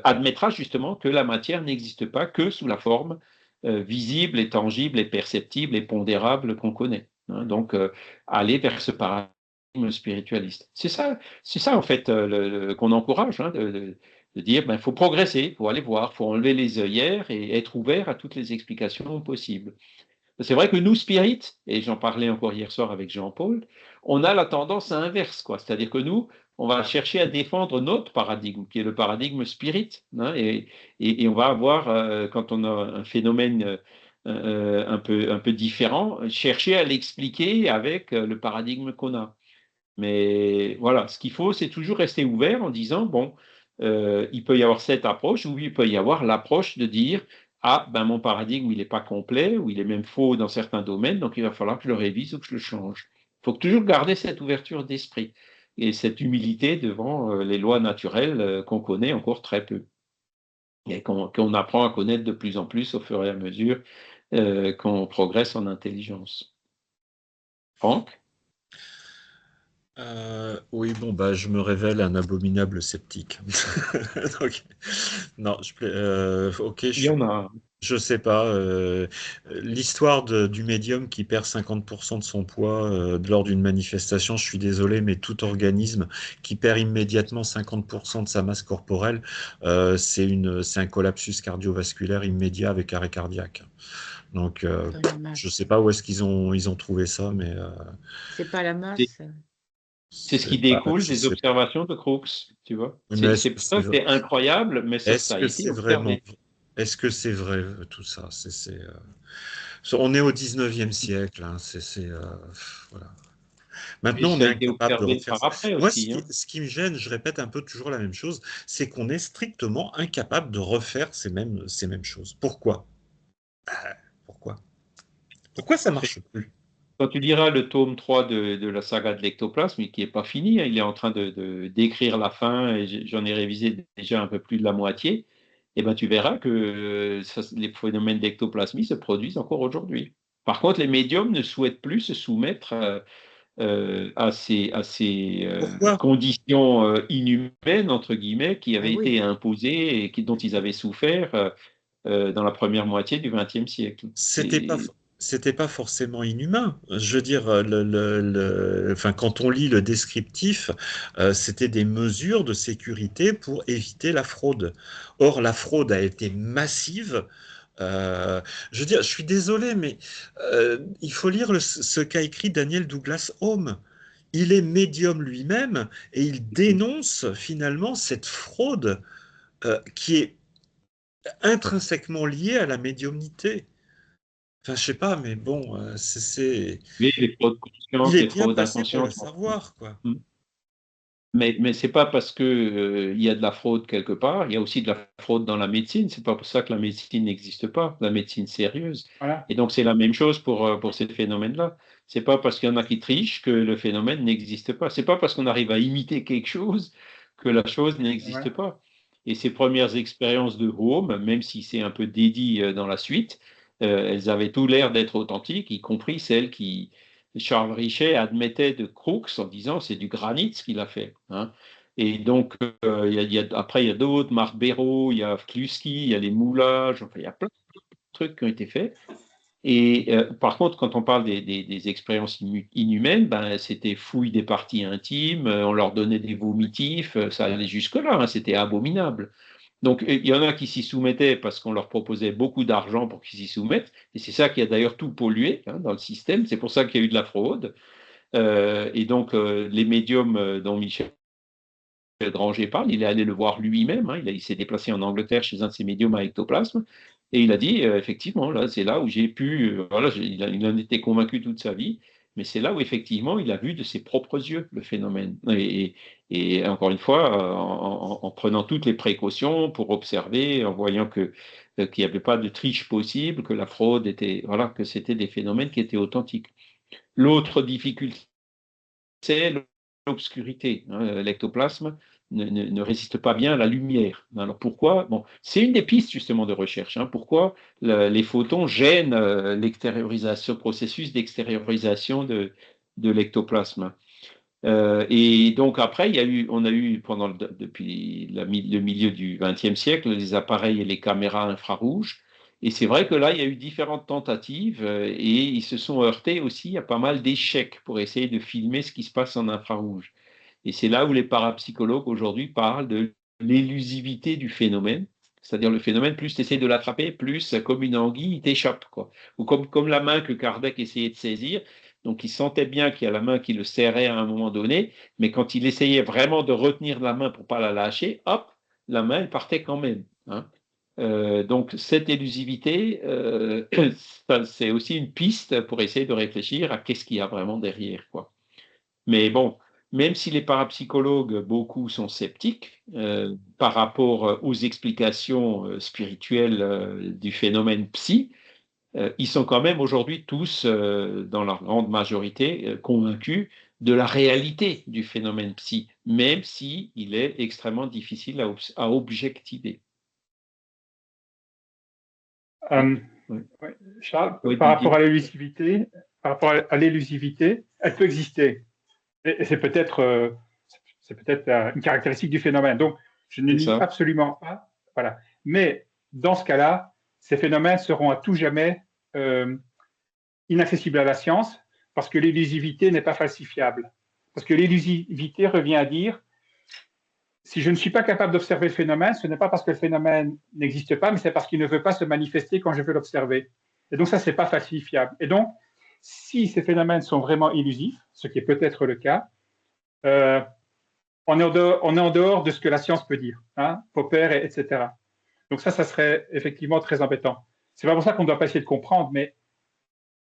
admettra justement que la matière n'existe pas que sous la forme visible et tangible et perceptible et pondérable qu'on connaît. Hein. Donc, aller vers ce paradigme spiritualiste. C'est ça en fait qu'on encourage, hein, de dire il faut progresser, il faut aller voir, il faut enlever les œillères et être ouvert à toutes les explications possibles. C'est vrai que nous, Spirit, et j'en parlais encore hier soir avec Jean-Paul, on a la tendance inverse, quoi. C'est-à-dire que nous, on va chercher à défendre notre paradigme, qui est le paradigme spirit, hein, et on va avoir, quand on a un phénomène un peu différent, chercher à l'expliquer avec le paradigme qu'on a. Mais voilà, ce qu'il faut, c'est toujours rester ouvert en disant, bon, il peut y avoir cette approche, ou il peut y avoir l'approche de dire ah, ben mon paradigme, il n'est pas complet, ou il est même faux dans certains domaines, donc il va falloir que je le révise ou que je le change. Il faut toujours garder cette ouverture d'esprit et cette humilité devant les lois naturelles qu'on connaît encore très peu et qu'on apprend à connaître de plus en plus au fur et à mesure qu'on progresse en intelligence. Franck? Oui, bon, bah, je me révèle un abominable sceptique. Donc, non, ok, Il y en a. je sais pas. L'histoire du médium qui perd 50% de son poids lors d'une manifestation, je suis désolé, mais tout organisme qui perd immédiatement 50% de sa masse corporelle, c'est un collapsus cardiovasculaire immédiat avec arrêt cardiaque. Donc, je sais pas où est-ce qu'ils ont trouvé ça, mais C'est pas la masse. C'est ce qui découle des observations de Crookes, tu vois. C'est incroyable, mais ça a été observé. Est-ce que c'est vrai tout ça? On est au 19e siècle. Hein, voilà. Maintenant, on est incapable de refaire ça. Moi, ce qui me gêne, je répète un peu toujours la même chose, c'est qu'on est strictement incapable de refaire ces mêmes choses. Pourquoi? Pourquoi ça marche plus? Quand tu liras le tome 3 de la saga de l'ectoplasme, qui n'est pas fini, hein, il est en train d'écrire la fin, et j'en ai révisé déjà un peu plus de la moitié, et ben tu verras que les phénomènes d'ectoplasmie se produisent encore aujourd'hui. Par contre, les médiums ne souhaitent plus se soumettre à ces conditions inhumaines, entre guillemets, qui avaient été imposées et dont ils avaient souffert dans la première moitié du XXe siècle. C'était pas forcément inhumain. Je veux dire, enfin, quand on lit le descriptif, c'était des mesures de sécurité pour éviter la fraude. Or, la fraude a été massive. Je veux dire, je suis désolé, mais il faut lire ce qu'a écrit Daniel Douglas Home. Il est médium lui-même et il dénonce finalement cette fraude qui est intrinsèquement liée à la médiumnité. Enfin, je sais pas, mais bon, Oui, les fraudes conscientes, il est les bien fraudes placé pour le inconscientes. savoir, quoi. Mais ce n'est pas parce qu'il y a de la fraude quelque part, il y a aussi de la fraude dans la médecine. Ce n'est pas pour ça que la médecine n'existe pas, la médecine sérieuse. Voilà. Et donc, c'est la même chose pour ces phénomènes-là. Ce n'est pas parce qu'il y en a qui trichent que le phénomène n'existe pas. Ce n'est pas parce qu'on arrive à imiter quelque chose que la chose n'existe pas. Et ces premières expériences de Home, même si c'est un peu dédié dans la suite, elles avaient tout l'air d'être authentiques, y compris celles qui, Charles Richet admettait de Crookes en disant c'est du granit ce qu'il a fait. Hein. Et donc, après, il y a d'autres, Marc Béraud, il y a Kluski, il y a les moulages, enfin, il y a plein de trucs qui ont été faits. Et par contre, quand on parle des expériences inhumaines, ben, c'était fouille des parties intimes, on leur donnait des vomitifs, ça allait jusque-là, hein, c'était abominable. Donc, il y en a qui s'y soumettaient parce qu'on leur proposait beaucoup d'argent pour qu'ils s'y soumettent. Et c'est ça qui a d'ailleurs tout pollué hein, dans le système. C'est pour ça qu'il y a eu de la fraude. Et donc, les médiums dont Michel Granger parle, il est allé le voir lui-même. Hein, il s'est déplacé en Angleterre chez un de ses médiums à ectoplasme. Et il a dit, effectivement, là, c'est là où j'ai pu. Voilà, il en était convaincu toute sa vie. Mais c'est là où, effectivement, il a vu de ses propres yeux le phénomène. Et encore une fois, en prenant toutes les précautions pour observer, en voyant qu'il n'y avait pas de triche possible, que la fraude était. Voilà, que c'était des phénomènes qui étaient authentiques. L'autre difficulté, c'est l'obscurité. Hein. L'ectoplasme ne résiste pas bien à la lumière. Alors pourquoi? Bon, c'est une des pistes justement de recherche. Hein. Pourquoi les photons gênent l'extériorisation, le processus d'extériorisation de l'ectoplasme? Et donc après, on a eu depuis le milieu du XXe siècle les appareils et les caméras infrarouges. Et c'est vrai que là, il y a eu différentes tentatives et ils se sont heurtés aussi à pas mal d'échecs pour essayer de filmer ce qui se passe en infrarouge. Et c'est là où les parapsychologues aujourd'hui parlent de l'élusivité du phénomène. C'est-à-dire le phénomène, plus tu essaies de l'attraper, plus comme une anguille, il t'échappe. Ou comme la main que Kardec essayait de saisir. Donc il sentait bien qu'il y a la main qui le serrait à un moment donné, mais quand il essayait vraiment de retenir la main pour ne pas la lâcher, hop, la main, elle partait quand même. Hein. Donc cette élusivité, c'est aussi une piste pour essayer de réfléchir à qu'est-ce qu'il y a vraiment derrière. Quoi. Mais bon, même si les parapsychologues, beaucoup sont sceptiques par rapport aux explications spirituelles du phénomène psy, ils sont quand même aujourd'hui tous, dans leur grande majorité, convaincus de la réalité du phénomène psy, même si il est extrêmement difficile à objectiver. Oui. Charles, Oui, par rapport à l'élusivité, elle peut exister. Et c'est peut-être une caractéristique du phénomène. Donc, je ne nie absolument pas. Voilà. Mais dans ce cas-là, ces phénomènes seront à tout jamais inaccessibles à la science parce que l'élusivité n'est pas falsifiable. Parce que l'élusivité revient à dire, si je ne suis pas capable d'observer le phénomène, ce n'est pas parce que le phénomène n'existe pas, mais c'est parce qu'il ne veut pas se manifester quand je veux l'observer. Et donc ça, c'est pas falsifiable. Et donc, si ces phénomènes sont vraiment illusifs, ce qui est peut-être le cas, on est en dehors de ce que la science peut dire, hein, Popper, etc. Donc ça serait effectivement très embêtant. C'est pas pour ça qu'on ne doit pas essayer de comprendre, mais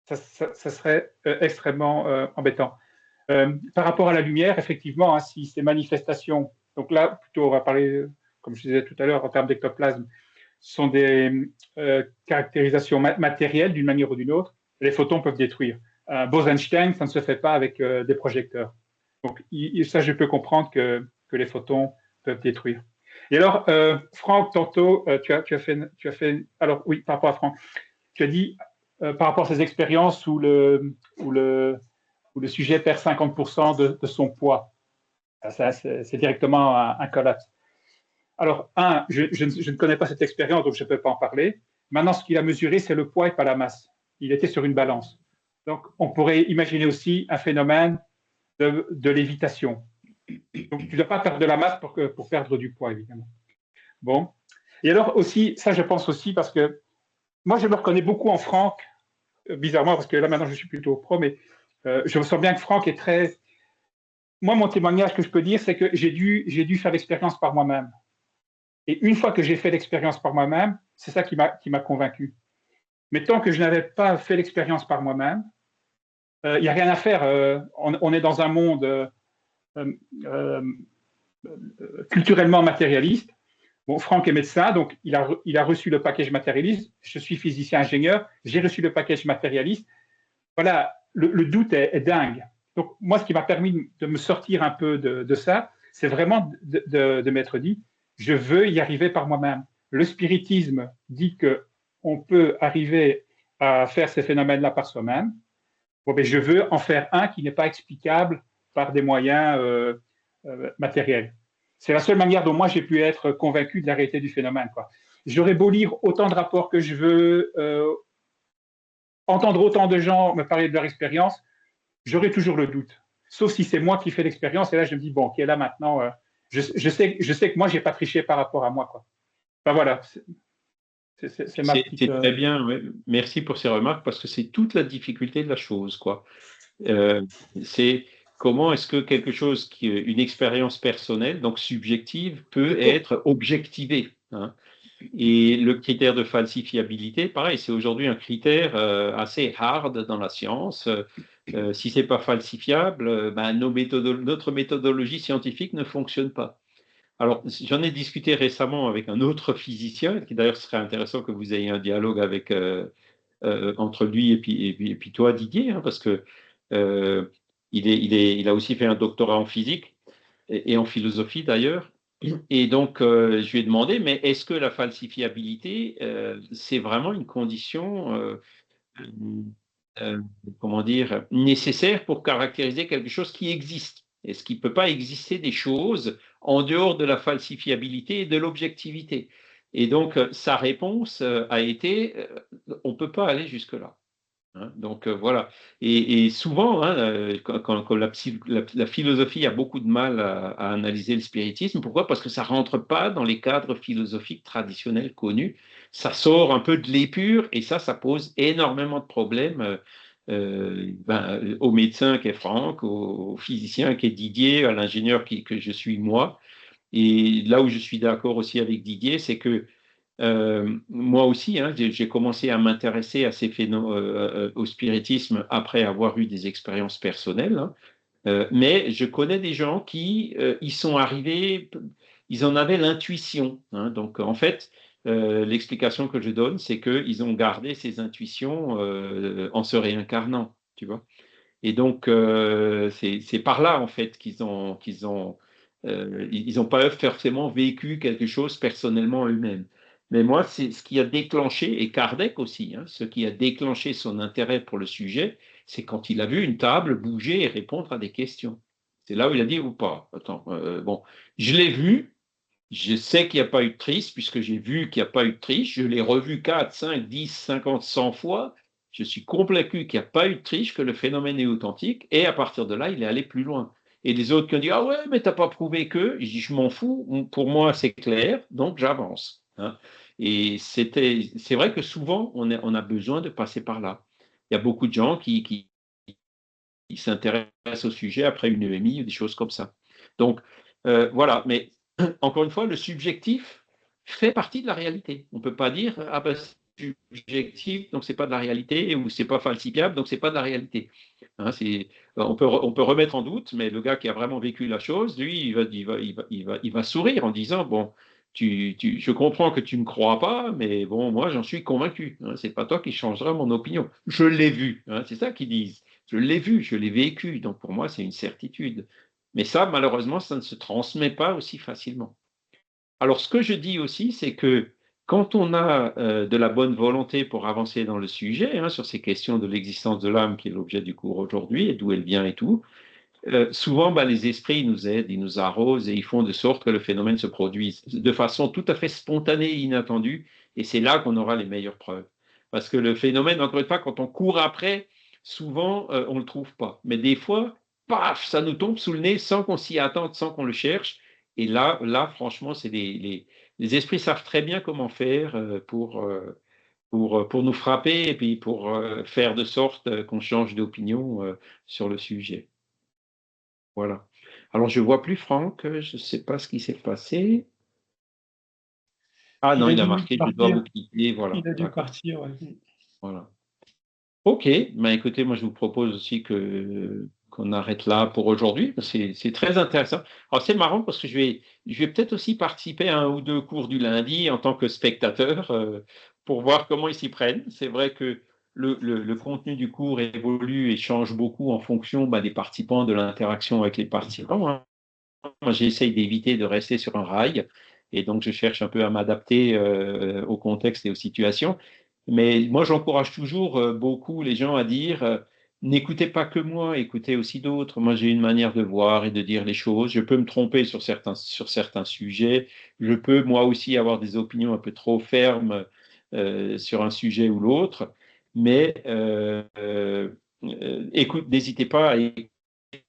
ça serait extrêmement embêtant. Par rapport à la lumière, effectivement, hein, si ces manifestations, donc là, plutôt, on va parler, comme je disais tout à l'heure, en termes d'ectoplasme, sont des caractérisations matérielles d'une manière ou d'une autre, les photons peuvent détruire. Bose-Einstein, ça ne se fait pas avec des projecteurs. Donc, ça, je peux comprendre que les photons peuvent détruire. Et alors, Franck, tantôt, tu as fait. Alors, oui, par rapport à Franck, tu as dit, par rapport à ces expériences où le sujet perd 50% de son poids. Ça, c'est directement un collapse. Alors, je ne connais pas cette expérience, donc je ne peux pas en parler. Maintenant, ce qu'il a mesuré, c'est le poids et pas la masse. Il était sur une balance. Donc, on pourrait imaginer aussi un phénomène de lévitation. Donc, tu ne dois pas perdre de la masse pour perdre du poids, évidemment. Bon. Et alors aussi, ça, je pense aussi, parce que moi, je me reconnais beaucoup en Franck, bizarrement, parce que là, maintenant, je suis plutôt pro, mais je ressens bien que Franck est très... Moi, mon témoignage que je peux dire, c'est que j'ai dû faire l'expérience par moi-même. Et une fois que j'ai fait l'expérience par moi-même, c'est ça qui m'a convaincu. Mais tant que je n'avais pas fait l'expérience par moi-même, il n'y a rien à faire. On est dans un monde culturellement matérialiste. Bon, Franck est médecin, donc il a reçu le package matérialiste. Je suis physicien-ingénieur, j'ai reçu le package matérialiste. Voilà, le doute est dingue. Donc, moi, ce qui m'a permis de me sortir un peu de ça, c'est vraiment de m'être dit, je veux y arriver par moi-même. Le spiritisme dit qu'on peut arriver à faire ces phénomènes-là par soi-même. Bon, ben, je veux en faire un qui n'est pas explicable par des moyens matériels. C'est la seule manière dont moi j'ai pu être convaincu de la réalité du phénomène, quoi. J'aurais beau lire autant de rapports que je veux, entendre autant de gens me parler de leur expérience, j'aurai toujours le doute. Sauf si c'est moi qui fais l'expérience, et là je me dis, bon, ok, là maintenant, je sais que moi, je n'ai pas triché par rapport à moi, quoi. Enfin voilà, c'est ma petite... C'est très bien, ouais. Merci pour ces remarques, parce que c'est toute la difficulté de la chose, quoi. C'est comment est-ce que quelque chose une expérience personnelle, donc subjective, peut être objectivée, hein. Et le critère de falsifiabilité, pareil, c'est aujourd'hui un critère assez hard dans la science. Si c'est pas falsifiable, ben, notre méthodologie scientifique ne fonctionne pas. Alors, j'en ai discuté récemment avec un autre physicien, qui d'ailleurs serait intéressant que vous ayez un dialogue avec, entre lui et puis toi, Didier, hein, parce que il a aussi fait un doctorat en physique et en philosophie d'ailleurs. Et donc, je lui ai demandé, mais est-ce que la falsifiabilité, c'est vraiment une condition, comment dire, nécessaire pour caractériser quelque chose qui existe? Est-ce qu'il ne peut pas exister des choses en dehors de la falsifiabilité et de l'objectivité? Et donc, sa réponse a été, on ne peut pas aller jusque-là. Hein, donc voilà. Et souvent, hein, quand la philosophie a beaucoup de mal à analyser le spiritisme, pourquoi? Parce que ça ne rentre pas dans les cadres philosophiques traditionnels connus. Ça sort un peu de l'épure et ça pose énormément de problèmes au médecin qui est Franck, au physicien qui est Didier, à l'ingénieur que je suis moi. Et là où je suis d'accord aussi avec Didier, c'est que moi aussi, hein, j'ai commencé à m'intéresser à au spiritisme après avoir eu des expériences personnelles, hein. Mais je connais des gens qui y sont arrivés, ils en avaient l'intuition. Hein. Donc, en fait, l'explication que je donne, c'est qu'ils ont gardé ces intuitions en se réincarnant, tu vois. Et donc, c'est par là, en fait, ils n'ont pas forcément vécu quelque chose personnellement eux-mêmes. Mais moi, c'est ce qui a déclenché, et Kardec aussi, hein, ce qui a déclenché son intérêt pour le sujet, c'est quand il a vu une table bouger et répondre à des questions. C'est là où il a dit, ou pas, attends, bon, je l'ai vu, je sais qu'il n'y a pas eu de triche, puisque j'ai vu qu'il n'y a pas eu de triche, je l'ai revu 4, 5, 10, 50, 100 fois, je suis convaincu qu'il n'y a pas eu de triche, que le phénomène est authentique, et à partir de là, il est allé plus loin. Et les autres qui ont dit, ah ouais, mais tu n'as pas prouvé que, je dis, je m'en fous, pour moi c'est clair, donc j'avance. Hein. Et c'est vrai que souvent, on a besoin de passer par là. Il y a beaucoup de gens qui s'intéressent au sujet après une EMI ou des choses comme ça. Donc, voilà, mais encore une fois, le subjectif fait partie de la réalité. On ne peut pas dire, ah ben, c'est subjectif, donc c'est pas de la réalité, ou c'est pas falsifiable, donc c'est pas de la réalité. Hein, on peut remettre en doute, mais le gars qui a vraiment vécu la chose, lui, il va sourire en disant, bon, je comprends que tu ne crois pas, mais bon, moi, j'en suis convaincu. Hein, c'est pas toi qui changeras mon opinion. Je l'ai vu. Hein, c'est ça qu'ils disent. Je l'ai vu, je l'ai vécu. Donc, pour moi, c'est une certitude. Mais ça, malheureusement, ça ne se transmet pas aussi facilement. Alors, ce que je dis aussi, c'est que quand on a de la bonne volonté pour avancer dans le sujet, hein, sur ces questions de l'existence de l'âme, qui est l'objet du cours aujourd'hui, et d'où elle vient et tout, souvent, les esprits nous aident, ils nous arrosent et ils font de sorte que le phénomène se produise de façon tout à fait spontanée et inattendue. Et c'est là qu'on aura les meilleures preuves. Parce que le phénomène, encore une fois, quand on court après, souvent, on ne le trouve pas. Mais des fois, paf, ça nous tombe sous le nez sans qu'on s'y attende, sans qu'on le cherche. Et là franchement, les esprits savent très bien comment faire pour nous frapper et puis pour faire de sorte qu'on change d'opinion sur le sujet. Voilà. Alors, je ne vois plus Franck, je ne sais pas ce qui s'est passé. Ah non, il a marqué, je dois vous quitter. Voilà. Il a dû partir, ouais. Voilà. Ok, écoutez, moi je vous propose aussi qu'on arrête là pour aujourd'hui. C'est très intéressant. Alors c'est marrant parce que je vais peut-être aussi participer à un ou deux cours du lundi en tant que spectateur pour voir comment ils s'y prennent. C'est vrai que le contenu du cours évolue et change beaucoup en fonction des participants, de l'interaction avec les participants. Hein. Moi, j'essaye d'éviter de rester sur un rail et donc je cherche un peu à m'adapter au contexte et aux situations. Mais moi, j'encourage toujours beaucoup les gens à dire n'écoutez pas que moi, écoutez aussi d'autres. Moi, j'ai une manière de voir et de dire les choses. Je peux me tromper sur certains sujets. Je peux, moi aussi, avoir des opinions un peu trop fermes sur un sujet ou l'autre. Mais n'hésitez pas à écouter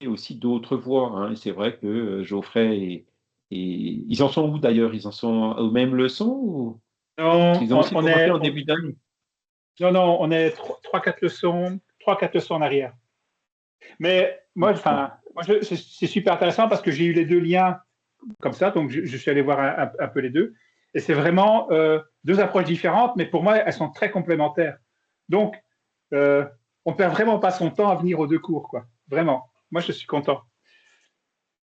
aussi d'autres voix. Hein. C'est vrai que Geoffrey et ils en sont où d'ailleurs? Ils en sont aux mêmes leçons ou Non, ils ont aussi commencé en début d'année? Non, on est 3-4 leçons en arrière. Mais moi, c'est super intéressant parce que j'ai eu les deux liens comme ça, donc je suis allé voir un peu les deux. Et c'est vraiment deux approches différentes, mais pour moi, elles sont très complémentaires. Donc, on ne perd vraiment pas son temps à venir aux deux cours, quoi. Vraiment. Moi, je suis content.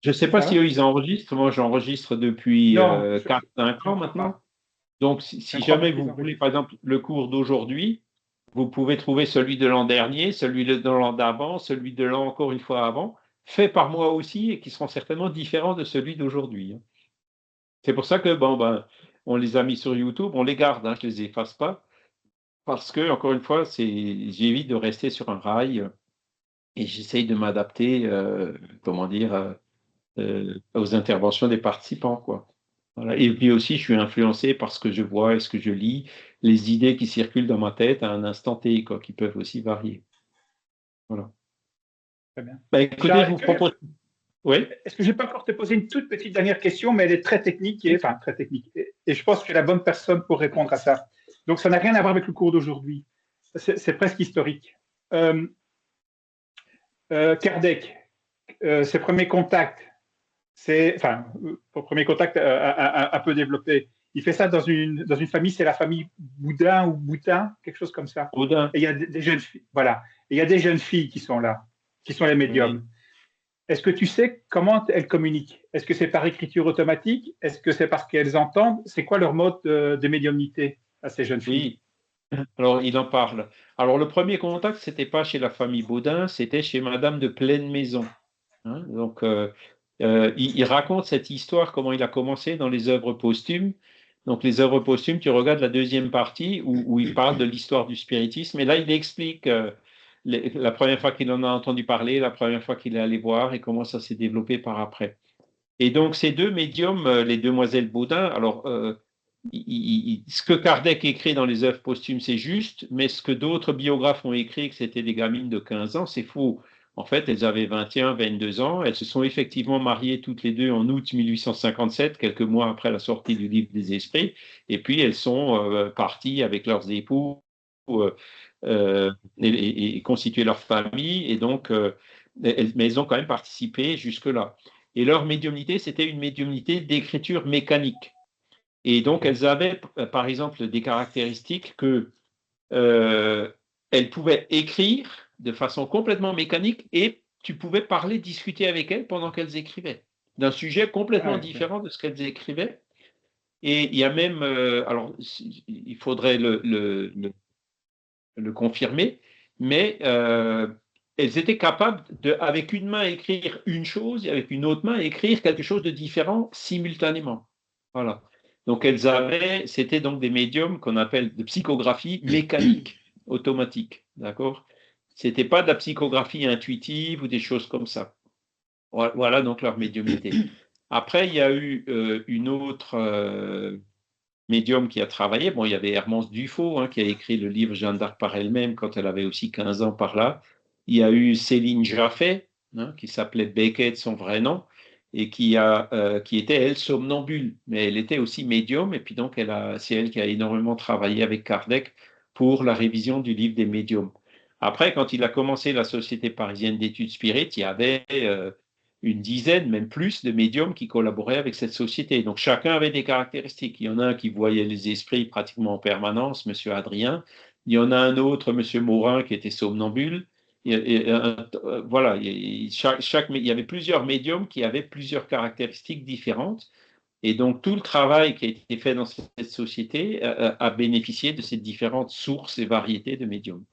Je ne sais pas si eux, ils enregistrent. Moi, j'enregistre depuis 4-5 ans maintenant. Donc, si jamais vous voulez, par exemple, le cours d'aujourd'hui, vous pouvez trouver celui de l'an dernier, celui de l'an d'avant, celui de l'an encore une fois avant, fait par moi aussi et qui seront certainement différents de celui d'aujourd'hui. Hein. C'est pour ça que, on les a mis sur YouTube, on les garde, hein, je ne les efface pas, parce que, encore une fois, j'évite de rester sur un rail et j'essaye de m'adapter, aux interventions des participants, quoi. Voilà. Et puis aussi, je suis influencé par ce que je vois et ce que je lis, les idées qui circulent dans ma tête à un instant T, quoi, qui peuvent aussi varier. Voilà. Très bien. Écoutez, je vous propose. Oui. Est-ce que je n'ai pas encore te poser une toute petite dernière question, mais elle est très technique, très technique. Et je pense que tu es la bonne personne pour répondre à ça. Donc, ça n'a rien à voir avec le cours d'aujourd'hui. C'est presque historique. Kardec, ses premiers contacts, premier contact un peu développé. Il fait ça dans une famille, c'est la famille Boudin ou Boutin, quelque chose comme ça. Boudin. Et il y a des jeunes filles, voilà. Et il y a des jeunes filles qui sont là, qui sont les médiums. Est-ce que tu sais comment elles communiquent? Est-ce que c'est par écriture automatique? Est-ce que c'est parce qu'elles entendent? C'est quoi leur mode de médiumnité à ces jeunes filles? Oui, alors il en parle. Alors le premier contact, c'était pas chez la famille Baudin, c'était chez Madame de Pleine Maison. Hein. Donc il raconte cette histoire, comment il a commencé dans les œuvres posthumes. Donc les œuvres posthumes, tu regardes la deuxième partie où il parle de l'histoire du spiritisme. Et là, il explique la première fois qu'il en a entendu parler, la première fois qu'il est allé voir et comment ça s'est développé par après. Et donc ces deux médiums, les demoiselles Baudin, alors ce que Kardec écrit dans les œuvres posthumes, c'est juste, mais ce que d'autres biographes ont écrit, que c'était des gamines de 15 ans, c'est faux. En fait, elles avaient 21, 22 ans. Elles se sont effectivement mariées toutes les deux en août 1857, quelques mois après la sortie du Livre des Esprits. Et puis, elles sont parties avec leurs époux et constitué leur famille. Et donc, mais elles ont quand même participé jusque-là. Et leur médiumnité, c'était une médiumnité d'écriture mécanique. Et donc, elles avaient, par exemple, des caractéristiques que elles pouvaient écrire de façon complètement mécanique et tu pouvais parler, discuter avec elles pendant qu'elles écrivaient, d'un sujet complètement différent de ce qu'elles écrivaient. Et il y a même, alors il faudrait le confirmer, mais elles étaient capables de, avec une main, écrire une chose et avec une autre main, écrire quelque chose de différent simultanément. Voilà. Donc elles avaient, c'était donc des médiums qu'on appelle de psychographie mécanique, automatique, d'accord? C'était pas de la psychographie intuitive ou des choses comme ça. Voilà donc leur médiumnité. Après, il y a eu une autre médium qui a travaillé. Bon, il y avait Hermance Dufaux qui a écrit le livre Jeanne d'Arc par elle-même quand elle avait aussi 15 ans par là. Il y a eu Céline Jaffé, qui s'appelait Beckett, son vrai nom, et qui était, elle, somnambule, mais elle était aussi médium, et puis donc c'est elle qui a énormément travaillé avec Kardec pour la révision du livre des médiums. Après, quand il a commencé la Société parisienne d'études spirites, il y avait une dizaine, même plus, de médiums qui collaboraient avec cette société. Donc chacun avait des caractéristiques. Il y en a un qui voyait les esprits pratiquement en permanence, M. Adrien. Il y en a un autre, M. Morin, qui était somnambule. Voilà, il y avait plusieurs médiums qui avaient plusieurs caractéristiques différentes. Et donc tout le travail qui a été fait dans cette société a bénéficié de ces différentes sources et variétés de médiums.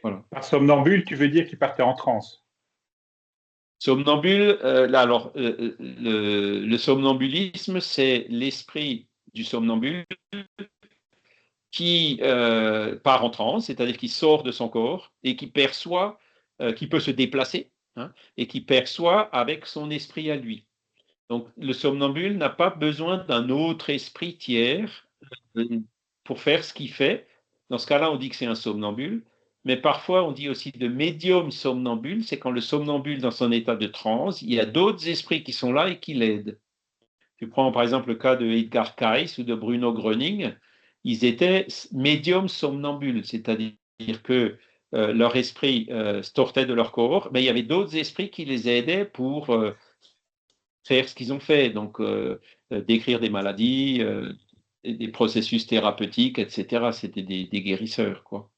Voilà. Par somnambule, tu veux dire qu'il partait en transe? Somnambule, le somnambulisme, c'est l'esprit du somnambule qui part en transe, c'est-à-dire qui sort de son corps et qui perçoit, qui peut se déplacer et qui perçoit avec son esprit à lui. Donc, le somnambule n'a pas besoin d'un autre esprit tiers pour faire ce qu'il fait. Dans ce cas-là, on dit que c'est un somnambule. Mais parfois, on dit aussi de médium somnambule, c'est quand le somnambule, dans son état de transe, il y a d'autres esprits qui sont là et qui l'aident. Tu prends par exemple le cas de Edgar Cayce ou de Bruno Gröning, ils étaient médiums somnambules, c'est-à-dire que leur esprit sortait de leur corps, mais il y avait d'autres esprits qui les aidaient pour faire ce qu'ils ont fait, donc décrire des maladies, des processus thérapeutiques, etc. C'était des guérisseurs, quoi.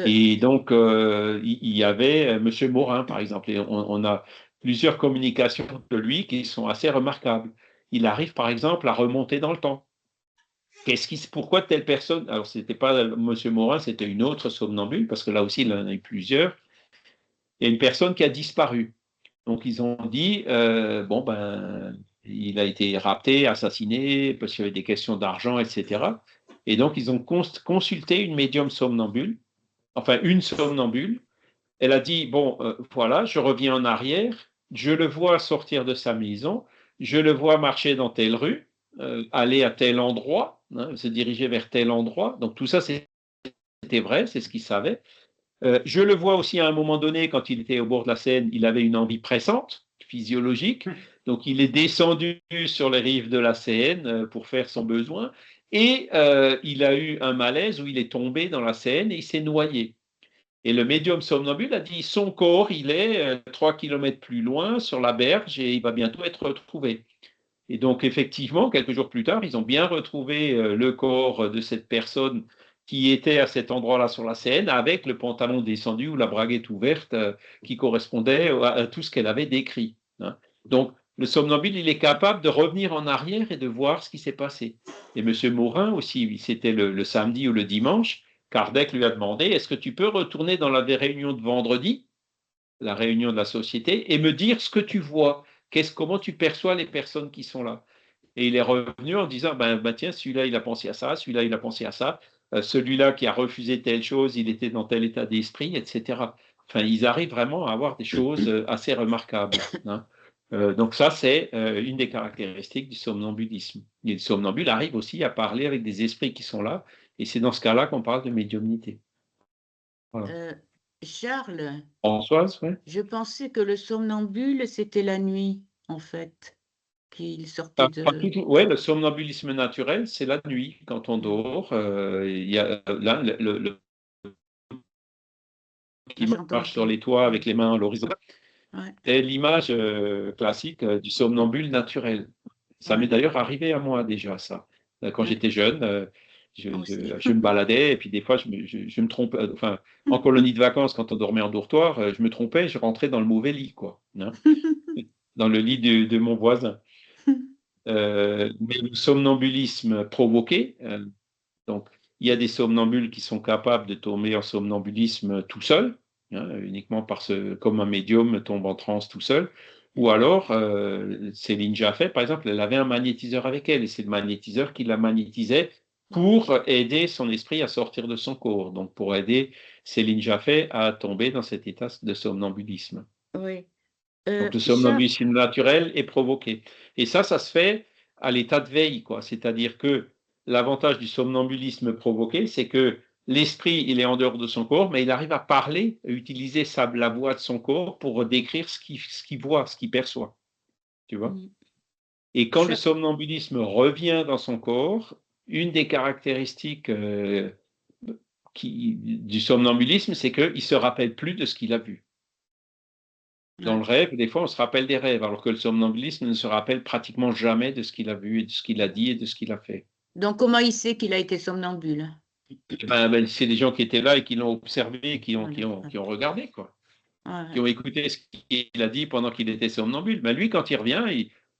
Et donc, il y avait M. Morin, par exemple, et on a plusieurs communications de lui qui sont assez remarquables. Il arrive, par exemple, à remonter dans le temps. Pourquoi telle personne, alors ce n'était pas M. Morin, c'était une autre somnambule, parce que là aussi, il en a eu plusieurs. Il y a une personne qui a disparu. Donc, ils ont dit, bon, ben, il a été rapté, assassiné, parce qu'il y avait des questions d'argent, etc. Et donc, ils ont consulté une médium somnambule, enfin une somnambule. Elle a dit, bon, voilà, je reviens en arrière, je le vois sortir de sa maison, je le vois marcher dans telle rue, aller à tel endroit, se diriger vers tel endroit. Donc tout ça, c'était vrai, c'est ce qu'il savait. Je le vois aussi à un moment donné, quand il était au bord de la Seine, il avait une envie pressante, physiologique. Donc il est descendu sur les rives de la Seine pour faire son besoin. Et il a eu un malaise où il est tombé dans la Seine et il s'est noyé. Et le médium somnambule a dit son corps, il est 3 kilomètres plus loin sur la berge et il va bientôt être retrouvé. Et donc, effectivement, quelques jours plus tard, ils ont bien retrouvé le corps de cette personne qui était à cet endroit-là sur la scène avec le pantalon descendu ou la braguette ouverte qui correspondait à tout ce qu'elle avait décrit. Hein. Donc, le somnambule, il est capable de revenir en arrière et de voir ce qui s'est passé. Et M. Morin aussi, c'était le samedi ou le dimanche, Kardec lui a demandé, est-ce que tu peux retourner dans la réunion de vendredi, la réunion de la société, et me dire ce que tu vois, comment tu perçois les personnes qui sont là. Et il est revenu en disant, tiens, celui-là, il a pensé à ça, celui-là, il a pensé à ça, celui-là qui a refusé telle chose, il était dans tel état d'esprit, etc. Enfin, ils arrivent vraiment à avoir des choses assez remarquables. Hein. Donc ça, c'est une des caractéristiques du somnambulisme. Et le somnambule arrive aussi à parler avec des esprits qui sont là, et c'est dans ce cas-là qu'on parle de médiumnité. Voilà. Charles, Françoise, ouais. je pensais que le somnambule, c'était la nuit, en fait, qu'il sortait de... Oui, le somnambulisme naturel, c'est la nuit, quand on dort. Il y a là qui marche sur les toits avec les mains à l'horizon. Ouais. C'est l'image classique du somnambule naturel. Ça m'est d'ailleurs arrivé à moi déjà, ça. Quand j'étais jeune, je me baladais et puis des fois, je me trompais. Enfin, en colonie de vacances, quand on dormait en dortoir, je me trompais, je rentrais dans le mauvais lit, quoi. Hein, dans le lit de mon voisin. Mais le somnambulisme provoqué, donc il y a des somnambules qui sont capables de tomber en somnambulisme tout seul, hein, uniquement comme un médium tombe en transe tout seul, ou alors Céline Jaffé, par exemple, elle avait un magnétiseur avec elle, et c'est le magnétiseur qui la magnétisait pour aider son esprit à sortir de son corps, donc pour aider Céline Jaffé à tomber dans cet état de somnambulisme. Oui. Donc le somnambulisme naturel est provoqué. Et ça se fait à l'état de veille, quoi. C'est-à-dire que l'avantage du somnambulisme provoqué, c'est que l'esprit, il est en dehors de son corps, mais il arrive à parler, à utiliser la voix de son corps pour décrire ce qu'il voit, ce qu'il perçoit. Tu vois? Et quand le somnambulisme revient dans son corps, une des caractéristiques du somnambulisme, c'est qu'il ne se rappelle plus de ce qu'il a vu. Dans le rêve, des fois, on se rappelle des rêves, alors que le somnambulisme ne se rappelle pratiquement jamais de ce qu'il a vu, et de ce qu'il a dit et de ce qu'il a fait. Donc, comment il sait qu'il a été somnambule? C'est des gens qui étaient là et qui l'ont observé et qui ont regardé, quoi. Qui ont écouté ce qu'il a dit pendant qu'il était somnambule. Mais lui, quand il revient,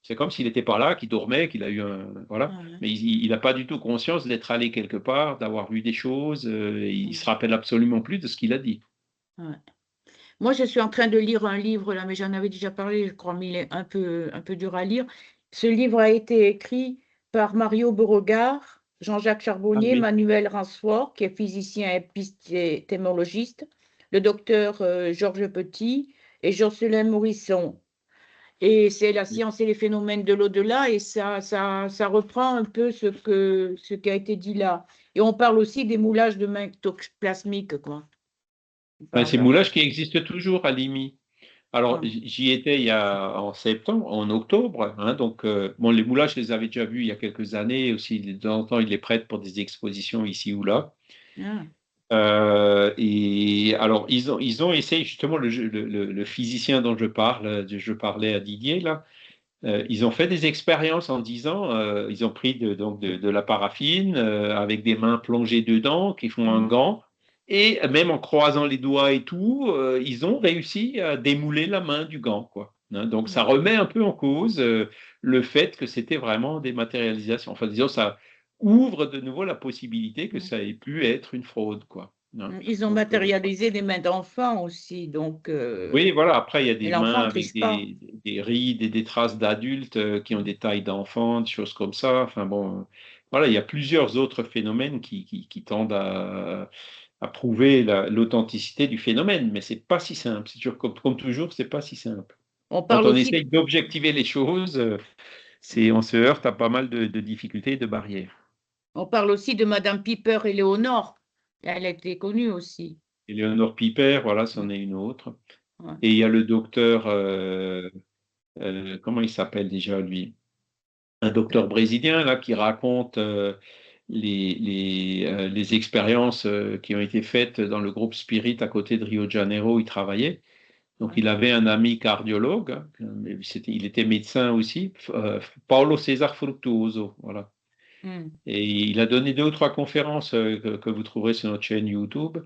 c'est comme s'il n'était pas là, qu'il dormait, qu'il a eu un... Voilà. Mais il n'a pas du tout conscience d'être allé quelque part, d'avoir vu des choses. Il ne se rappelle absolument plus de ce qu'il a dit. Moi, je suis en train de lire un livre, là, mais j'en avais déjà parlé, je crois, mais il est un peu dur à lire. Ce livre a été écrit par Mario Beauregard, Jean-Jacques Charbonnier, Manuel Ransford, qui est physicien épistémologiste, le docteur Georges Petit et Jocelyn Morisson. Et c'est la science et les phénomènes de l'au-delà, et ça reprend un peu ce qui a été dit là. Et on parle aussi des moulages de mains ectoplasmiques, quoi. Ces moulages qui existent toujours à Limy. Alors, j'y étais en octobre. Hein, donc, les moulages, je les avais déjà vus il y a quelques années. Aussi, de temps en temps, ils les prêtent pour des expositions ici ou là. Et alors, ils ont essayé, justement, le physicien dont je parlais à Didier, là, ils ont fait des expériences en disant, ils ont pris de la paraffine avec des mains plongées dedans, qui font un gant. Et même en croisant les doigts et tout, ils ont réussi à démouler la main du gant, quoi. Hein, donc ça remet un peu en cause le fait que c'était vraiment des matérialisations. Enfin, disons, ça ouvre de nouveau la possibilité que ça ait pu être une fraude, quoi. Hein. Ils ont matérialisé des mains d'enfants aussi, donc... Oui, voilà. Après, il y a des mains avec des rides et des traces d'adultes qui ont des tailles d'enfants, des choses comme ça. Enfin bon, voilà, il y a plusieurs autres phénomènes qui tendent à prouver l'authenticité du phénomène, mais c'est pas si simple. C'est toujours comme toujours, c'est pas si simple. Quand on essaye d'objectiver les choses, on se heurte à pas mal de difficultés et de barrières. On parle aussi de Madame Piper Éléonore. Elle a été connue aussi. Éléonore Piper, voilà, c'en est une autre. Ouais. Et il y a le docteur, comment il s'appelle déjà lui? Un docteur brésilien là qui raconte les expériences qui ont été faites dans le groupe Spirit à côté de Rio de Janeiro où il travaillait. Donc, il avait un ami cardiologue, hein, il était médecin aussi, Paulo César Fructuoso, voilà. Et il a donné 2 ou 3 conférences que vous trouverez sur notre chaîne YouTube.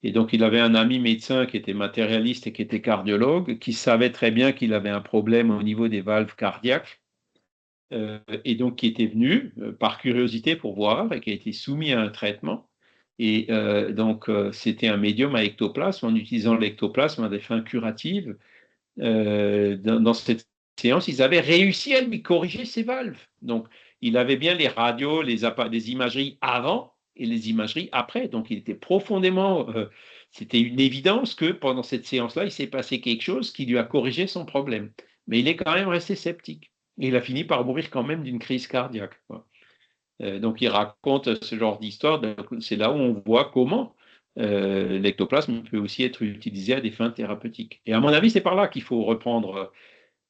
Et donc, il avait un ami médecin qui était matérialiste et qui était cardiologue, qui savait très bien qu'il avait un problème au niveau des valves cardiaques, et donc qui était venu par curiosité pour voir et qui a été soumis à un traitement. Et donc, c'était un médium à ectoplasme, en utilisant l'ectoplasme à des fins curatives. Dans cette séance, ils avaient réussi à lui corriger ses valves. Donc, il avait bien les radios, les imageries avant et les imageries après. Donc, il était profondément. C'était une évidence que pendant cette séance-là, il s'est passé quelque chose qui lui a corrigé son problème. Mais il est quand même resté sceptique. Et il a fini par mourir quand même d'une crise cardiaque, quoi. Donc, il raconte ce genre d'histoire. C'est là où on voit comment l'ectoplasme peut aussi être utilisé à des fins thérapeutiques. Et à mon avis, c'est par là qu'il faut reprendre.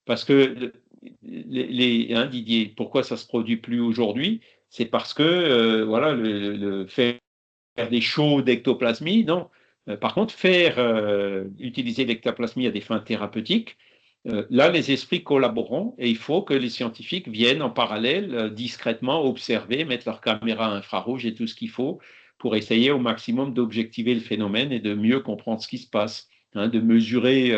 Parce que, Didier, pourquoi ça ne se produit plus aujourd'hui? C'est parce que, voilà, faire des shows d'ectoplasmie, non. Par contre, utiliser l'ectoplasmie à des fins thérapeutiques, là, les esprits collaboreront et il faut que les scientifiques viennent en parallèle, discrètement observer, mettre leur caméra infrarouge et tout ce qu'il faut pour essayer au maximum d'objectiver le phénomène et de mieux comprendre ce qui se passe, hein, de mesurer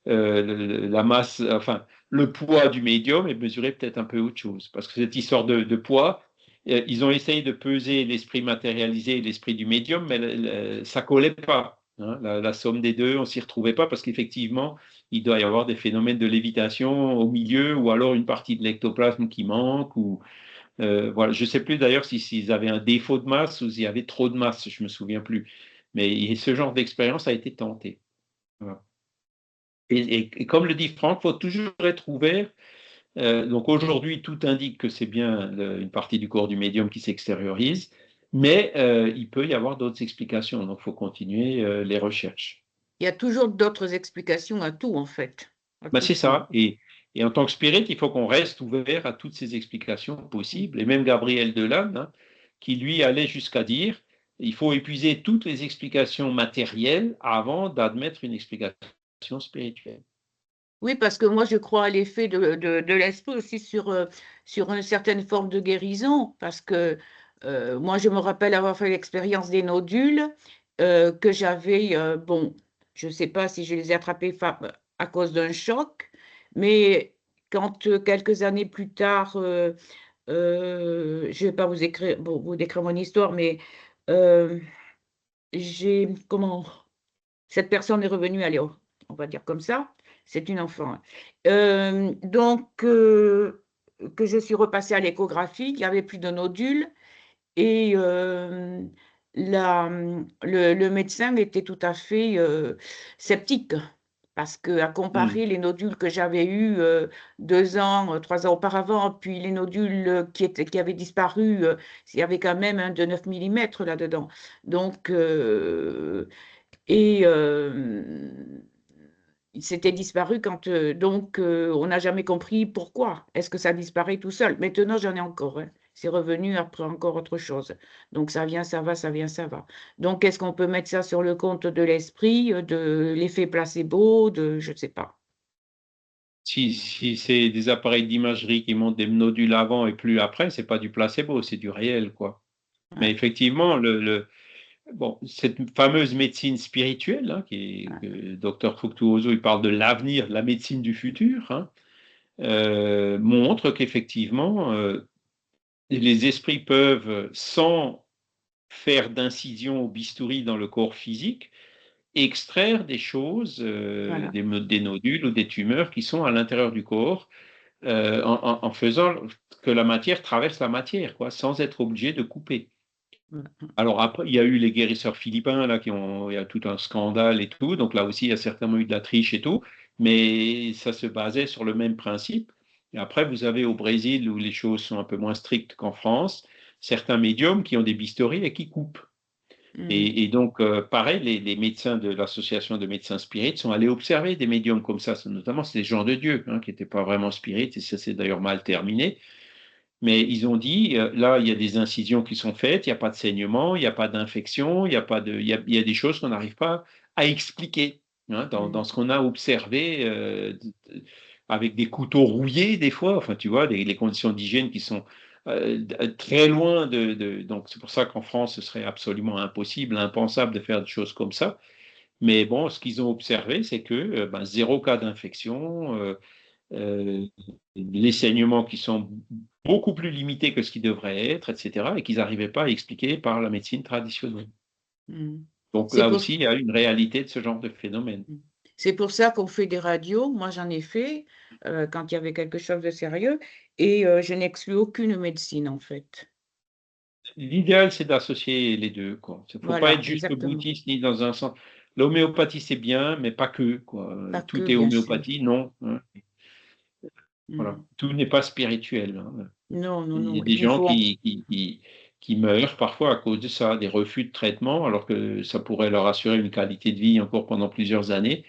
la masse, enfin, le poids du médium et mesurer peut-être un peu autre chose. Parce que cette histoire de poids, ils ont essayé de peser l'esprit matérialisé et l'esprit du médium, mais ça ne collait pas. Hein, la somme des deux, on ne s'y retrouvait pas parce qu'effectivement, il doit y avoir des phénomènes de lévitation au milieu ou alors une partie de l'ectoplasme qui manque. Voilà. Je ne sais plus d'ailleurs s'ils avaient un défaut de masse ou s'il y avait trop de masse, je ne me souviens plus. Mais ce genre d'expérience a été tenté. Voilà. Et comme le dit Franck, il faut toujours être ouvert. Donc aujourd'hui, tout indique que c'est bien une partie du corps du médium qui s'extériorise, mais il peut y avoir d'autres explications. Donc il faut continuer les recherches. Il y a toujours d'autres explications à tout, en fait. C'est ça. Et en tant que spirit, il faut qu'on reste ouvert à toutes ces explications possibles. Et même Gabriel Delanne, hein, qui lui allait jusqu'à dire il faut épuiser toutes les explications matérielles avant d'admettre une explication spirituelle. Oui, parce que moi, je crois à l'effet de l'esprit aussi sur une certaine forme de guérison, parce que moi, je me rappelle avoir fait l'expérience des nodules que j'avais, bon, je ne sais pas si je les ai attrapés à cause d'un choc, mais quand quelques années plus tard, je ne vais pas vous décrire mon histoire, mais euh, cette personne est revenue, allez, on va dire comme ça, c'est une enfant. Donc, que je suis repassée à l'échographie, il n'y avait plus de nodules et le médecin était tout à fait sceptique parce qu'à comparer les nodules que j'avais eus 2 ans, 3 ans auparavant, puis les nodules qui avaient disparu, il y avait quand même un de 9 mm là-dedans. Donc, c'était disparu quand donc on n'a jamais compris pourquoi. Est-ce que ça disparaît tout seul? Maintenant, j'en ai encore. Hein. C'est revenu après encore autre chose. Donc ça vient, ça va, ça vient, ça va. Donc est-ce qu'on peut mettre ça sur le compte de l'esprit, de l'effet placebo, je ne sais pas. Si c'est des appareils d'imagerie qui montrent des nodules avant et plus après, c'est pas du placebo, c'est du réel, quoi. Ouais. Mais effectivement, cette fameuse médecine spirituelle, hein, que Dr Fructuoso, il parle de l'avenir, de la médecine du futur, hein, montre qu'effectivement, les esprits peuvent, sans faire d'incision au bistouri dans le corps physique, extraire des choses, voilà. des nodules ou des tumeurs qui sont à l'intérieur du corps, en faisant que la matière traverse la matière, quoi, sans être obligé de couper. Alors après, il y a eu les guérisseurs philippins, là, il y a tout un scandale et tout, donc là aussi, il y a certainement eu de la triche et tout, mais ça se basait sur le même principe. Et après, vous avez au Brésil, où les choses sont un peu moins strictes qu'en France, certains médiums qui ont des bistouris et qui coupent. Et donc, pareil, les médecins de l'association de médecins spirites sont allés observer des médiums comme ça, notamment c'est des gens de Dieu, hein, qui n'étaient pas vraiment spirites, et ça s'est d'ailleurs mal terminé. Mais ils ont dit, là, il y a des incisions qui sont faites, il n'y a pas de saignement, il n'y a pas d'infection, il y a des choses qu'on n'arrive pas à expliquer, hein, dans ce qu'on a observé avec des couteaux rouillés des fois, enfin tu vois, les conditions d'hygiène qui sont très loin donc c'est pour ça qu'en France, ce serait absolument impossible, impensable de faire des choses comme ça. Mais bon, ce qu'ils ont observé, c'est que zéro cas d'infection, les saignements qui sont beaucoup plus limités que ce qu'ils devraient être, etc., et qu'ils n'arrivaient pas à expliquer par la médecine traditionnelle. Donc là aussi, il y a une réalité de ce genre de phénomène. C'est pour ça qu'on fait des radios. Moi, j'en ai fait quand il y avait quelque chose de sérieux, et je n'exclus aucune médecine, en fait. L'idéal, c'est d'associer les deux, quoi. Il ne faut pas être juste boutiste ni dans un sens. L'homéopathie, c'est bien, mais pas que, quoi. Tout est homéopathie, non. Hein. Voilà. Tout n'est pas spirituel. Hein. Non. Il y a des gens qui meurent parfois à cause de ça, des refus de traitement, alors que ça pourrait leur assurer une qualité de vie encore pendant plusieurs années,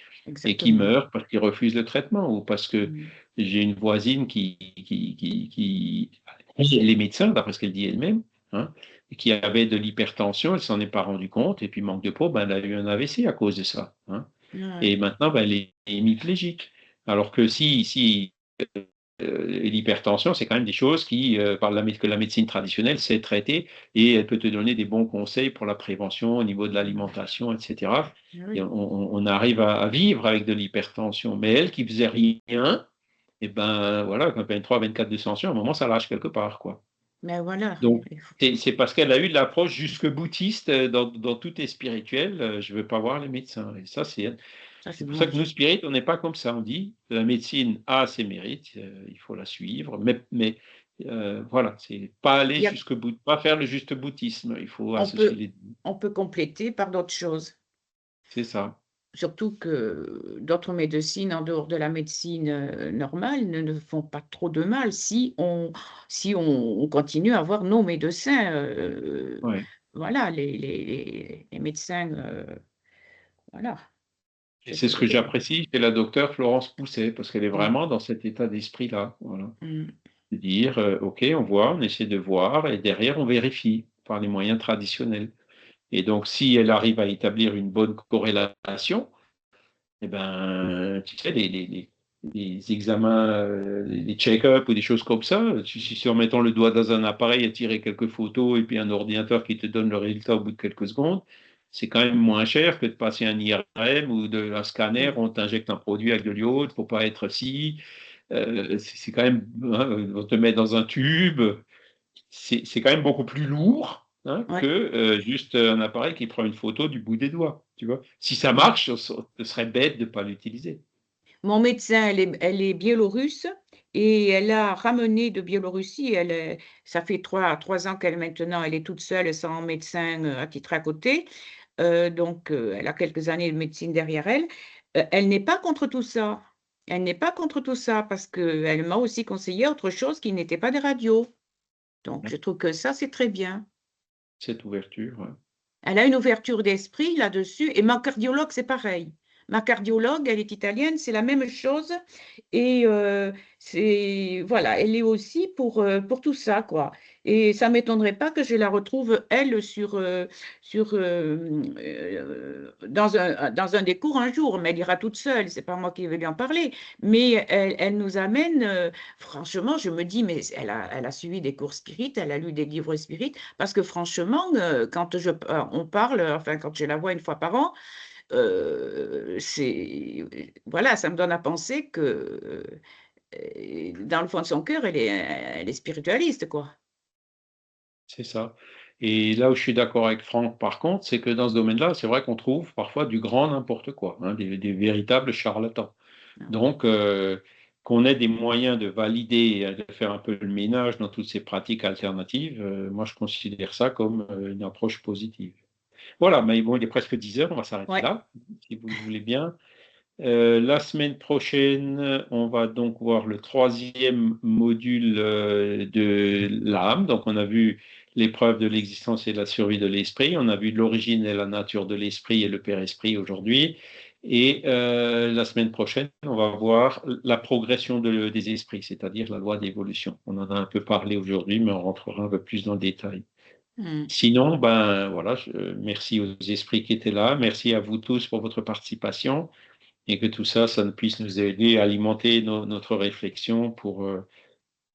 et qui meurent parce qu'ils refusent le traitement, ou parce que j'ai une voisine les médecins, d'après ce qu'elle dit elle-même, hein, qui avait de l'hypertension, elle ne s'en est pas rendue compte, et puis manque de peau, elle a eu un AVC à cause de ça. Hein. Et maintenant, elle est hémiplégique. Alors que si l'hypertension, c'est quand même des choses que la médecine traditionnelle sait traiter, et elle peut te donner des bons conseils pour la prévention au niveau de l'alimentation, etc. Et on arrive à vivre avec de l'hypertension. Mais elle qui faisait rien, et voilà, quand elle a 23-24 de tension, à un moment, ça lâche quelque part, quoi. Mais voilà. Donc, c'est parce qu'elle a eu de l'approche jusque boutiste, dans tout est spirituel, je ne veux pas voir les médecins. Et ça, c'est pour ça que nous, spirites, on n'est pas comme ça. On dit, la médecine a ses mérites, il faut la suivre, mais voilà, c'est pas aller jusqu'au bout, pas faire le juste boutisme. Il faut associer les deux. On peut compléter par d'autres choses. C'est ça. Surtout que d'autres médecines, en dehors de la médecine normale, ne font pas trop de mal si on continue à avoir nos médecins. Voilà, les médecins. Voilà. Et c'est ce que j'apprécie chez la docteure Florence Pousset, parce qu'elle est vraiment dans cet état d'esprit-là. Voilà. De dire, OK, on voit, on essaie de voir, et derrière, on vérifie par les moyens traditionnels. Et donc, si elle arrive à établir une bonne corrélation, eh tu sais, les examens, les check-up ou des choses comme ça, si en mettant le doigt dans un appareil et tirer quelques photos, et puis un ordinateur qui te donne le résultat au bout de quelques secondes, c'est quand même moins cher que de passer un IRM ou un scanner, on t'injecte un produit avec de l'iode, il ne faut pas être si. C'est quand même, hein, on te met dans un tube, c'est quand même beaucoup plus lourd, hein, que juste un appareil qui prend une photo du bout des doigts. Tu vois. Si ça marche, ce serait bête de ne pas l'utiliser. Mon médecin, elle est biélorusse, et elle a ramené de Biélorussie. Ça fait 3 ans qu'elle est toute seule sans médecin attitré à côté. Donc, elle a quelques années de médecine derrière elle. Elle n'est pas contre tout ça. Elle n'est pas contre tout ça parce qu'elle m'a aussi conseillé autre chose qui n'était pas des radios. Donc, je trouve que ça, c'est très bien. Cette ouverture. Ouais. Elle a une ouverture d'esprit là-dessus. Et ma cardiologue, c'est pareil. Ma cardiologue, elle est italienne, c'est la même chose. Et voilà, elle est aussi pour tout ça, quoi. Et ça ne m'étonnerait pas que je la retrouve, elle, dans un des cours un jour. Mais elle ira toute seule, c'est pas moi qui vais lui en parler. Mais elle nous amène, franchement, je me dis, mais elle a suivi des cours spirites, elle a lu des livres spirites, parce que franchement, quand on parle, enfin, quand je la vois une fois par an, voilà, ça me donne à penser que dans le fond de son cœur, elle est spiritualiste, quoi. C'est ça. Et là où je suis d'accord avec Franck, par contre, c'est que dans ce domaine-là, c'est vrai qu'on trouve parfois du grand n'importe quoi, hein, des véritables charlatans. Donc, qu'on ait des moyens de valider et de faire un peu le ménage dans toutes ces pratiques alternatives, moi, je considère ça comme une approche positive. Voilà, mais bon, il est presque 10 heures, on va s'arrêter là, si vous le voulez bien. La semaine prochaine, on va donc voir le 3e module de l'âme. Donc, on a vu l'épreuve de l'existence et de la survie de l'esprit. On a vu l'origine et la nature de l'esprit et le Père Esprit aujourd'hui. Et la semaine prochaine, on va voir la progression des esprits, c'est-à-dire la loi d'évolution. On en a un peu parlé aujourd'hui, mais on rentrera un peu plus dans le détail. Sinon, voilà, merci aux esprits qui étaient là. Merci à vous tous pour votre participation. Et que tout ça, ça puisse nous aider à alimenter notre réflexion pour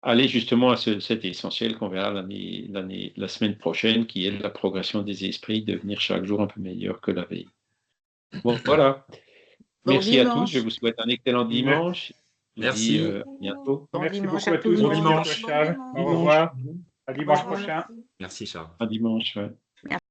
aller justement à cet essentiel qu'on verra la semaine prochaine, qui est la progression des esprits, devenir chaque jour un peu meilleur que la veille. Bon, voilà. Bon Merci à tous. dimanche. Je vous souhaite un excellent dimanche. Je vous Merci. dis à bientôt. Bon Merci dimanche beaucoup à à tous. tout le Merci monde. à toi, Charles. Bon Au dimanche. revoir. À dimanche Au revoir. prochain. Merci, Charles. À dimanche. Ouais.